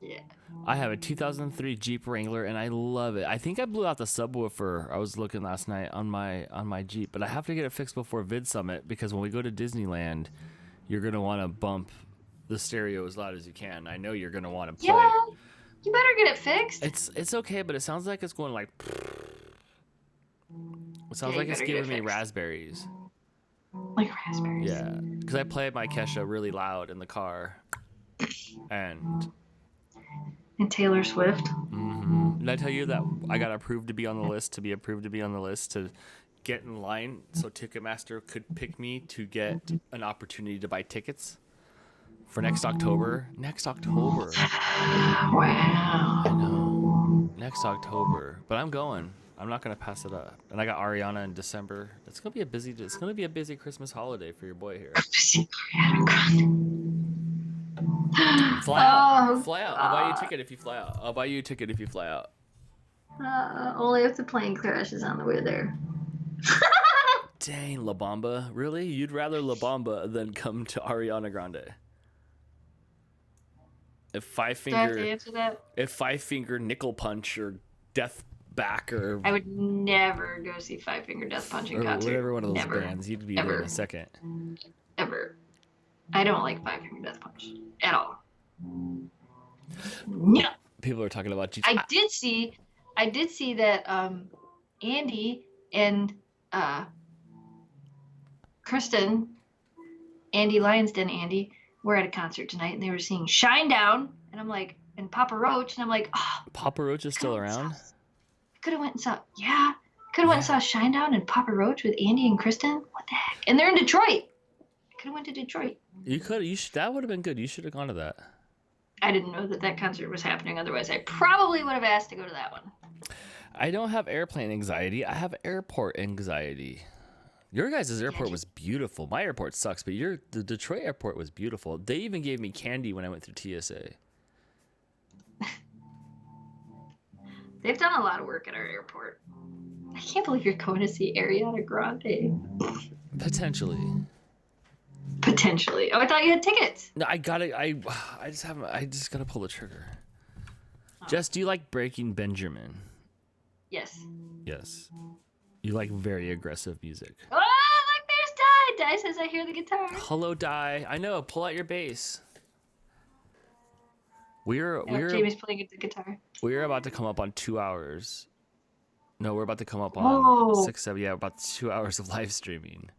Yeah. I have a 2003 Jeep Wrangler and I love it. I think I blew out the subwoofer. I was looking last night on my Jeep, but I have to get it fixed before Vid Summit because when we go to Disneyland, you're gonna want to bump the stereo as loud as you can. I know you're gonna want to play. Yeah. You better get it fixed. It's okay, but it sounds like it's going like. It sounds Yeah, like you it's better get it giving me fixed. raspberries. Like raspberries. Yeah, because I play my Kesha really loud in the car, and And Taylor Swift. did I tell you that I got approved to be on the list? To be approved to be on the list to get in line, so Ticketmaster could pick me to get an opportunity to buy tickets for next October. Next October. Wow. I know. Next October, but I'm going. I'm not gonna pass it up. And I got Ariana in December. It's gonna be a busy Christmas holiday for your boy here. Fly out. Oh, Fly out. I'll buy you a ticket if you fly out. I'll buy you a ticket if you fly out. only if the plane crashes on the way there. Dang, La Bamba. Really? You'd rather La Bamba than come to Ariana Grande? If Do I have to answer that? Five Finger Nickel Punch or Death Back or I would never go see Five Finger Death Punch in concert. whatever one of those Never. bands, you'd be there Ever. in a second. Ever. I don't like Five Finger Death Punch at all. No. People are talking about Jeeps. I did see that Andy and Kristen, Andy Lionsden, Andy, were at a concert tonight and they were singing Shinedown, and I'm like, and Papa Roach, and I'm like, oh, Papa Roach is still around? I could have went and saw, yeah, could have went and saw Shinedown and Papa Roach with Andy and Kristen. What the heck? And they're in Detroit. I could have went to Detroit. That would have been good. You should have gone to that. I didn't know that concert was happening. Otherwise, I probably would have asked to go to that one. I don't have airplane anxiety. I have airport anxiety. Your guys' airport was beautiful. My airport sucks, but the Detroit airport was beautiful. They even gave me candy when I went through TSA. They've done a lot of work at our airport. I can't believe you're going to see Ariana Grande. Potentially. Potentially. Oh, I thought you had tickets. No, I just gotta pull the trigger. Jess, do you like Breaking Benjamin? Yes. Yes. You like very aggressive music. Oh, look, there's Di. Di says I hear the guitar. Hello, Di. I know. Pull out your bass. Jamie's playing the guitar. We're about to come up on 2 hours. No, we're about to come up on Whoa. 6, 7. Yeah, about 2 hours of live streaming.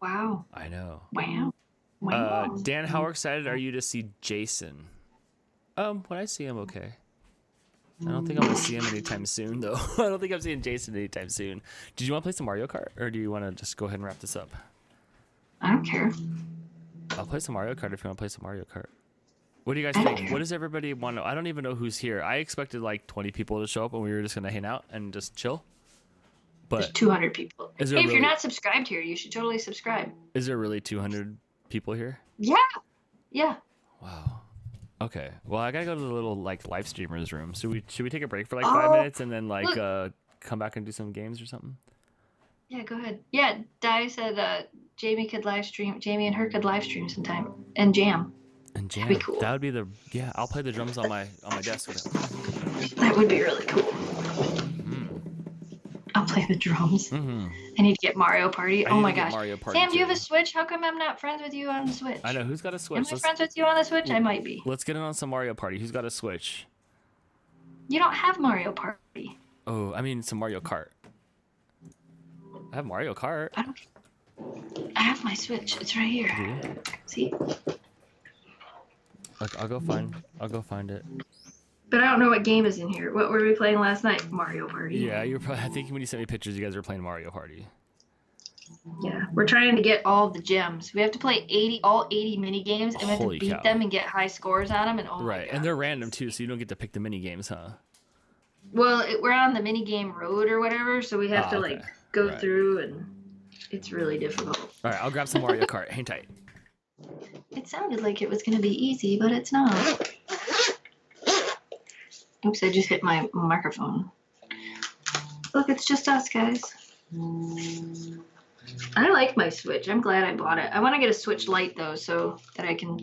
Wow. I know. Wow. Wow. Dan, how excited are you to see Jason? When I see him, okay. I don't think I'm gonna see him anytime soon, though. I don't think I'm seeing Jason anytime soon. Did you want to play some Mario Kart, or do you want to just go ahead and wrap this up? I don't care. I'll play some Mario Kart if you want to play some Mario Kart. What do you guys I don't think? care. What does everybody want to? I don't even know who's here. I expected like 20 people to show up, and we were just gonna hang out and just chill. There's But 200 people. is Hey, there if you're really- not subscribed here, you should totally subscribe. is there really 200 people here? Yeah. Yeah. Wow. Okay. Well, I gotta go to the little like live streamers room. Should we take a break for like 5 Oh, minutes and then like look. come back and do some games or something? Yeah, go ahead. Yeah, Di said Jamie and her could live stream sometime and jam. And jam. That'd be cool. That would be the I'll play the drums on my desk. That would be really cool. I'll play the drums. Mm-hmm. I need to get Mario Party. I Oh need my to get gosh. Mario Party Sam, do you have too. a Switch? How come I'm not friends with you on the Switch? I know who's got a Am Switch. I friends with you on the Switch? I might be. Let's get in on some Mario Party. Who's got a Switch? You don't have Mario Party. Oh, I mean some Mario Kart. I have Mario Kart. I don't. I have my Switch. It's right here. Do you? See? Look, I'll go find it. But I don't know what game is in here. What were we playing last night? Mario Party. Yeah, you're probably. I think when you sent me pictures, you guys were playing Mario Party. Yeah. We're trying to get all the gems. We have to play all 80 mini games, and we have to Holy beat cow. them and get high scores on them. And oh my Right, God. and they're random too, so you don't get to pick the mini games, huh? Well, we're on the mini game road or whatever, so we have to okay. like go Right. through, and it's really difficult. All right, I'll grab some Mario Kart. Hang tight. It sounded like it was going to be easy, but it's not. Oops, I just hit my microphone. Look, it's just us, guys. I like my Switch. I'm glad I bought it. I want to get a Switch Lite, though, so that I can...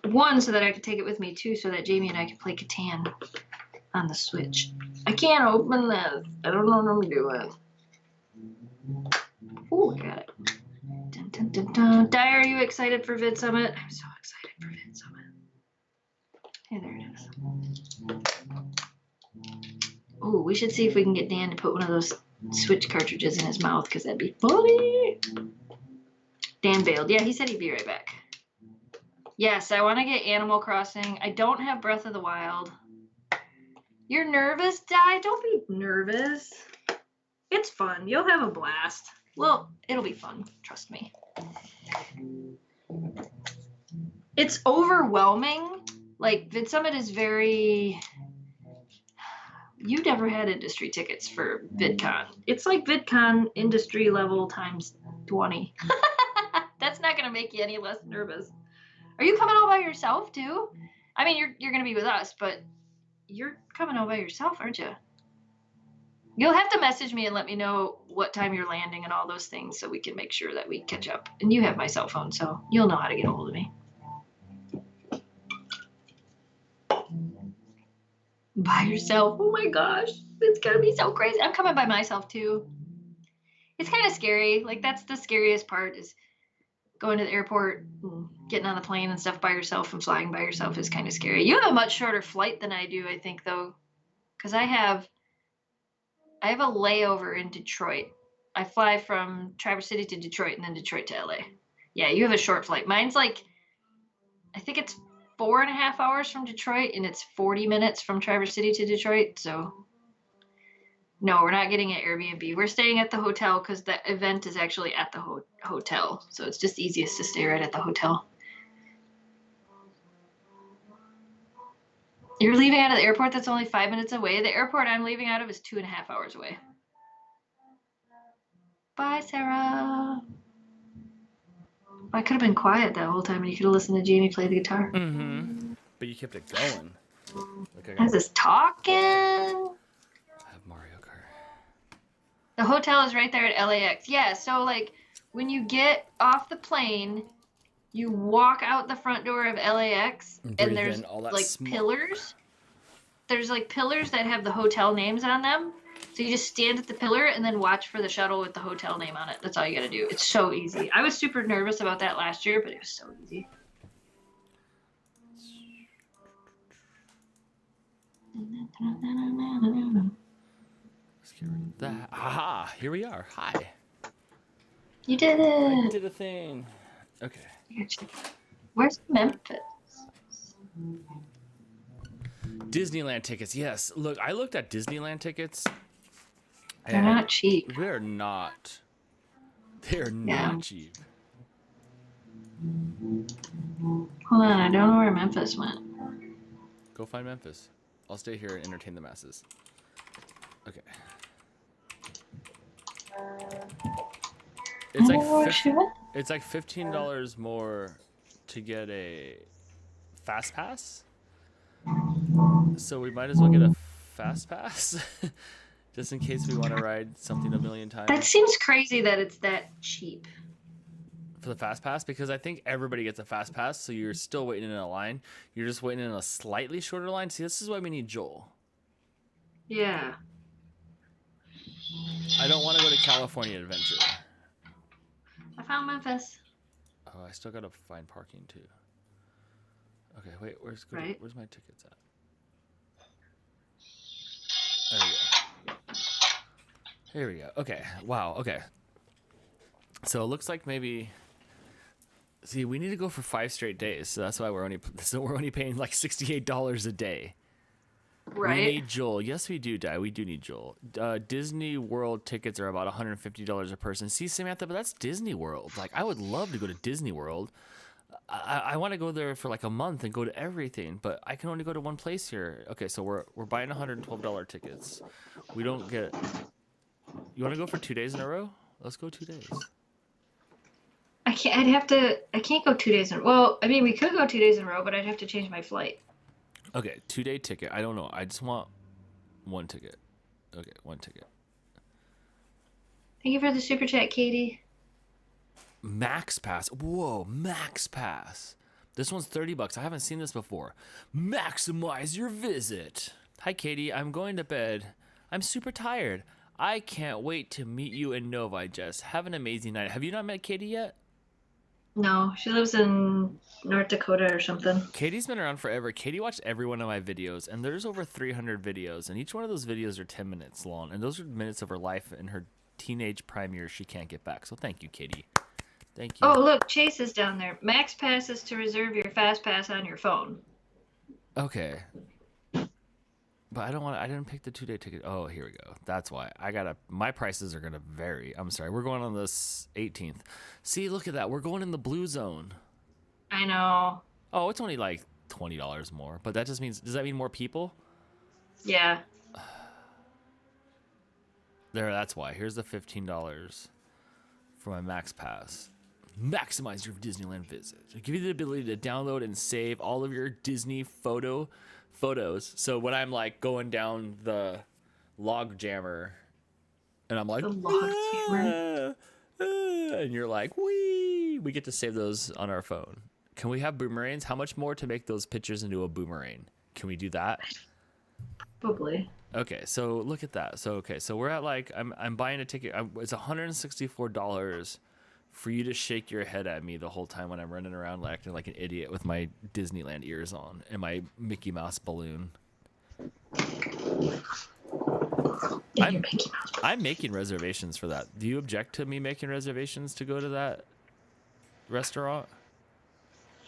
so that I can take it with me, too, so that Jamie and I can play Catan on the Switch. I can't open this. I don't know how to do it. Ooh, I got it. Dun, dun, dun, dun. Di, are you excited for Vid Summit? I'm so excited for Vid Summit. Hey, there it is. Oh, we should see if we can get Dan to put one of those Switch cartridges in his mouth, because that'd be funny. Dan bailed. Yeah, he said he'd be right back. Yes, I want to get Animal Crossing. I don't have Breath of the Wild. You're nervous, Di? Don't be nervous. It's fun. You'll have a blast. Well, it'll be fun. Trust me. It's overwhelming. Like, VidSummit is very... You never had industry tickets for VidCon. It's like VidCon industry level times 20. That's not going to make you any less nervous. Are you coming all by yourself, too? I mean, you're going to be with us, but you're coming all by yourself, aren't you? You'll have to message me and let me know what time you're landing and all those things so we can make sure that we catch up. And you have my cell phone, so you'll know how to get a hold of me. By yourself? Oh my gosh. It's going to be so crazy. I'm coming by myself, too. It's kind of scary. Like, that's the scariest part, is going to the airport and getting on the plane and stuff by yourself and flying by yourself is kind of scary. You have a much shorter flight than I do, I think, though, because I have a layover in Detroit. I fly from Traverse City to Detroit and then Detroit to LA. Yeah, you have a short flight. Mine's like, I think it's 4.5 hours from Detroit, and it's 40 minutes from Traverse City to Detroit. So, no, we're not getting an Airbnb. We're staying at the hotel because the event is actually at the hotel. So it's just easiest to stay right at the hotel. You're leaving out of the airport that's only 5 minutes away. The airport I'm leaving out of is 2.5 hours away. Bye, Sarah. I could have been quiet that whole time and you could have listened to Jamie play the guitar. Mm-hmm. But you kept it going. Look, I was just talking. I have Mario Kart. The hotel is right there at LAX. Yeah, so like when you get off the plane, you walk out the front door of LAX and there's like smoke. pillars. There's like pillars that have the hotel names on them. So you just stand at the pillar and then watch for the shuttle with the hotel name on it. That's all you got to do. It's so easy. I was super nervous about that last year, but it was so easy. Let's get rid of that. Aha! Here we are. Hi. You did I it. did a thing. Okay. Where's Memphis? Disneyland tickets. Yes. Look, I looked at Disneyland tickets. They're not cheap. They're not. They're Yeah. not cheap. Hold on, I don't know where Memphis went. Go find Memphis. I'll stay here and entertain the masses. Okay. It's it's like $15 more to get a fast pass. So we might as well get a fast pass, just in case we want to ride something a million times. That seems crazy that it's that cheap. For the fast pass, because I think everybody gets a fast pass, so you're still waiting in a line. You're just waiting in a slightly shorter line. See, this is why we need Joel. Yeah. I don't want to go to California Adventure. I found Memphis. Oh, I still gotta find parking too. Okay, wait, where's my tickets at? There we go. Here we go. Okay. Wow. Okay. So it looks like maybe. See, we need to go for 5 straight days, so that's why we're only paying like $68 a day. Right. We need Joel. Yes, we do, Di. We do need Joel. Disney World tickets are about $150 a person. See, Samantha, but that's Disney World. Like, I would love to go to Disney World. I want to go there for like a month and go to everything, but I can only go to one place here. Okay, so we're buying $112 tickets. We don't get. You want to go for 2 days in a row? Let's go 2 days. I can't go 2 days in a row. Well, I mean, we could go 2 days in a row, but I'd have to change my flight. Okay, 2-day ticket. I don't know. I just want one ticket. Okay, one ticket. Thank you for the super chat, Katie. Max Pass. Whoa, Max Pass. This one's $30. I haven't seen this before. Maximize your visit. Hi, Katie. I'm going to bed. I'm super tired. I can't wait to meet you in Novi, Jess. Have an amazing night. Have you not met Katie yet? No, she lives in North Dakota or something. Katie's been around forever. Katie watched every one of my videos, and there's over 300 videos, and each one of those videos are 10 minutes long, and those are minutes of her life in her teenage prime years she can't get back. So thank you, Katie. Thank you. Oh, look, Chase is down there. Max Pass is to reserve your Fast Pass on your phone. Okay. But I didn't pick the 2-day ticket. Oh, here we go. That's why. My prices are going to vary. I'm sorry. We're going on this 18th. See, look at that. We're going in the blue zone. I know. Oh, it's only like $20 more. But that just means, does that mean more people? Yeah. There, that's why. Here's the $15 for my Max Pass. Maximize your Disneyland visit. It'll give you the ability to download and save all of your Disney photos. So when I'm like going down the log jammer and I'm like, The log jammer. And you're like, wee, we get to save those on our phone. Can we have boomerangs? How much more to make those pictures into a boomerang? Can we do that? Probably. Okay, so look at that. So we're at like I'm buying a ticket. It's $164 for you to shake your head at me the whole time when I'm running around acting like an idiot with my Disneyland ears on and my Mickey Mouse balloon. I'm making reservations for that. Do you object to me making reservations to go to that restaurant?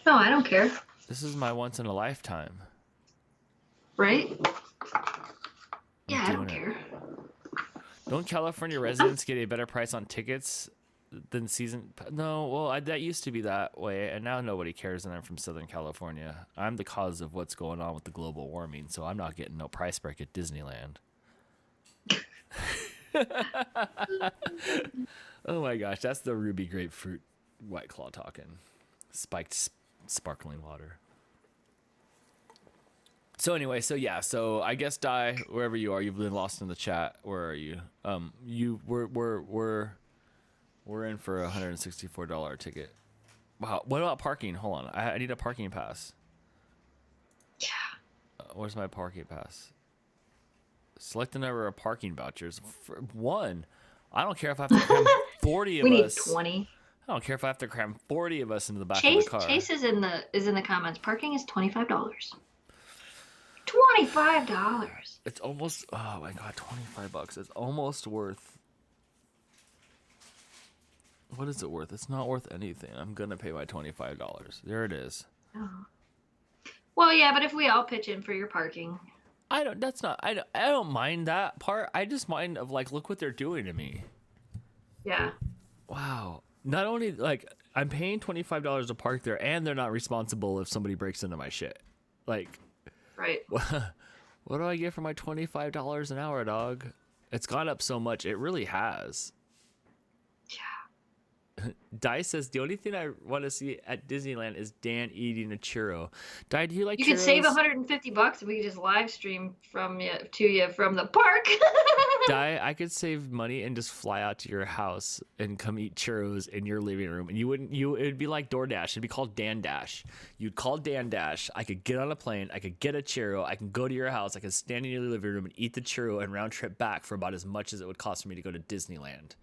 No, I don't care. This is my once in a lifetime. Right? Yeah, I don't care. Don't California residents get a better price on tickets than season? No, well, that used to be that way, and now nobody cares, and I'm from Southern California. I'm the cause of what's going on with the global warming, so I'm not getting no price break at Disneyland. Oh my gosh, that's the ruby grapefruit White Claw talking. Spiked sparkling water. So anyway, so I guess Di, wherever you are, you've been lost in the chat. Where are you? We're in for $164 ticket. Wow. What about parking? Hold on. I need a parking pass. Yeah. Where's my parking pass? Select the number of parking vouchers. For one. I don't care if I have to cram 40 of us. We need 20. I don't care if I have to cram 40 of us into the back of the car. Chase is in the comments. Parking is $25. $25. It's almost, oh my god, $25. It's almost worth What is it worth? It's not worth anything. I'm gonna pay my $25. There it is. Oh. Well, yeah, but if we all pitch in for your parking. I don't. That's not. I don't mind that part. I just mind of like, look what they're doing to me. Yeah. Wow. Not only like I'm paying $25 to park there, and they're not responsible if somebody breaks into my shit. Like, Right. what do I get for my $25 an hour, dog? It's gone up so much. It really has. Di says the only thing I want to see at Disneyland is Dan eating a churro. Di, do you like You churros? could save $150 if we could just live stream to you from the park. Di, I could save money and just fly out to your house and come eat churros in your living room, and it'd be like DoorDash. It'd be called Dan Dash. You'd call Dan Dash. I could get on a plane. I could get a churro. I can go to your house. I can stand in your living room and eat the churro and round trip back for about as much as it would cost for me to go to Disneyland.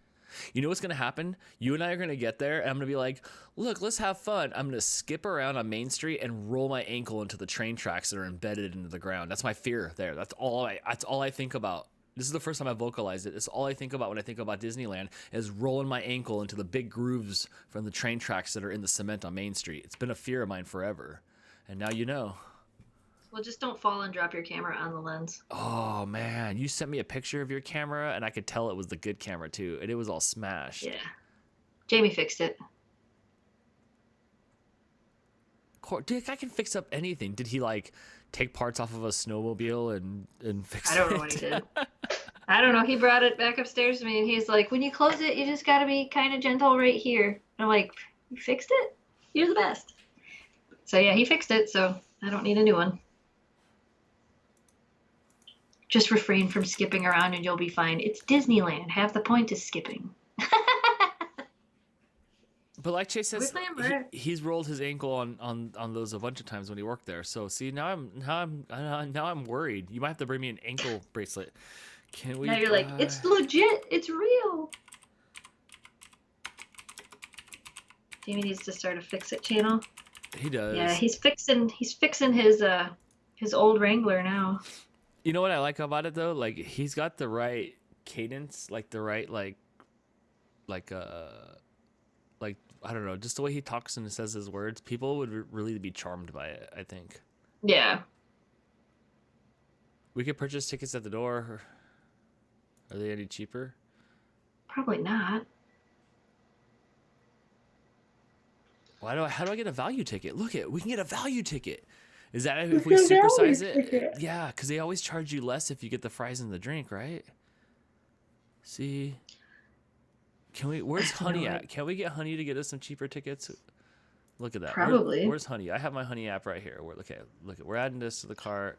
You know what's going to happen? You and I are going to get there, and I'm going to be like, look, let's have fun. I'm going to skip around on Main Street and roll my ankle into the train tracks that are embedded into the ground. That's my fear there. That's all I think about. This is the first time I vocalized it. It's all I think about when I think about Disneyland is rolling my ankle into the big grooves from the train tracks that are in the cement on Main Street. It's been a fear of mine forever. And now you know. Well, just don't fall and drop your camera on the lens. Oh, man. You sent me a picture of your camera, and I could tell it was the good camera, too. And it was all smashed. Yeah. Jamie fixed it. Dude, I can fix up anything. Did he, like, take parts off of a snowmobile and fix it? I don't know what he did. I don't know. He brought it back upstairs to me, and he's like, when you close it, you just got to be kind of gentle right here. And I'm like, you fixed it? You're the best. So, yeah, he fixed it, so I don't need a new one. Just refrain from skipping around and you'll be fine. It's Disneyland. Half the point is skipping. But like Chase says, he's rolled his ankle on those a bunch of times when he worked there. So see, now I'm worried. You might have to bring me an ankle bracelet. Can we? Now you're like, it's legit. It's real. Jamie needs to start a Fix-It channel. He does. Yeah, he's fixing his old Wrangler now. You know what I like about it though? Like he's got the right cadence, like the right like I don't know, just the way he talks and says his words. People would really be charmed by it, I think. Yeah. We could purchase tickets at the door. Are they any cheaper? Probably not. How do I get a value ticket? Look we can get a value ticket. Is that if we supersize it? Yeah, because they always charge you less if you get the fries and the drink, right? See, where's Honey at? Can we get Honey to get us some cheaper tickets? Look at that. Probably. Where's Honey? I have my Honey app right here. We're adding this to the cart.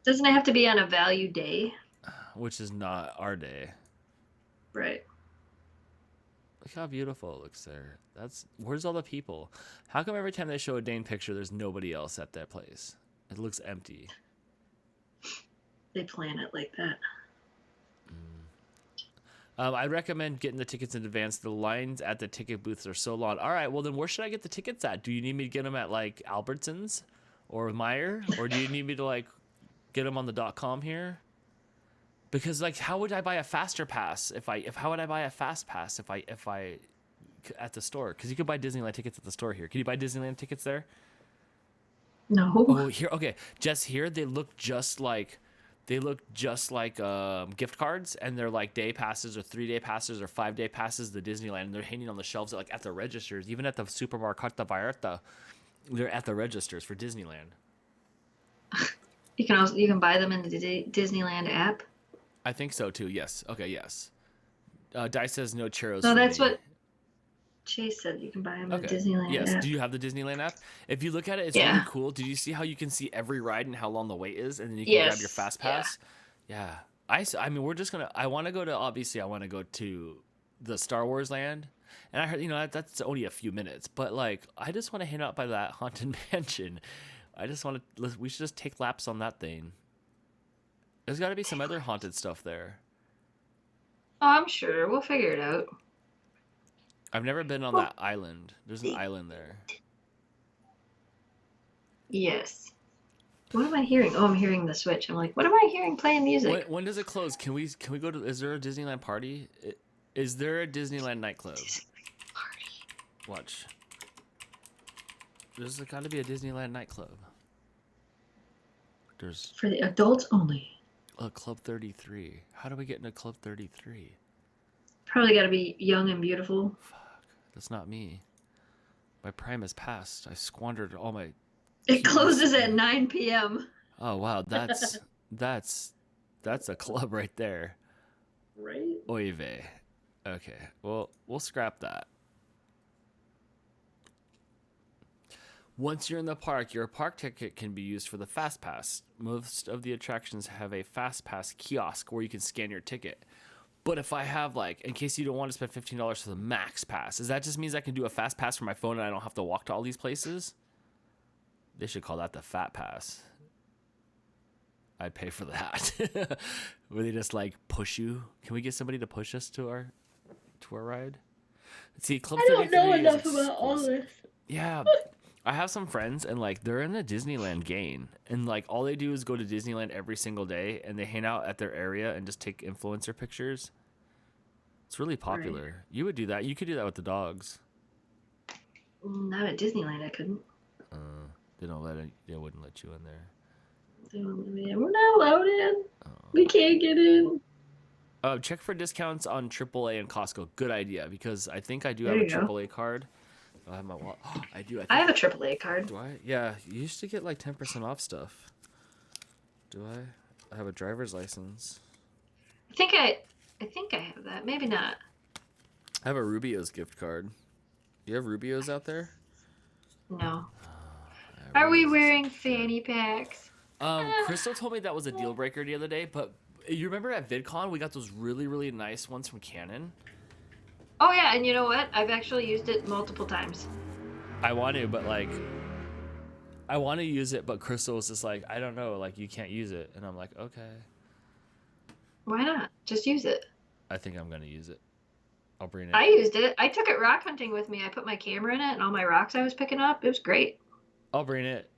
Doesn't it have to be on a value day? Which is not our day. Right. Look how beautiful it looks there. Where's all the people? How come every time they show a Dane picture, there's nobody else at that place? It looks empty. They plan it like that. I recommend getting the tickets in advance. The lines at the ticket booths are so long. All right, well then where should I get the tickets at? Do you need me to get them at like Albertsons or Meijer, or do you need me to like get them on the .com here? Because like, how would I buy a faster pass how would I buy a fast pass if I at the store? Because you could buy Disneyland tickets at the store here. Can you buy Disneyland tickets there? No. Oh, here. Okay, Jess, here they look just like gift cards, and they're like day passes or 3-day passes or 5-day passes to Disneyland. And they're hanging on the shelves at the registers, even at the Supermarket Vallarta. They're at the registers for Disneyland. You can buy them in the Disneyland app. I think so too. Yes. Okay. Yes. Dice says no churros. No, that's what Chase said. You can buy them in the Disneyland yes. app. Do you have the Disneyland app? If you look at it, it's really cool. Did you see how you can see every ride and how long the wait is, and then you can grab your fast pass? Yeah. I mean, we're just gonna. I want to go to the Star Wars land, and I heard that's only a few minutes, but like I just want to hang out by that haunted mansion. We should just take laps on that thing. There's got to be some other haunted stuff there. Oh, I'm sure. We'll figure it out. I've never been on that island. There's an island there. Yes. What am I hearing? Oh, I'm hearing the Switch. I'm like, what am I hearing playing music? When does it close? Can we go to? Is there a Disneyland party? Is there a Disneyland nightclub? Watch. There's got to be a Disneyland nightclub. There's For the adults only. a Club 33. How do we get into Club 33? Probably got to be young and beautiful. Fuck. That's not me. My prime is past. I squandered all my... It closes yesterday. at 9 p.m. Oh, wow. That's a club right there. Right? Oy vey. Okay. Well, we'll scrap that. Once you're in the park, your park ticket can be used for the Fast Pass. Most of the attractions have a Fast Pass kiosk where you can scan your ticket. But if I have, like, in case you don't want to spend $15 for the Max Pass, does that just means I can do a Fast Pass from my phone and I don't have to walk to all these places? They should call that the Fat Pass. I'd pay for that. Where they just, like, push you. Can we get somebody to push us to our ride? Let's see, Club 33 I don't know is enough about all exclusive. this. Yeah, I have some friends and like they're in the Disneyland gang and like all they do is go to Disneyland every single day and they hang out at their area and just take influencer pictures. It's really popular. Right. You would do that. You could do that with the dogs. Not at Disneyland, I couldn't. They don't let it. They wouldn't let you in there. We're not allowed in. Oh. We can't get in. Check for discounts on AAA and Costco. Good idea because I think I do have a AAA card. I have my wallet. Oh, I do. I have a AAA card. Do I? Yeah, you used to get like 10% off stuff. Do I? I have a driver's license. I think I have that. Maybe not. I have a Rubio's gift card. You have Rubio's out there? No. Are we wearing fanny packs? Crystal told me that was a deal breaker the other day, but you remember at VidCon we got those really, really nice ones from Canon? Oh yeah, and you know what? I've actually used it multiple times. I want to, but like, I want to use it, but Crystal was just like, I don't know, like you can't use it, and I'm like, okay. Why not? Just use it. I think I'm gonna use it. I'll bring it. I used it. I took it rock hunting with me. I put my camera in it and all my rocks I was picking up. It was great. I'll bring it.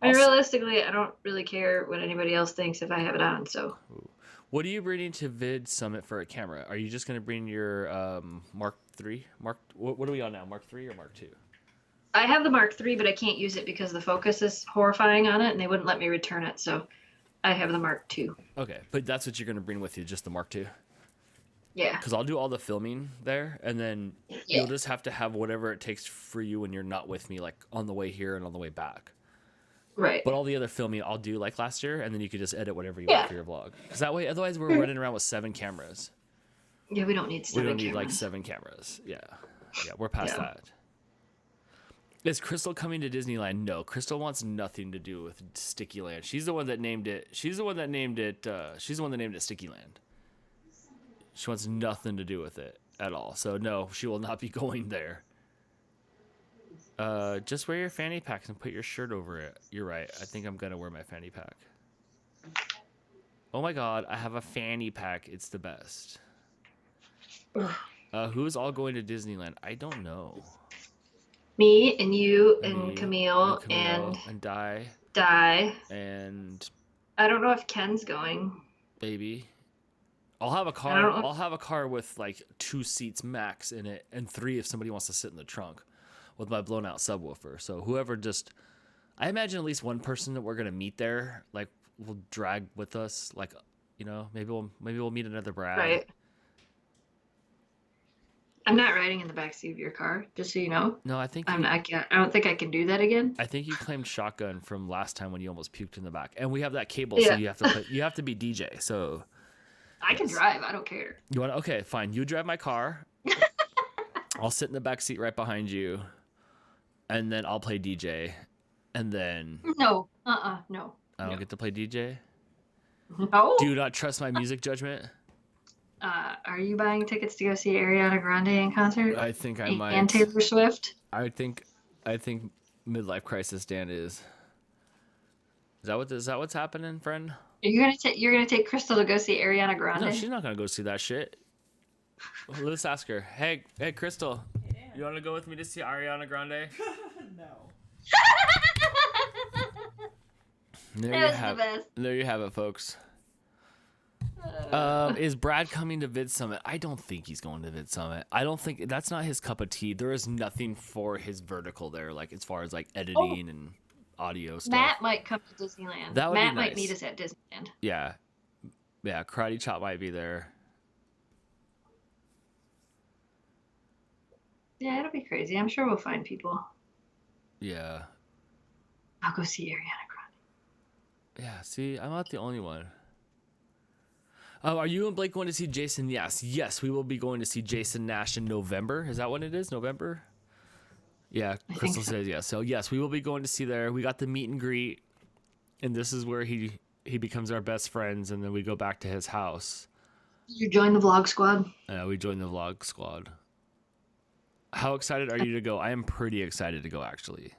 I mean, realistically, I don't really care what anybody else thinks if I have it on. So. Ooh. What are you bringing to Vid Summit for a camera? Are you just gonna bring your Mark III? What are we on now? Mark III or Mark II? I have the Mark III, but I can't use it because the focus is horrifying on it, and they wouldn't let me return it. So, I have the Mark II. Okay, but that's what you're gonna bring with you, just the Mark II. Yeah. Because I'll do all the filming there, and then you'll just have to have whatever it takes for you when you're not with me, like on the way here and on the way back. Right. But all the other filming I'll do like last year, and then you could just edit whatever you want for your vlog. Because that way, otherwise we're running around with 7 cameras. Yeah, we don't need 7 cameras. We don't need like 7 cameras. Yeah, we're past that. Is Crystal coming to Disneyland? No, Crystal wants nothing to do with Sticky Land. She's the one that named it. She's the one that named it Sticky Land. She wants nothing to do with it at all. So no, she will not be going there. Just wear your fanny pack and put your shirt over it. You're right. I think I'm gonna wear my fanny pack. Oh my god, I have a fanny pack. It's the best. Who's all going to Disneyland? I don't know. Me and you and Camille and Di. And I don't know if Ken's going. Baby. I'll have a car. I'll have a car with like 2 seats max in it, and 3 if somebody wants to sit in the trunk, with my blown out subwoofer. So whoever I imagine at least one person that we're gonna meet there, like will drag with us. Like, you know, maybe we'll meet another Brad. Right. I'm not riding in the backseat of your car, just so you know. No, I think I don't think I can do that again. I think you claimed shotgun from last time when you almost puked in the back, and we have that cable, so you have to be DJ. So. I can drive. I don't care. You want? Okay, fine. You drive my car. I'll sit in the back seat right behind you, and then I'll play DJ, and then. No. No. I don't get to play DJ. No. Do you not trust my music judgment? Are you buying tickets to go see Ariana Grande in concert? I think I might. And Taylor Swift. I think midlife crisis Dan is. Is that what's happening, friend? You're gonna take Crystal to go see Ariana Grande? No, she's not gonna go see that shit. Let's ask her. Hey, Crystal, you want to go with me to see Ariana Grande? No. There you have it, folks. Is Brad coming to Vid Summit? I don't think he's going to Vid Summit. I don't think that's not his cup of tea. There is nothing for his vertical there, like as far as like editing and audio stuff. Matt might come to Disneyland. That would Matt be might nice. meet us at Disneyland. Yeah. Karate Chop might be there. Yeah, it'll be crazy. I'm sure we'll find people. Yeah. I'll go see Ariana Grande. Yeah. See, I'm not the only one. Are you and Blake going to see Jason? Yes, we will be going to see Jason Nash in November. Is that when it is? November? Yeah, Crystal says yes. So yes, we will be going to see there. We got the meet and greet, and this is where he becomes our best friends, and then we go back to his house. Did you join the vlog squad? We joined the vlog squad. How excited are you to go? I am pretty excited to go, actually.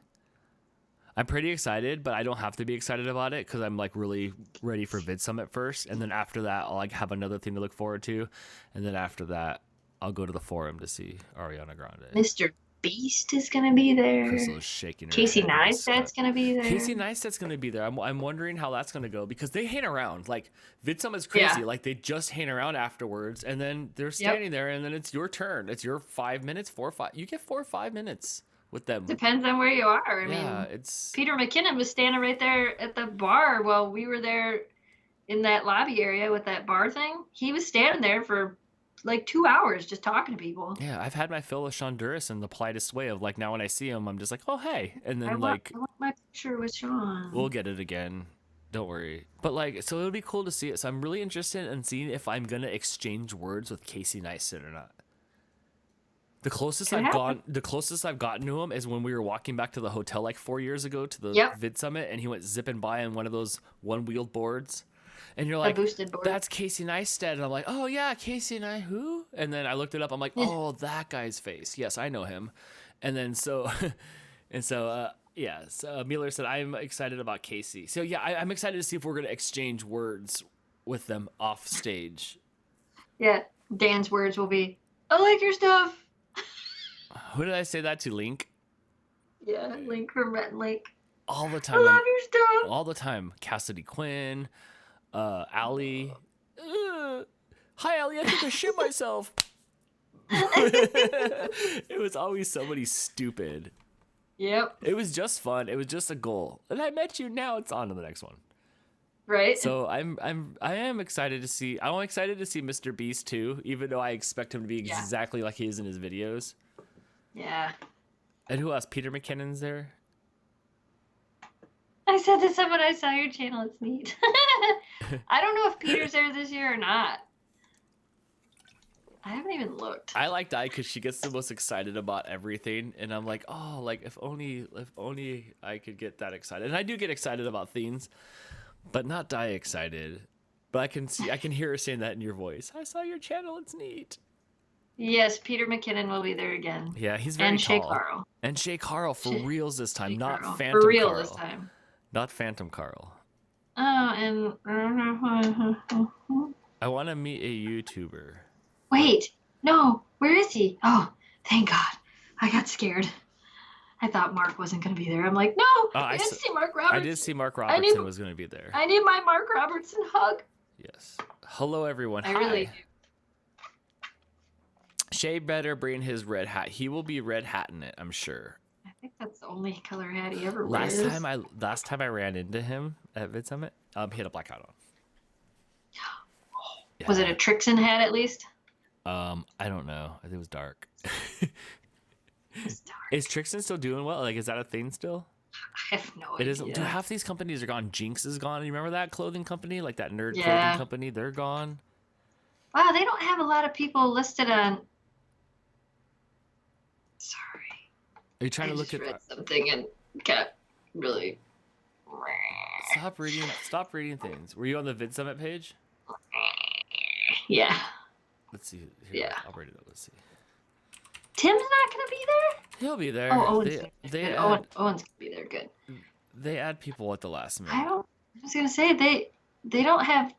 I'm pretty excited, but I don't have to be excited about it because I'm like really ready for Vid Summit first, and then after that, I'll like have another thing to look forward to, and then after that, I'll go to the forum to see Ariana Grande. Mr. Beast is gonna be there. Crystal is shaking her Casey head. Neistat's gonna be there. Casey Neistat's gonna be there. I'm wondering how that's gonna go because they hang around. Like Vid Summit's crazy. Yeah. Like they just hang around afterwards, and then they're standing there, and then it's your turn. It's your 5 minutes, 4 or 5. You get 4 or 5 minutes with them. Depends on where you are. I Yeah, mean, it's Peter McKinnon was standing right there at the bar while we were there in that lobby area with that bar thing. He was standing there for like 2 hours just talking to people. yeah. I've had my fill of Sean Duras in the politest way of like now when I see him, I'm just like, oh hey, and then I like want my picture with Sean. we'll get it again. Don't worry. But like, so it'll be cool to see it. So I'm really interested in seeing if I'm gonna exchange words with Casey Neistat or not. The closest Could I've happen. gotten to him is when we were walking back to the hotel like 4 years ago to the Yep. Vid Summit, and he went zipping by on one of those one-wheeled boards, and you're A like, boosted board. "That's Casey Neistat," and I'm like, "Oh yeah, Casey and I who?" And then I looked it up. I'm like, "Oh, that guy's face. Yes, I know him." And then so, yeah. So Mueller said, "I'm excited about Casey." So yeah, I'm excited to see if we're gonna exchange words with them off stage. Yeah, Dan's words will be, "I like your stuff." Who did I say that to? Link? Yeah, Link from Rhett and Link. All the I time. love your stuff. All the time. Cassidy Quinn, Allie. Hi, Allie. I think I shit myself. It was always somebody stupid. Yep. It was just fun. It was just a goal. And I met you. Now it's on to the next one. Right. So I am excited to see. I'm excited to see Mr. Beast too, even though I expect him to be Yeah. exactly like he is in his videos. Yeah. And who else? Peter McKinnon's there. I said to someone, I saw your channel. It's neat. I don't know if Peter's there this year or not. I haven't even looked. I like Di because she gets the most excited about everything, and I'm like, oh, like if only I could get that excited. And I do get excited about things, but not Di excited. But I can hear her saying that in your voice. I saw your channel. It's neat. Yes, Peter McKinnon will be there again. Yeah, he's very And Shay tall. Carl. And Shay Carl for Shay- reals this time, Shay not Carl. Phantom For real Carl. this time. Not Phantom Carl. Oh, and I want to meet a YouTuber. wait, no, where is he? Oh, thank God, I got scared. I thought Mark wasn't going to be there. I'm like, no, I didn't see Mark Robertson. I did see Mark need- Robertson was going to be there. I need my Mark Robertson hug. Yes. Hello, everyone. I Hi. really do. Shay better bring his red hat. He will be red hatting it, I'm sure. I think that's the only color hat he ever Last wears. time I ran into him at Vid Summit, he had a black hat on. Was it a Trixon hat at least? I don't know. I think it was dark. It's dark. Is Trixon still doing well? Like, is that a thing still? I have no It idea. isn't. Dude, half these companies are gone. Jinx is gone. You remember that clothing company? Like that nerd Yeah. clothing company? They're gone. Wow, they don't have a lot of people listed on. Sorry. Are you trying I to look just at? read something and got really. Stop reading things. Were you on the Vid Summit page? Yeah. Let's see. Here, Yeah. I'll read it up. Let's see. Tim's not gonna be there. He'll be there. Oh, Owen's They- there. they Good. add- Owen's gonna be there. Good. They add people at the last minute. I was gonna say they don't have.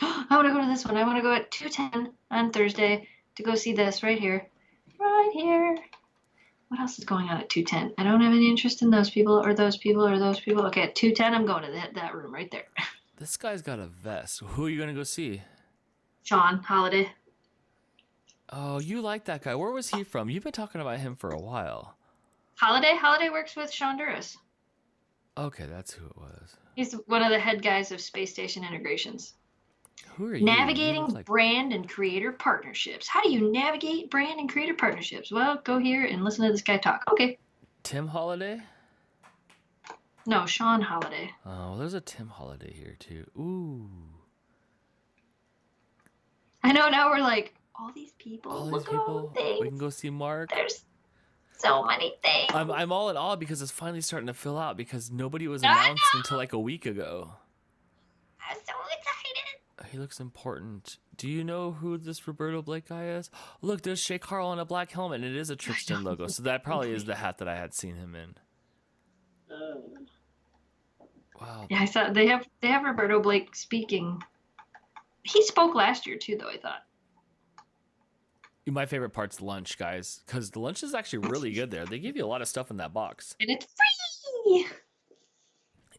I want to go to this one. I want to go at 2:10 on Thursday to go see this right here. Right here. What else is going on at 2:10? I don't have any interest in those people or those people or those people. Okay, at 2:10 I'm going to that room right there. This guy's got a vest. Who are you gonna go see? Sean Holiday. Oh, you like that guy. Where was he from? You've been talking about him for a while. Holiday works with Sean Duras. Okay, that's who it was. He's one of the head guys of Space Station Integrations. Who are you? Navigating You look like... brand and creator partnerships. How do you navigate brand and creator partnerships? Well, go here and listen to this guy talk. Okay. Tim Holiday? No, Sean Holiday. Oh, there's a Tim Holiday here too. Ooh. I know, now we're like, all these people. All these Look at all people. the things. We can go see Mark. There's so many things. I'm all in awe because it's finally starting to fill out because nobody was I announced know. until like a week ago. I'm so excited. He looks important. Do you know who this Roberto Blake guy is? Look, there's Shay Carl on a black helmet, and it is a Trixton logo, so that probably is the hat that I had seen him in. Wow. Yeah, I saw they have Roberto Blake speaking. He spoke last year too, though, I thought. My favorite part's lunch, guys, because the lunch is actually really good there. They give you a lot of stuff in that box. And it's free.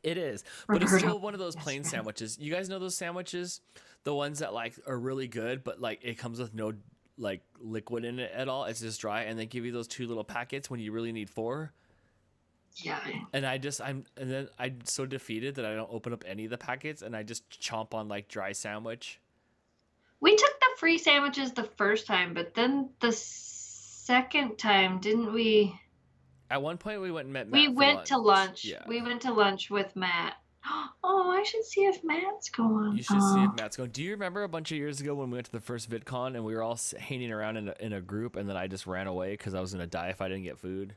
It is, but it's still one of those plain sandwiches. You guys know those sandwiches, the ones that like are really good, but like it comes with no like liquid in it at all. It's just dry, and they give you those 2 little packets when you really need 4. Yeah. And I'm so defeated that I don't open up any of the packets, and I just chomp on like dry sandwich. We took the free sandwiches the first time, but then the second time, didn't we? At one point, we went and met Matt. We went to lunch. Yeah. We went to lunch with Matt. Oh, I should see if Matt's going. You should see if Matt's going. Do you remember a bunch of years ago when we went to the first VidCon and we were all hanging around in a group, and then I just ran away because I was gonna die if I didn't get food?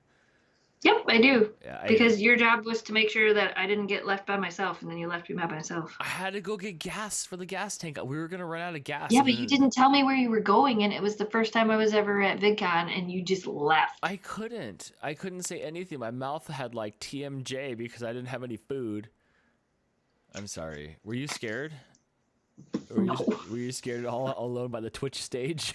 Yep, I do. Yeah, Because your job was to make sure that I didn't get left by myself, and then you left me by myself. I had to go get gas for the gas tank. We were gonna run out of gas. Yeah, but you didn't tell me where you were going, and it was the first time I was ever at VidCon, and you just left. I couldn't say anything. My mouth had like TMJ because I didn't have any food. I'm sorry. Were you scared? No. Were you scared all alone by the Twitch stage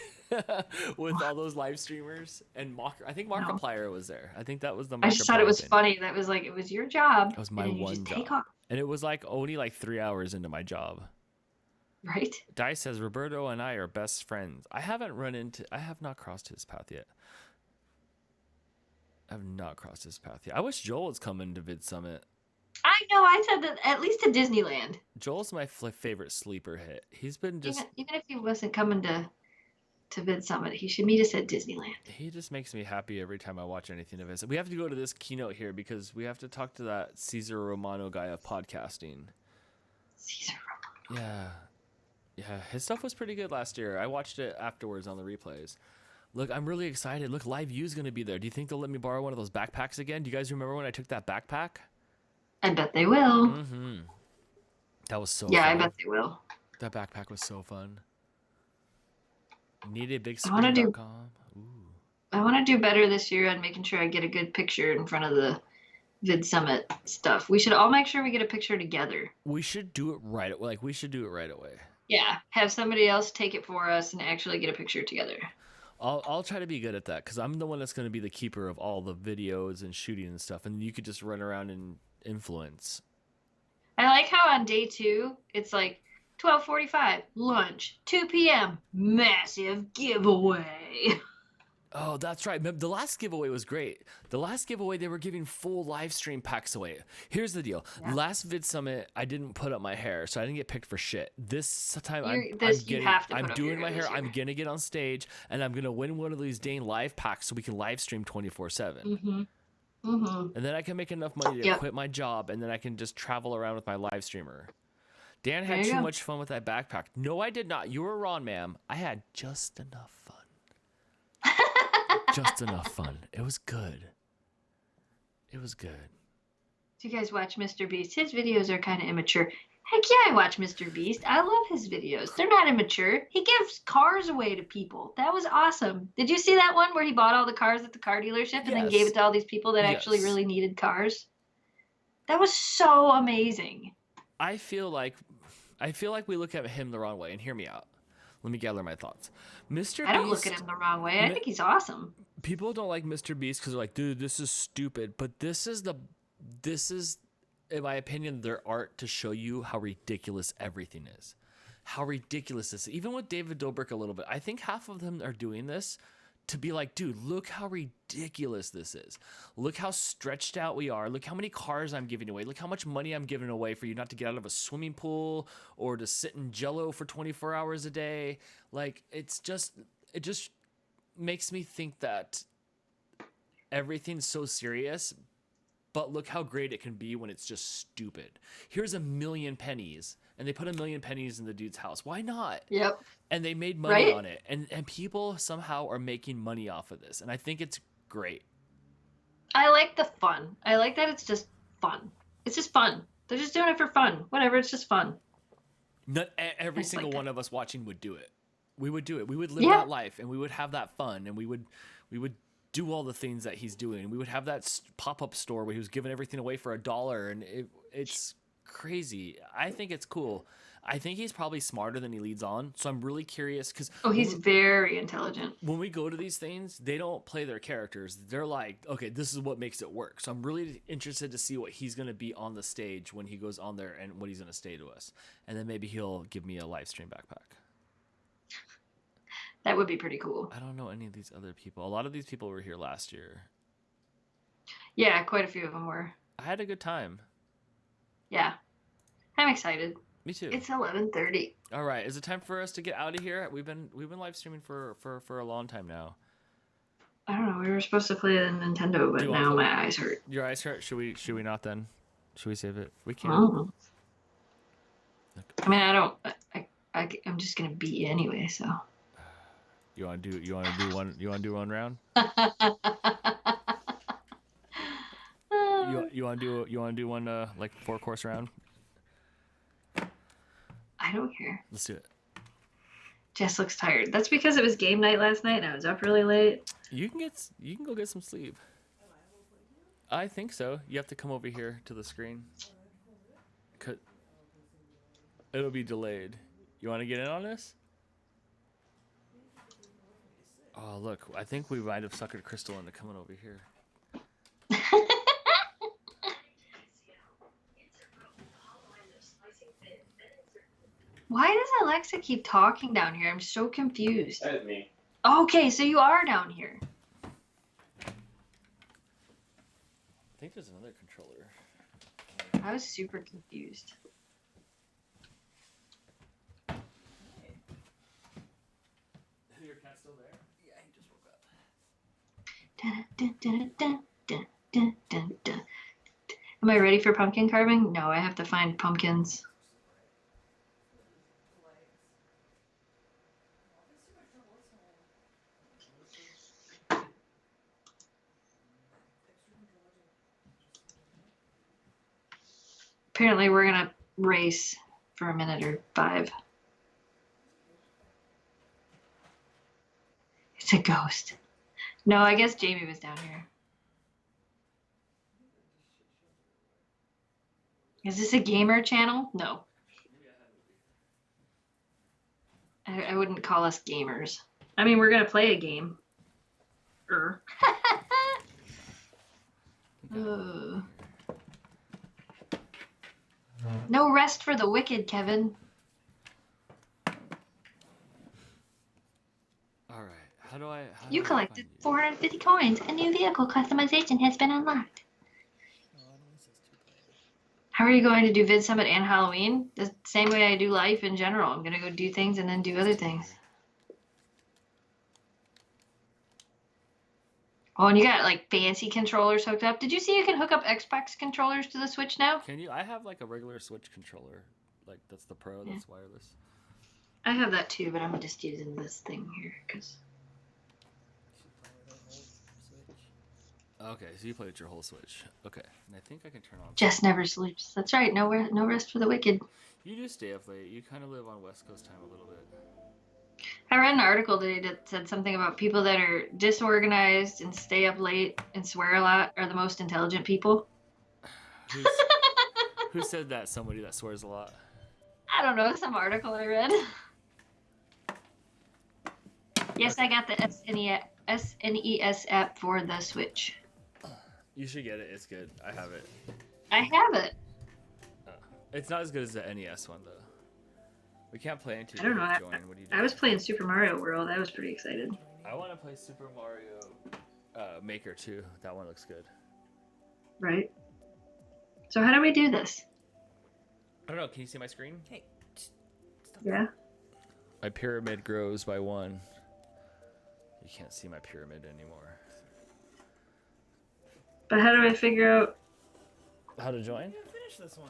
with all those live streamers and I think Markiplier was there. I think that was the. I just thought it was thing. funny. That was like, it was your job. That was my and you one just job, take off, and it was like only like 3 hours into my job. right? Dice says Roberto and I are best friends. I have not crossed his path yet. I have not crossed his path yet. I wish Joel was coming to Vid Summit. I know. I said that at least to Disneyland. Joel's my favorite sleeper hit. He's been just Even if he wasn't coming to Vid Summit, he should meet us at Disneyland. he just makes me happy every time I watch anything of his. We have to go to this keynote here because we have to talk to that Cesar Romano guy of podcasting. Caesar Romano. Yeah, his stuff was pretty good last year. I watched it afterwards on the replays. Look, I'm really excited. Look, Live U's gonna be there. Do you think they'll let me borrow one of those backpacks again? Do you guys remember when I took that backpack? I bet they will. Mm-hmm. That was so Yeah, fun. I bet they will. That backpack was so fun. I want to do better this year on making sure I get a good picture in front of the Vid Summit stuff. We should all make sure we get a picture together. We should do it right. We should do it right away. Yeah, have somebody else take it for us and actually get a picture together. I'll try to be good at that because I'm the one that's going to be the keeper of all the videos and shooting and stuff, and you could just run around and influence. I like how on day 2, it's like 12:45, lunch, 2 p.m., massive giveaway. Oh, that's right. The last giveaway was great. The last giveaway, they were giving full live stream packs away. Here's the deal. Yeah. Last Vid Summit, I didn't put up my hair, so I didn't get picked for shit. This time, I'm doing my hair. I'm going to get on stage, and I'm going to win one of these dang live packs so we can live stream 24/7. Mm-hmm. Mm-hmm. And then I can make enough money to quit my job, and then I can just travel around with my live streamer. Dan had too much fun with that backpack. No, I did not. You were wrong, ma'am. I had just enough fun. Just enough fun. It was good. It was good. Do you guys watch Mr. Beast? His videos are kind of immature. Heck yeah, I watch Mr. Beast. I love his videos. They're not immature. He gives cars away to people. That was awesome. Did you see that one where he bought all the cars at the car dealership and then gave it to all these people that actually really needed cars? That was so amazing. I feel like we look at him the wrong way, and hear me out. Let me gather my thoughts. Mr. I don't Beast, look at him the wrong way. I think he's awesome. People don't like Mr. Beast because they're like, dude, this is stupid. But this is in my opinion, their art to show you how ridiculous everything is. How ridiculous this is. Even with David Dobrik a little bit. I think half of them are doing this to be like, dude, look how ridiculous this is. Look how stretched out we are. Look how many cars I'm giving away. Look how much money I'm giving away for you not to get out of a swimming pool or to sit in Jello for 24 hours a day. Like, it just makes me think that everything's so serious, but look how great it can be when it's just stupid. Here's a million pennies, and they put a million pennies in the dude's house. Why not? Yep. And they made money Right? on it, and people somehow are making money off of this, and I think it's great. I like the fun. I like that it's just fun. It's just fun. They're just doing it for fun. Whatever, it's just fun. Not every It's single like one that. of us watching would do it. We would do it. We would live Yeah. that life, and we would have that fun, and we would do all the things that he's doing. We would have that pop-up store where he was giving everything away for $1, and it's crazy. I think it's cool. I think he's probably smarter than he leads on, so I'm really curious because Oh, he's very intelligent. when we go to these things, they don't play their characters. They're like, okay, this is what makes it work. So I'm really interested to see what he's going to be on the stage when he goes on there and what he's going to say to us. And then maybe he'll give me a live stream backpack. That would be pretty cool. I don't know any of these other people. A lot of these people were here last year. Yeah, quite a few of them were. I had a good time. Yeah. I'm excited. Me too. It's 11:30. All right, is it time for us to get out of here? We've been live streaming for a long time now. I don't know. We were supposed to play the Nintendo, but Do you want now to- my eyes hurt. Your eyes hurt. Should we not then? Should we save it? We I can. don't know. I mean, I don't. I'm just gonna beat you anyway. So. You want to do one round? You want to do one like 4-course round? I don't care. Let's do it. Jess looks tired. That's because it was game night last night and I was up really late. You can go get some sleep. I think so. You have to come over here to the screen. It'll be delayed. You want to get in on this? Oh, look. I think we might have suckered Crystal into coming over here. Why does Alexa keep talking down here? I'm so confused. That is me. Okay, so you are down here. I think there's another controller. I was super confused. Is your cat still there? Yeah, he just woke up. Dun, dun, dun, dun, dun, dun, dun, dun. Am I ready for pumpkin carving? No, I have to find pumpkins. Apparently, we're gonna race for a minute or 5. It's a ghost. No, I guess Jamie was down here. Is this a gamer channel? No. I wouldn't call us gamers. I mean, we're gonna play a game. Ugh. No rest for the wicked, Kevin. All right. How do I You collected find you? 450 coins. A new vehicle customization has been unlocked. How are you going to do Vid Summit and Halloween? The same way I do life in general. I'm going to go do things and then do other things. Oh, and you got like fancy controllers hooked up. Did you see you can hook up Xbox controllers to the Switch now? Can you? I have like a regular Switch controller. Like that's the Pro. Yeah. That's wireless. I have that too, but I'm just using this thing here because Okay, so you played your whole Switch. Okay, and I think I can turn on. Jess never sleeps. That's right. No rest for the wicked. You do stay up late. You kind of live on West Coast time a little bit. I read an article today that said something about people that are disorganized and stay up late and swear a lot are the most intelligent people. Who said that? Somebody that swears a lot. I don't know, some article I read. Yes, I got the SNES app for the Switch. You should get it. It's good. I have it. I have it. It's not as good as the NES one though. We can't play until I don't know. you join. What do you do? I was playing Super Mario World. I was pretty excited. I want to play Super Mario Maker 2. That one looks good. Right. So how do we do this? I don't know. Can you see my screen? Hey. Yeah. My pyramid grows by 1. You can't see my pyramid anymore. But how do I figure out? How to join? Finish this one.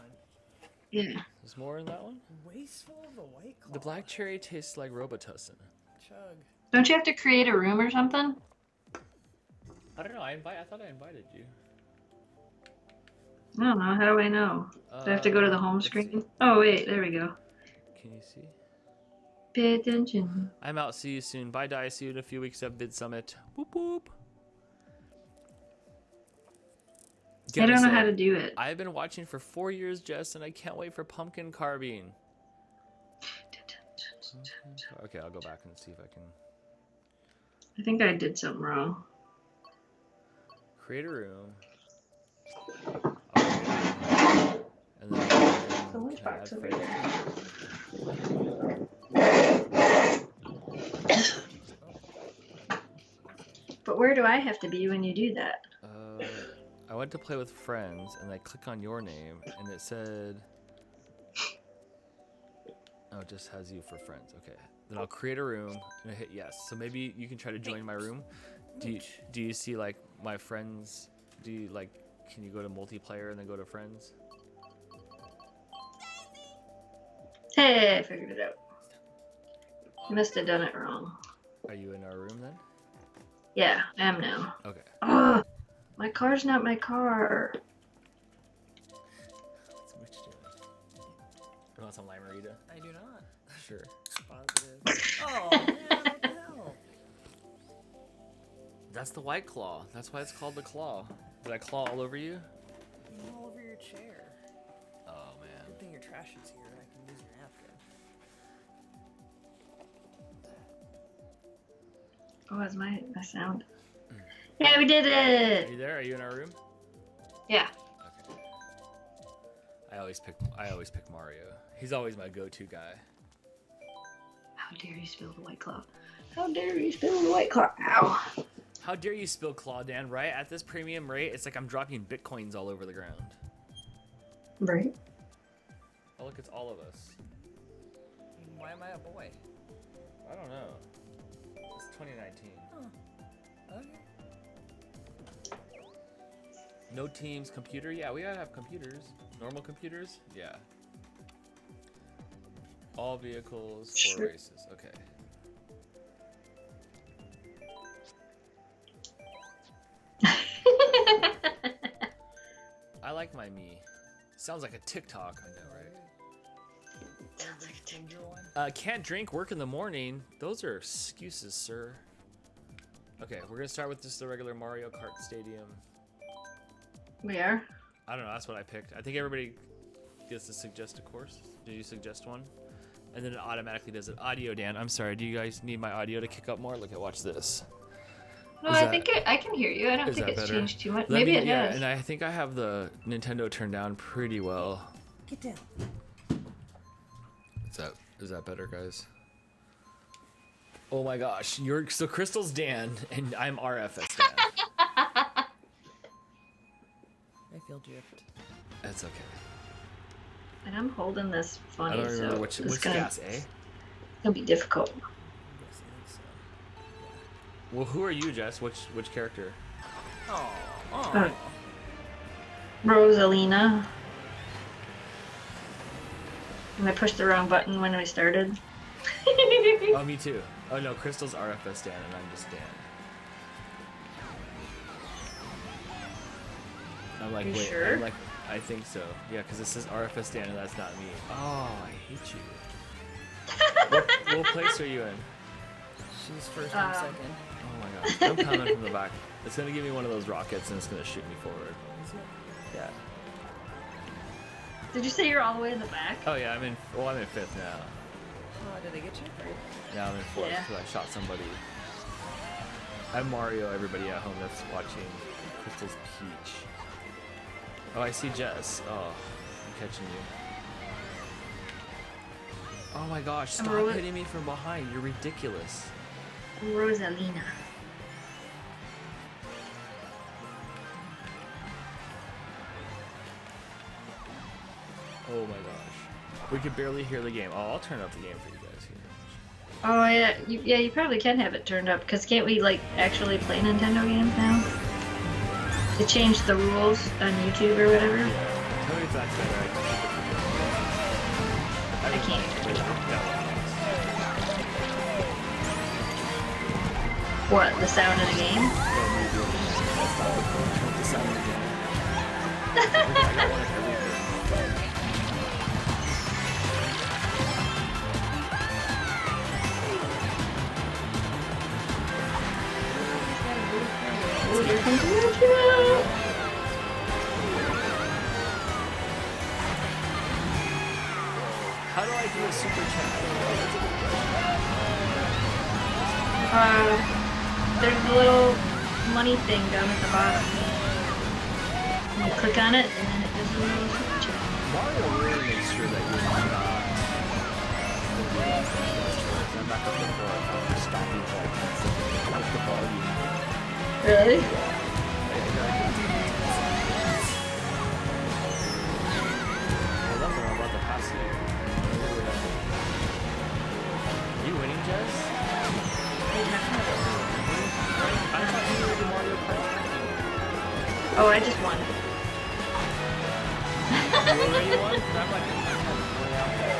Yeah. There's more in that one? Wasteful of the White Claw. The black cherry tastes like Robitussin. Chug. Don't you have to create a room or something? I don't know. I thought I invited you. I don't know. How do I know? Do I have to go to the home let's screen? see. Oh wait, there we go. Can you see? Pay attention. I'm out. See you soon. Bye, Die. See you in a few weeks at Vid Summit. Boop boop. I don't know how to do it. I've been watching for 4 years, Jess, and I can't wait for pumpkin carving. Okay, I'll go back and see if I can I think I did something wrong. create a room. And then The lunchbox over But where do I have to be when you do that? I went to play with friends, and I click on your name, and it said, "Oh, it just has you for friends." Okay, then I'll create a room and I hit yes. So maybe you can try to join my room. Do you see like my friends? Do you like? Can you go to multiplayer and then go to friends? Hey, I figured it out. I must have done it wrong. Are you in our room then? Yeah, I am now. Okay. Oh, my car's not my car. What's Mooch doing? You want some limerita? I do not. Sure. Positive. Oh, man, what the hell? That's the White Claw. That's why it's called the Claw. Did I claw all over you? I'm all over your chair. Oh man. Good thing your trash is here. I can use your napkin. Oh, is my sound? Yeah, we did Are it. you there? Are you in our room? Yeah. Okay. I always pick Mario. He's always my go-to guy. How dare you spill the White Claw? How dare you spill the White Claw? Ow. How dare you spill Claw, Dan, right? At this premium rate, it's like I'm dropping bitcoins all over the ground. Right. Oh, look, it's all of us. Why am I a boy? I don't know. It's 2019. Okay. No teams, computer? Yeah, we gotta have computers. Normal computers? Yeah. All vehicles, 4 Sure. races. Okay. I like my me. Sounds like a TikTok, I know, right? Sounds like a Ginger one? Can't drink, work in the morning. Those are excuses, sir. Okay, we're gonna start with just the regular Mario Kart Stadium. Where? I don't know, that's what I picked. I think everybody gets to suggest a course. Did you suggest one? And then it automatically does it. Audio, Dan. I'm sorry, do you guys need my audio to kick up more? Look, watch this. No, Is I that- think I can hear you. I don't is think that it's better? changed too much. Let Maybe me- it yeah, has. and I think I have the Nintendo turned down pretty well. Get down. Is that better, guys? Oh my gosh, so Crystal's Dan and I'm RFS Dan. I feel gypped. That's okay. And I'm holding this I funny, don't remember so which it's which gonna, gas, eh? it's gonna be difficult. Yes, I think so. Well, who are you, Jess? Which character? Oh, Uh, Rosalina. And I pushed the wrong button when we started. Oh, me too. Oh no, Crystal's RFS Dan and I'm just Dan. I'm like, You wait, sure? I'm like, I think so. Yeah, because it says RFS Dan and that's not me. Oh, I hate you. What place are you in? she's first and second. Oh my gosh, I'm coming from the back. It's gonna give me one of those rockets and it's gonna shoot me forward. Is it? Yeah. Did you say you're all the way in the back? Oh yeah, I'm in 5th now. Oh, did they get you? Now I'm in 4th Yeah. because I shot somebody. I'm Mario, everybody at home that's watching Crystal's Peach. Oh, I see Jess. Oh, I'm catching you. Oh my gosh, I'm stop Ro- hitting me from behind. You're ridiculous. Rosalina. Oh my gosh. We could barely hear the game. Oh, I'll turn up the game for you guys here. Oh yeah, you probably can have it turned up, because can't we like actually play Nintendo games now? They changed the rules on YouTube or whatever. Tell me if that's better. I can't. What, the sound of the game? The sound of the game. I got one of everything. Oh, here comes the outro. How do I do a super chat? There's a little money thing down at the bottom. You click on it, and then it gives you a little super chat. Mario really makes sure that you're not. I'm not going to go for stop you for like 10 seconds. Like the volume. Really? I love that I'm about to pass you. Are you winning, Jess? I thought you were the Mario Kart. Oh, I just won. You already won? I'm like, way out there.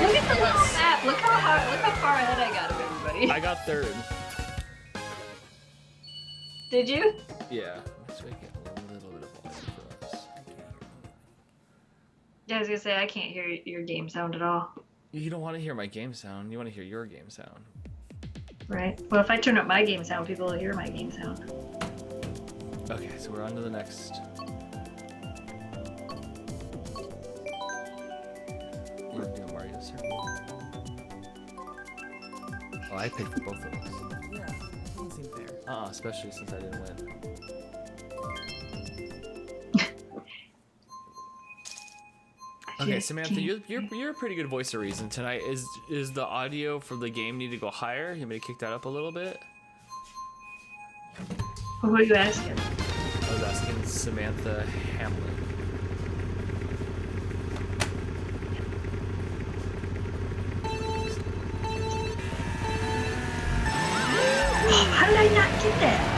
Look at the little map. Look how far ahead I got of everybody. I got third. Did you? Yeah. Let's make it a little bit of volume for us. Yeah, I was gonna say I can't hear your game sound at all. You don't want to hear my game sound. You want to hear your game sound. Right. Well, if I turn up my game sound, people will hear my game sound. Okay, so we're on to the next. You want to do a Mario circle? Oh, I picked both of us. Yeah, doesn't seem fair. Especially since I didn't win. Okay, Samantha, you're a pretty good voice of reason tonight. Is the audio for the game need to go higher? You want me to kick that up a little bit? What are you asking? I was asking Samantha Hamlin. How did I not get that?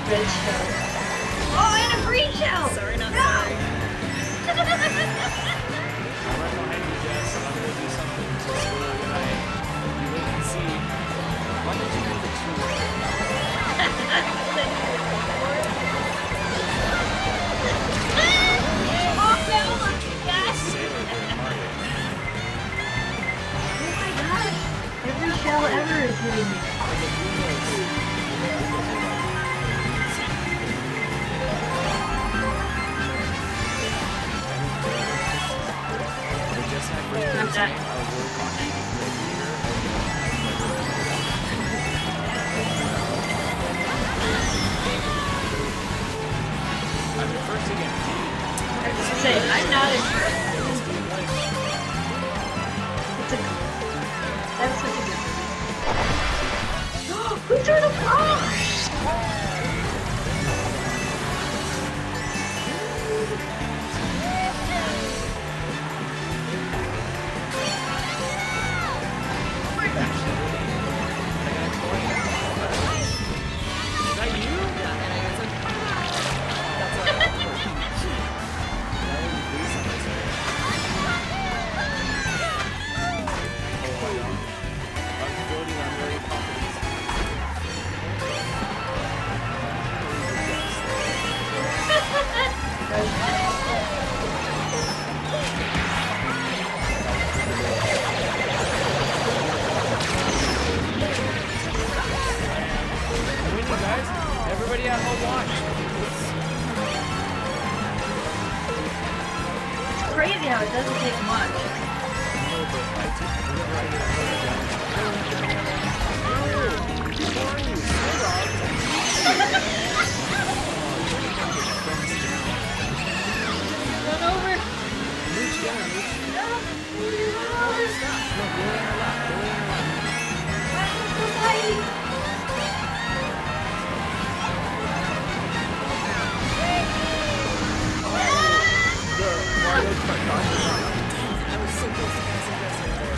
Red shell. Oh, and a green shell! Sorry, not No! sorry. I'm right behind you, Jess. I'm gonna do something to spoil your night. You wait and see. Why did you do the two? Oh no, look at that! Sailor Boy Mario. Oh my gosh! Every shell ever is hitting me. I'm done. I'm the first again. I was gonna say, I'm not impressed. That's such a good movie. Who threw the ball? Is that you? Yeah, and I guess that's what. That would be pleased on myself.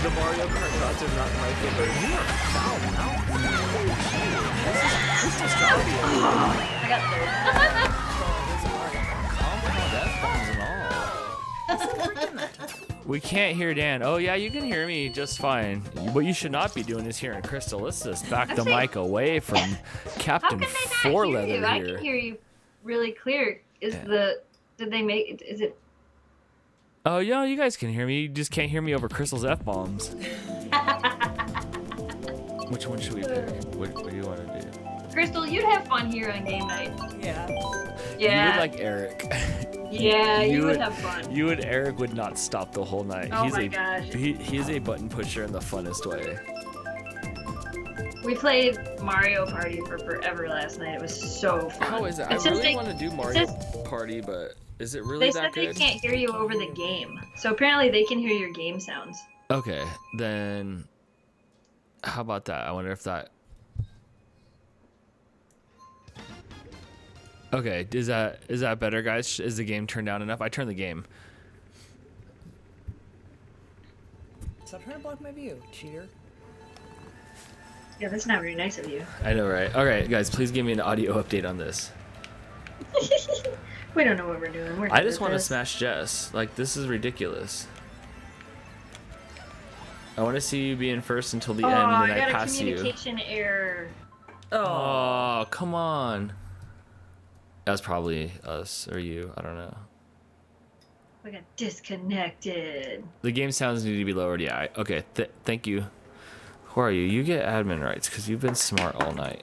The Mario Kart routes are not my favorite. You are foul mountain. This is strawberry. I got third. Compound F-bombs and all. We can't hear Dan. Oh yeah, you can hear me just fine. What you should not be doing is hearing Crystal. Let's just back the mic away from Captain How can they Four not hear Leather you? I here. can hear you really clear. Did they make it? Is it? Oh yeah, you guys can hear me. You just can't hear me over Crystal's F-bombs. Which one should we pick? What do you want to do? Crystal, you'd have fun here on game night. Yeah. Yeah. You would like Eric. Yeah, you would would- have fun. You and Eric would not stop the whole night. Oh he's my a gosh. he's a button pusher in the funnest way. We played Mario Party for forever last night. It was so fun. How is it? I It says really they- want to do it Mario says- Party, but is it really They that said they good? can't hear you over the game. So apparently they can hear your game sounds. Okay, then how about that? I wonder if that. Okay, is that better, guys? Is the game turned down enough? I turned the game. Stop trying to block my view, cheater. Yeah, that's not very nice of you. I know, right? All right, guys, please give me an audio update on this. We don't know what we're doing. We're I good just at want to this. smash Jess. Like, this is ridiculous. I want to see you being first until the Oh, end, I and I got a pass you. communication error. Oh, come on. That was probably us or you. I don't know. We got disconnected. The game sounds need to be lowered. Yeah. Okay. Thank you. Who are you? You get admin rights because you've been smart all night.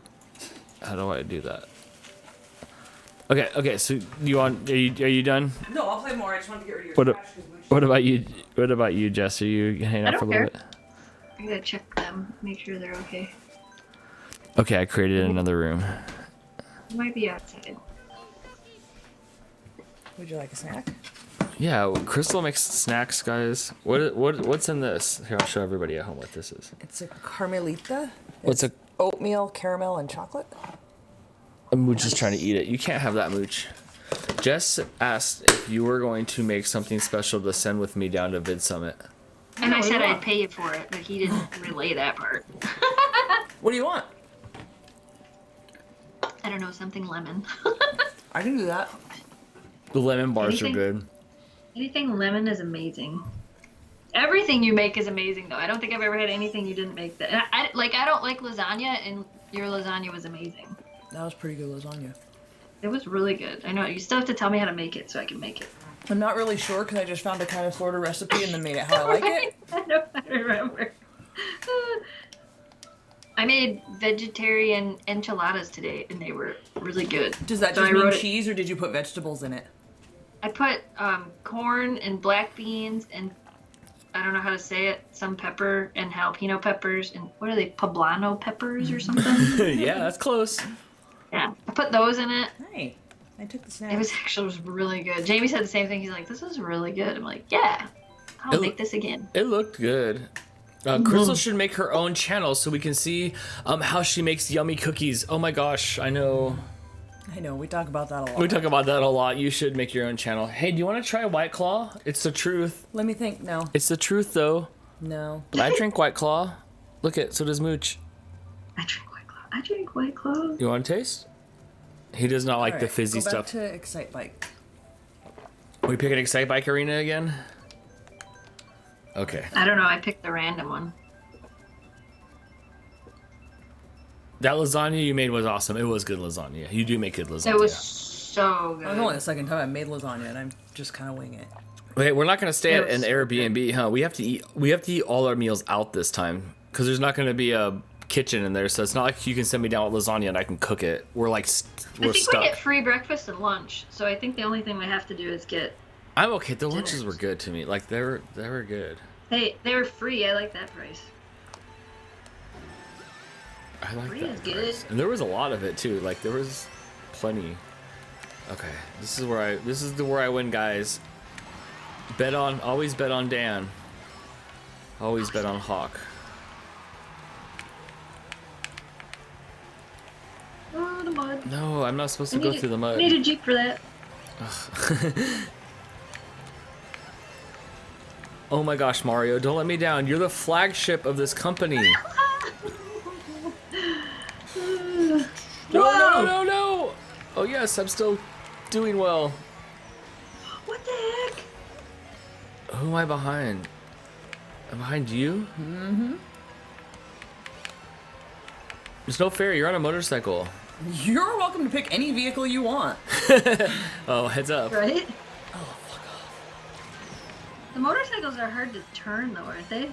How do I do that? Okay. Okay. So you on? Are you done? No, I'll play more. I just want to get rid of your What? trash. 'Cause we- What about you? What about you, Jess? Are you hanging I out for a don't little care. bit? I gotta check them, make sure they're okay. Okay. I created another room. They might be outside. Would you like a snack? Yeah. Crystal makes snacks, guys. What's in this? Here, I'll show everybody at home what this is. It's a Carmelita. What's It's oatmeal, caramel, and chocolate. a Mooch is trying to eat it. You can't have that, Mooch. Jess asked if you were going to make something special to send with me down to Vid Summit. And I what do said you I'd want? pay you for it, but he didn't relay that part. What do you want? I don't know, something lemon. I can do that. The lemon bars Anything? are good. Anything lemon is amazing. Everything you make is amazing, though. I don't think I've ever had anything you didn't make that. And I don't like lasagna, and your lasagna was amazing. That was pretty good lasagna. It was really good. I know. You still have to tell me how to make it so I can make it. I'm not really sure because I just found a kind of Florida recipe and then made it how I like it. I don't remember. I made vegetarian enchiladas today, and they were really good. Does that So just I mean wrote it- cheese or did you put vegetables in it? I put corn and black beans and I don't know how to say it. Some pepper and jalapeno peppers and what are they? Poblano peppers or something? Yeah, that's close. Yeah, I put those in it. Hey, I took the snack. It was really good. Jamie said the same thing. He's like, "This is really good." I'm like, "Yeah, I'll It- make this again." It looked good. Crystal should make her own channel so we can see how she makes yummy cookies. Oh my gosh, I know. I know, we talk about that a lot. We talk about that a lot. You should make your own channel. Hey, do you want to try White Claw? It's the truth. Let me think. No. It's the truth, though. No. But I drink White Claw. Look at, so does Mooch. I drink White Claw. I drink White Claw. You want to taste? He does not like the Alright, fizzy go back stuff. to Excite Bike. We pick an Excite Bike Arena again? Okay. I don't know. I picked the random one. That lasagna you made was awesome. It was good lasagna. You do make good lasagna. It was so That was only good. the second time I made lasagna and I'm just kind of winging it. Wait, we're not gonna stay It at an was so Airbnb, huh? We have to eat all our meals out this time because there's not gonna be a kitchen in there, so it's not like you can send me down with lasagna and I can cook it. We're like I we're think stuck. we get free breakfast and lunch, so I think the only thing we have to do is get. I'm okay. The lunches were good to me. Like they were good. Hey, they were free. I like that price. I like Free that. is good. price. And there was a lot of it too. Like there was plenty. Okay, this is where I win, guys. Always bet on Dan. Always bet on Hawk. Oh, the mud. No, I'm not supposed to go through the I mud. need a Jeep for that. Oh my gosh, Mario, don't let me down. You're the flagship of this company. No. Oh yes, I'm still doing well. What the heck? Who am I behind? I'm behind you? Mm-hmm. It's no fair, you're on a motorcycle. You're welcome to pick any vehicle you want. Oh, heads up. Right? Oh, fuck off. The motorcycles are hard to turn, though, aren't they?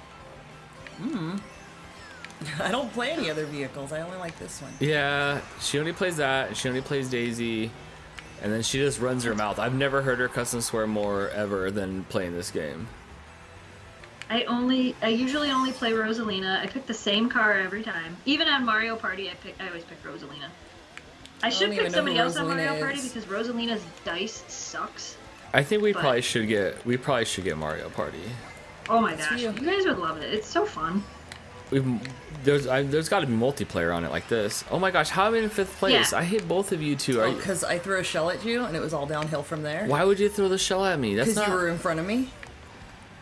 I don't play any other vehicles. I only like this one. Yeah, she only plays that, she only plays Daisy, and then she just runs her mouth. I've never heard her cuss and swear more ever than playing this game. I usually only play Rosalina. I pick the same car every time. Even on Mario Party, I always pick Rosalina. I should don't pick even know somebody who else on Mario Rosalina Party is. because Rosalina's dice sucks. I think we But- probably should get Mario Party. Oh my It's gosh, you. you guys would love it. It's so fun. There's got to be multiplayer on it like this. Oh my gosh, how am I in 5th place? Yeah. I hit both of you two. Are Oh, you, because I threw a shell at you and it was all downhill from there. why would you throw the shell at me? That's Because not. you were in front of me.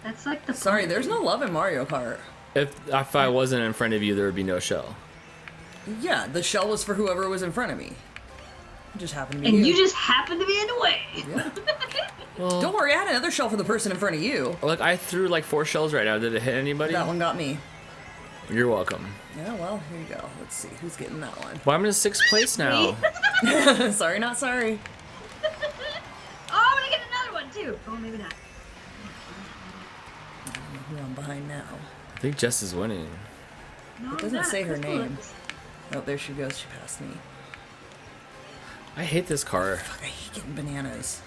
That's like the Sorry, fun there's thing. no love in Mario Kart. If I wasn't in front of you, there would be no shell. Yeah, the shell was for whoever was in front of me. It just happened to be And you just happen to be in the way. Yeah. Well, Don't worry, I had another shell for the person in front of you. look, I threw like 4 shells right now. Did it hit anybody? That one got me. You're welcome. Yeah, well, here you go. Let's see who's getting that Well, I'm in 6th place now. one. Sorry, not sorry. Oh, I'm gonna get another one too. Oh, maybe not. Who I'm behind now. I think Jess is winning. No, It doesn't not. say her Crystal name. is. Oh, there she goes. She passed me. I hate this car. Fuck, I hate getting bananas.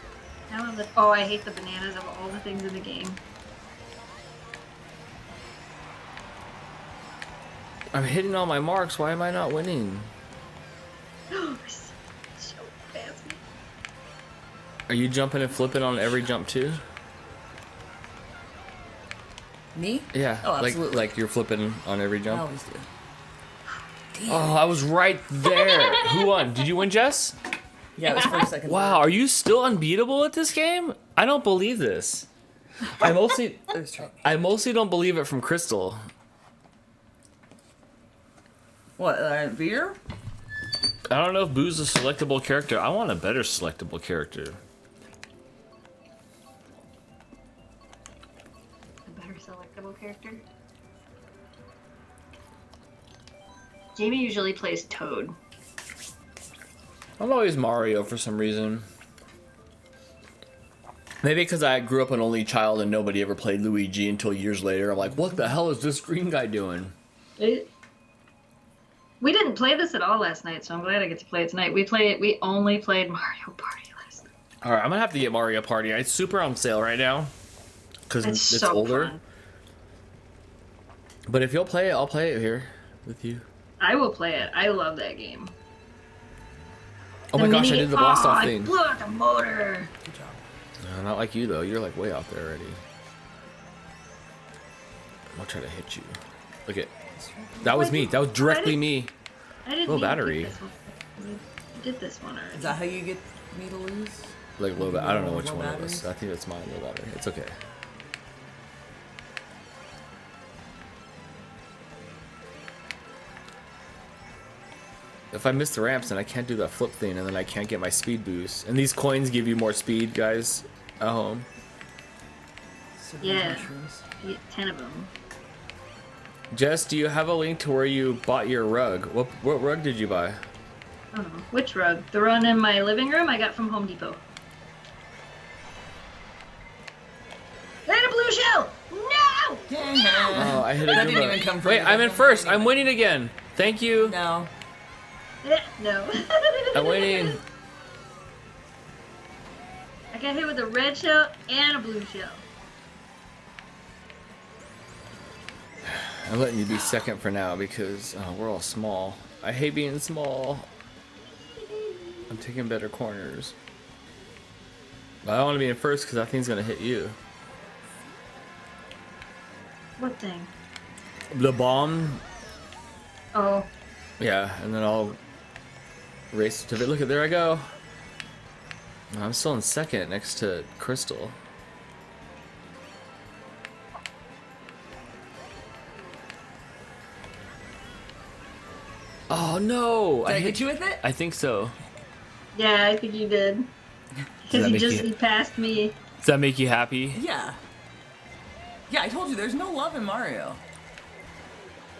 Oh, I hate the bananas of all the things in the game. I'm hitting all my marks. Why am I not winning? So fast. Are you jumping and flipping on every jump too? Me? Yeah. Oh, absolutely. Like you're flipping on every I jump. always do. Oh, I was right there. Who won? Did you win, Jess? Yeah, it was first, second. Wow, are you still unbeatable at this game? I don't believe this. I mostly don't believe it from Crystal. What, beer? I don't know if Boo's a selectable character. I want a better selectable character. A better selectable character. Jamie usually plays Toad. I'm always Mario for some reason. Maybe because I grew up an only child and nobody ever played Luigi until years later. I'm like, what the hell is this green guy doing? We didn't play this at all last night, so I'm glad I get to play it tonight. We only played Mario Party last night. All right, I'm gonna have to get Mario Party. It's super on sale right now because It's it's so older. fun. But if you'll play it, I'll play it here with you. I will play it. I love that game. Oh my gosh, I did the blast off I thing. blew out the motor. Good job. No, not like you though. You're like way out there already. I'll try to hit you. Look at that was me. That was directly me. I didn't Low mean to battery. pick this one. You did this one already. Is that how you get me to lose? Like low. I don't know which Low one it batteries? was. I think it's mine. Low battery. It's okay. If I miss the ramps, then I can't do that flip thing, and then I can't get my speed boost. And these coins give you more speed, guys, at home. Yeah. Mushrooms. You get 10 of them. Jess, do you have a link to where you bought your rug? What rug did you buy? I don't know. Which rug? The one in my living room I got from Home Depot. And a blue shell! No! Oh, I hit a That Goomba. didn't even come from Wait, you. I'm in first. I'm winning again. Thank you. No. No. I'm winning. I got hit with a red shell and a blue shell. I'm letting you be second for now because we're all small. I hate being small. I'm taking better corners. But I don't want to be in first because that thing's going to hit you. What thing? The bomb. Oh. Yeah, and then I'll race to it. Look at there I go. I'm still in second next to Crystal. Oh no! Did I hit you with it? I think so. Yeah, I think you did. Does Because that make he passed me. Does that make you happy? Yeah. Yeah, I told you, there's no love in Mario.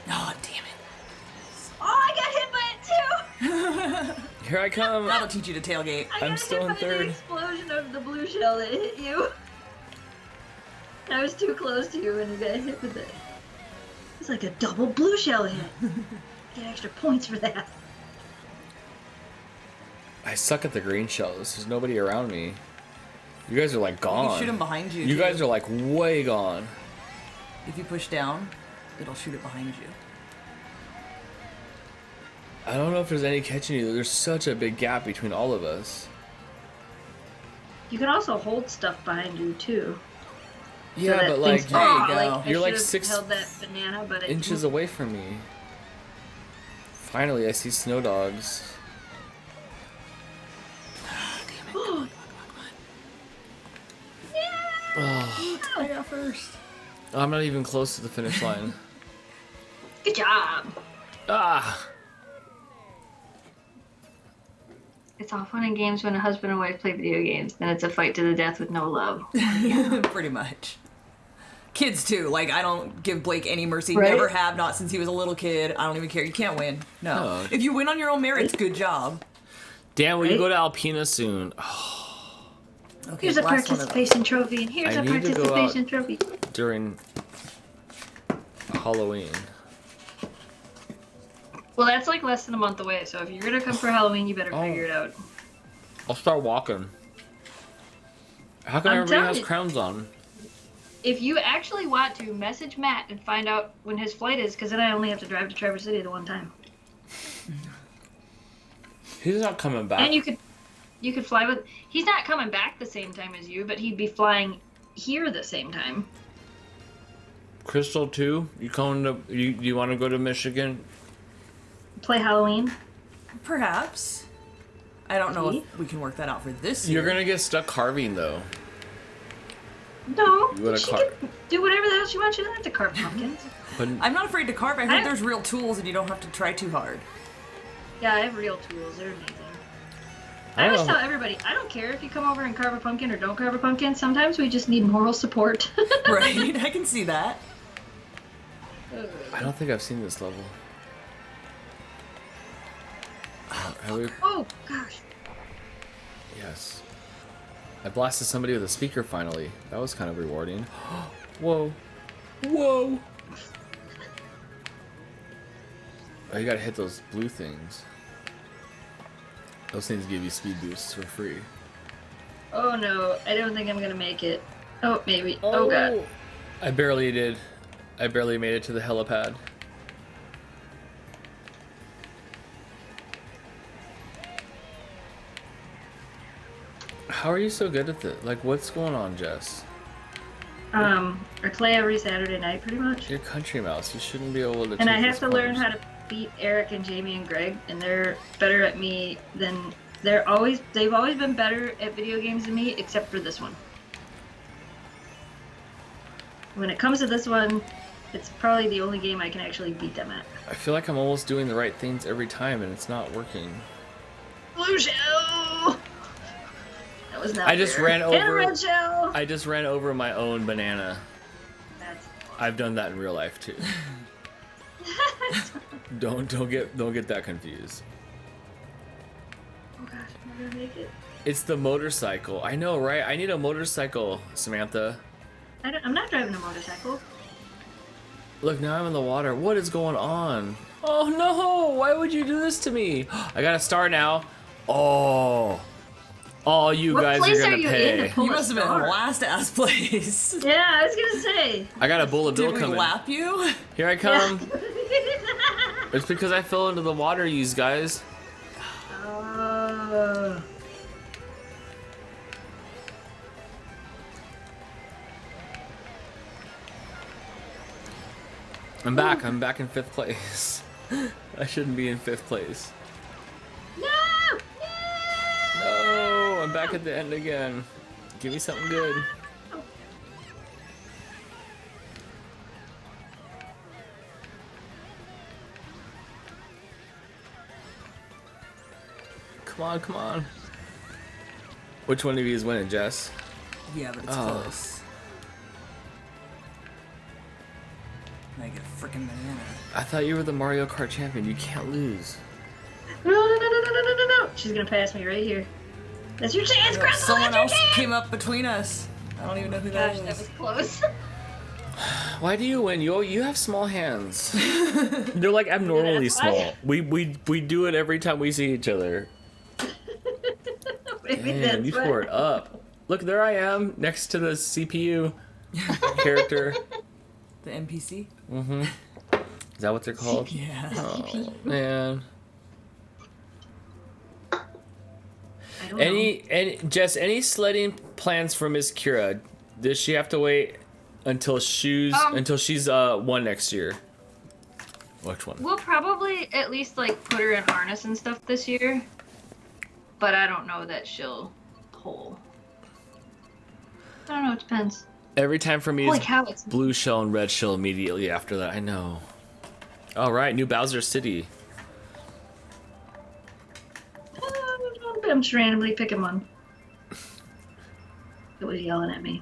Oh, damn it. Oh, I got hit by it too! Here I come. That'll teach you to tailgate. I got I'm still in hit by the third. explosion of the blue shell that hit you. I was too close to you when you got hit with it. It's like a double blue shell hit. Get extra points for that. I suck at the green shells. There's nobody around me. You guys are like You gone. can shoot them behind you. You too. guys are like way gone. If you push down, it'll shoot it behind you. I don't know if there's any catching you. There's such a big gap between all of us. You can also hold stuff behind you too. Yeah, that but like things There you fall. go. Like, You're I like should've 6 held that banana, but it inches away from me. Finally, I see snow dogs. Oh, I got first. I'm not even close to the finish line. Good job. Ah! It's all fun and games when a husband and wife play video games. Then it's a fight to the death with no love. Pretty much. Kids too. Like, I don't give Blake any mercy. Right? Never have, not since he was a little kid. I don't even care. You can't win. No. No. If you win on your own merits, good job. Dan, will you Right? go to Alpina soon? Okay, Here's a last one of those. participation trophy, and here's I a need to go participation out. trophy. During Halloween. Well, that's like less than a month away, so if you're gonna come for Halloween, you better figure it out. I'll start walking. How come I'm everybody telling has you. crowns on? If you actually want to, message Matt and find out when his flight is, because then I only have to drive to Traverse City the one time. He's not coming back. And you could fly with. He's not coming back the same time as you, but he'd be flying here the same time. Crystal too? You coming to? You want to go to Michigan? Play Halloween. Perhaps. I don't know See? if we can work that out for this year. You're gonna get stuck carving though. No, You wanna she car- can do whatever the hell she wants. She doesn't have to carve pumpkins. But I'm not afraid to carve. I heard I- there's real tools and you don't have to try too hard. Yeah, I have real tools. They're amazing. I I don't always know. tell everybody, I don't care if you come over and carve a pumpkin or don't carve a pumpkin. Sometimes we just need moral support. Right? I can see that. I don't think I've seen this level. Have we? Oh gosh. Yes. I blasted somebody with a speaker finally. That was kind of rewarding. Whoa. Whoa. Oh, you gotta hit those blue things. Those things give you speed boosts for free. Oh no, I don't think I'm gonna make it. Oh, maybe. Oh god. I barely did. I barely made it to the helipad. How are you so good at this? Like, what's going on, Jess? I play every Saturday night pretty much. You're a country mouse. You shouldn't be able to. And I take have these to learn corners. how to beat Eric and Jamie and Greg, and they're better at me than they've always been better at video games than me, except for this one. When it comes to this one, it's probably the only game I can actually beat them at. I feel like I'm almost doing the right things every time, and it's not working. Blue shell. That was not. I just fair. ran And a over- red shell. I just ran over my own banana. That's I've done that in real life too. Don't get that confused. Oh gosh, am I gonna make it? It's the motorcycle. I know, right? I need a motorcycle, Samantha. I'm not driving a motorcycle. Look, now I'm in the water. What is going on? Oh no! Why would you do this to me? I got a star now. Oh, all you What guys place are are gonna you in pay. to pull You a must have been star? last ass place. Yeah, I was gonna say. I got a bullet bill Did we coming. lap you? Here I come. Yeah. It's because I fell into the water, you guys. I'm back. I'm back in 5th place. I shouldn't be in 5th place. No! No, I'm back at the end again. Give me something good. Come on, come on. Which one of you is winning, Jess? Yeah, but it's Oh. close. I get a freaking banana. I thought you were the Mario Kart champion. You can't lose. No. She's gonna pass me right here. That's your chance, Crystal. Someone That's else your chance. came up between us. I don't even know who Gosh, that that is. was close. Why do you win? You have small hands. They're like abnormally That's why. small. We do it every time we see each other. Maybe Man, that's you why. tore it up. Look, there I am next to the CPU character. The NPC? Mm-hmm. Is that what they're called? Yeah. Oh, man. I don't know. Any Jess, any sledding plans for Miss Kira? Does she have to wait until she's one next year? Which one? We'll probably at least like put her in harness and stuff this year, but I don't know that she'll pull. I don't know. It depends. Every time for me Holy is cow! It's blue shell and red shell immediately after that. I know. All right, new Bowser City. I'm just randomly picking one. It was yelling at me.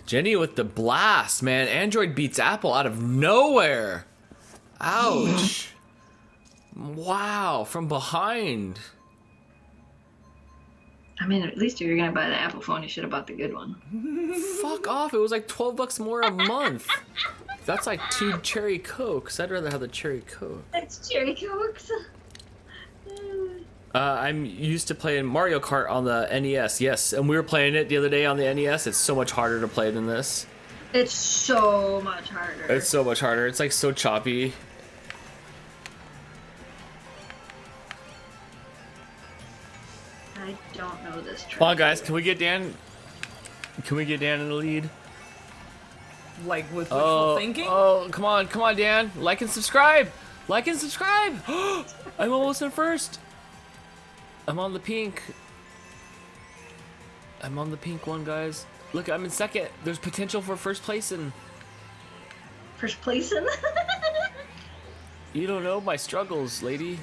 Jenny with the blast, man. Android beats Apple out of nowhere. Ouch. Wow, from behind. I mean, at least if you're gonna buy the Apple phone, you should have bought the good one. Fuck off. It was like $12 more a month. That's like 2 cherry cokes. I'd rather have the cherry coke. It's cherry cokes. I'm used to playing Mario Kart on the NES, yes. And we were playing it the other day on the NES. It's so much harder to play than this. It's so much harder. It's so much harder. It's like so choppy. I don't know this trick. Come on, guys. Can we get Dan? Can we get Dan in the lead? Like with wishful thinking? Oh, come on, Dan. Like and subscribe. Like and subscribe. I'm almost in first. I'm on the pink. I'm on the pink one, guys. Look, I'm in second. There's potential for first place, and First place in. you don't know my struggles, lady.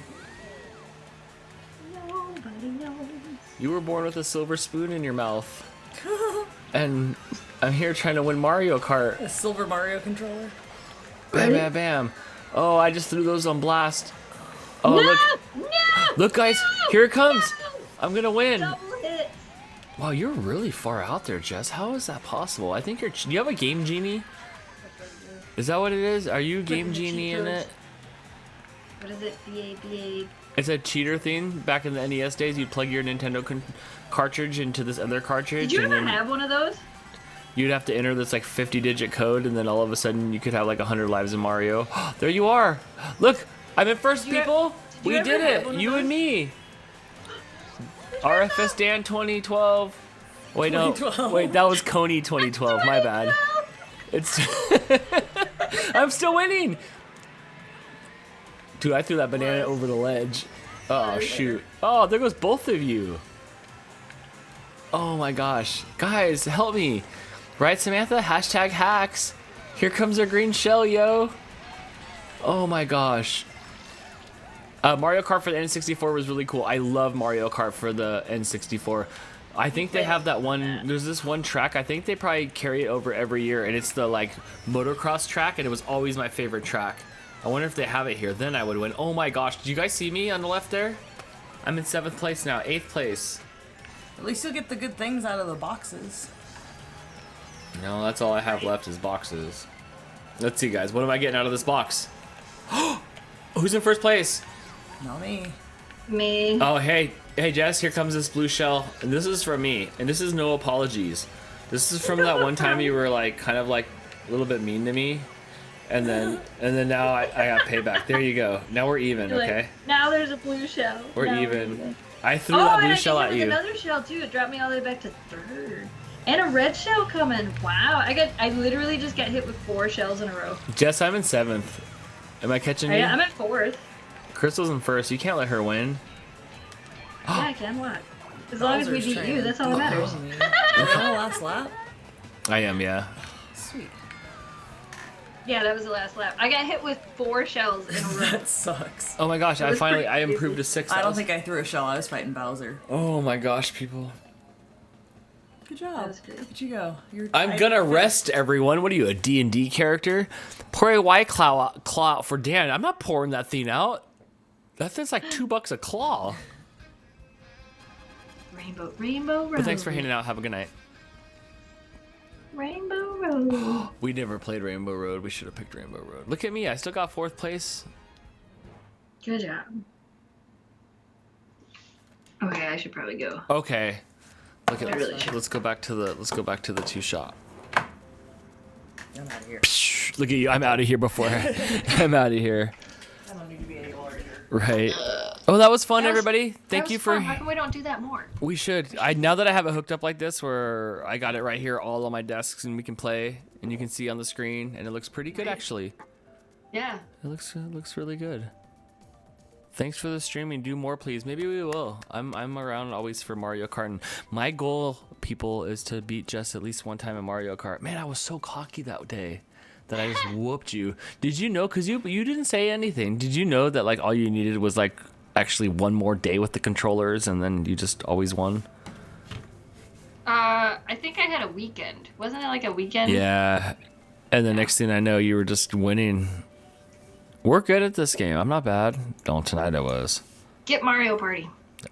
Nobody knows. You were born with a silver spoon in your mouth. And I'm here trying to win Mario Kart. A silver Mario controller? Bam, bam, bam. Oh, I just threw those on blast. Oh, No! look. No! Look, guys. No! Here it comes. No! I'm going to win. Double hit. Wow, you're really far out there, Jess. How is that possible? I think you're... Do you have a Game Genie? Is that what it is? Are you Game the cheat Genie in codes. it? What is it? BA. It's a cheater thing. Back in the NES days, you'd plug your Nintendo cartridge into this other cartridge. Did you and ever then have one of those? you'd have to enter this like 50-digit code, and then all of a sudden you could have like 100 lives in Mario. There you are. Look, I'm in first, Did you people. you We ever did have it. one of You those? and me. RFS Dan 2012. Wait, no. 2012. Wait, that was Coney 2012. My bad. It's. I'm still winning. Dude, I threw that banana over the ledge. Oh, shoot. Oh, there goes both of you. Oh my gosh. Guys, help me. Right, Samantha? Hashtag hacks. Here comes our green shell, yo. Oh my gosh. Mario Kart for the N64 was really cool. I love Mario Kart for the N64. I think they have that one. There's this one track. I think they probably carry it over every year, and it's the like motocross track, and it was always my favorite track. I wonder if they have it here. Then I would win. Oh my gosh! Did you guys see me on the left there? I'm in 7th place now. 8th place. At least you'll get the good things out of the boxes. No, that's all I have left is boxes. Let's see, guys. What am I getting out of this box? Who's in first place? Not me. Me. Oh, hey, Jess, here comes this blue shell, and this is from me, and this is no apologies. This is from that one time you were like, kind of like a little bit mean to me, and then now I got payback. There you go. Now we're even, You're like, okay? now there's a blue shell. We're Now even. I threw Oh, that and blue I shell think at there was you. another shell too. It dropped me all the way back to 3rd. And a red shell coming. Wow. I literally just got hit with 4 shells in a row. Jess, I'm in 7th. Am I catching you? I'm at 4th. Crystal's in 1st. You can't let her win. Yeah, I can. What? As long as we Bowser's beat training. you, that's all that matters. Are we on the last lap? I am, yeah. Sweet. Yeah, that was the last lap. I got hit with 4 shells in a row. That sucks. Oh my gosh, It was pretty I improved crazy. to 6. I don't think I threw a shell. I was fighting Bowser. Oh my gosh, people. Good job. That was good. Look at you go. You're I'm tied gonna for rest everyone. What are you, a D&D character? Pour a white claw out for Dan. I'm not pouring that thing out. That thing's like $2 a claw. Rainbow Road. But thanks for hanging out. Have a good night. Rainbow Road. We never played Rainbow Road. We should have picked Rainbow Road. Look at me. I still got 4th place. Good job. Okay, I should probably go. Okay. Look at I really should. let's go back to the 2 shot. I'm out of here. Psh, look at you. I'm out of here before I'm out of here. I don't need to be any longer. Right. Oh, that was fun, That was- everybody. Thank That you was for. fun. How come we don't do that more? We should. Now that I have it hooked up like this, where I got it right here, all on my desks, and we can play, and you can see on the screen, and it looks pretty good actually. Yeah. It looks really good. Thanks for the streaming. Do more, please. Maybe we will. I'm around always for Mario Kart. And my goal, people, is to beat Jess at least one time in Mario Kart. Man, I was so cocky that day that I just whooped you. Did you know? Cause you didn't say anything. Did you know that like all you needed was like actually one more day with the controllers, and then you just always won? I think I had a weekend. Wasn't it like a weekend? Yeah. And the next thing I know, you were just winning. We're good at this game. I'm not bad. Don't tonight I was. Get Mario Party.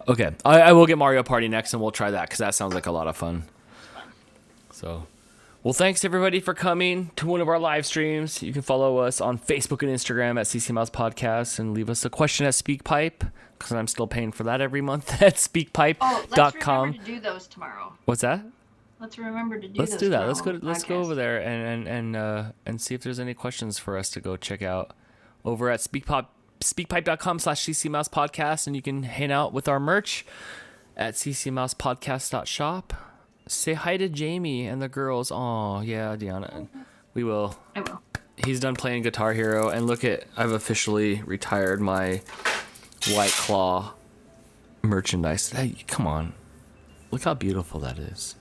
Okay, I will get Mario Party next, and we'll try that because that sounds like a lot of fun. So, well, thanks everybody for coming to one of our live streams. You can follow us on Facebook and Instagram at CC Mouse Podcast and leave us a question at SpeakPipe because I'm still paying for that every month at Oh, let's SpeakPipe.com. remember to do those tomorrow. What's that? Let's remember to do Let's those do that. tomorrow Let's go. on the Let's go podcast. over there and see if there's any questions for us to go check out over at speakpipe.com/ccmousepodcast, and you can hang out with our merch at ccmousepodcast.shop. Say hi to Jamie and the girls. Oh yeah, Deanna. We will. I will. He's done playing Guitar Hero, and look at, I've officially retired my White Claw merchandise. Hey, come on. Look how beautiful that is.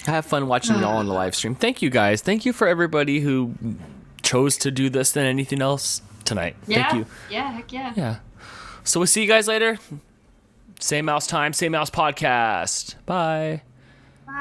I have fun watching y'all on the live stream. Thank you guys. Thank you for everybody who chose to do this than anything else tonight. Yeah. Thank you. Yeah, heck yeah. Yeah. So we'll see you guys later. Same mouse time, same mouse podcast. Bye. Bye.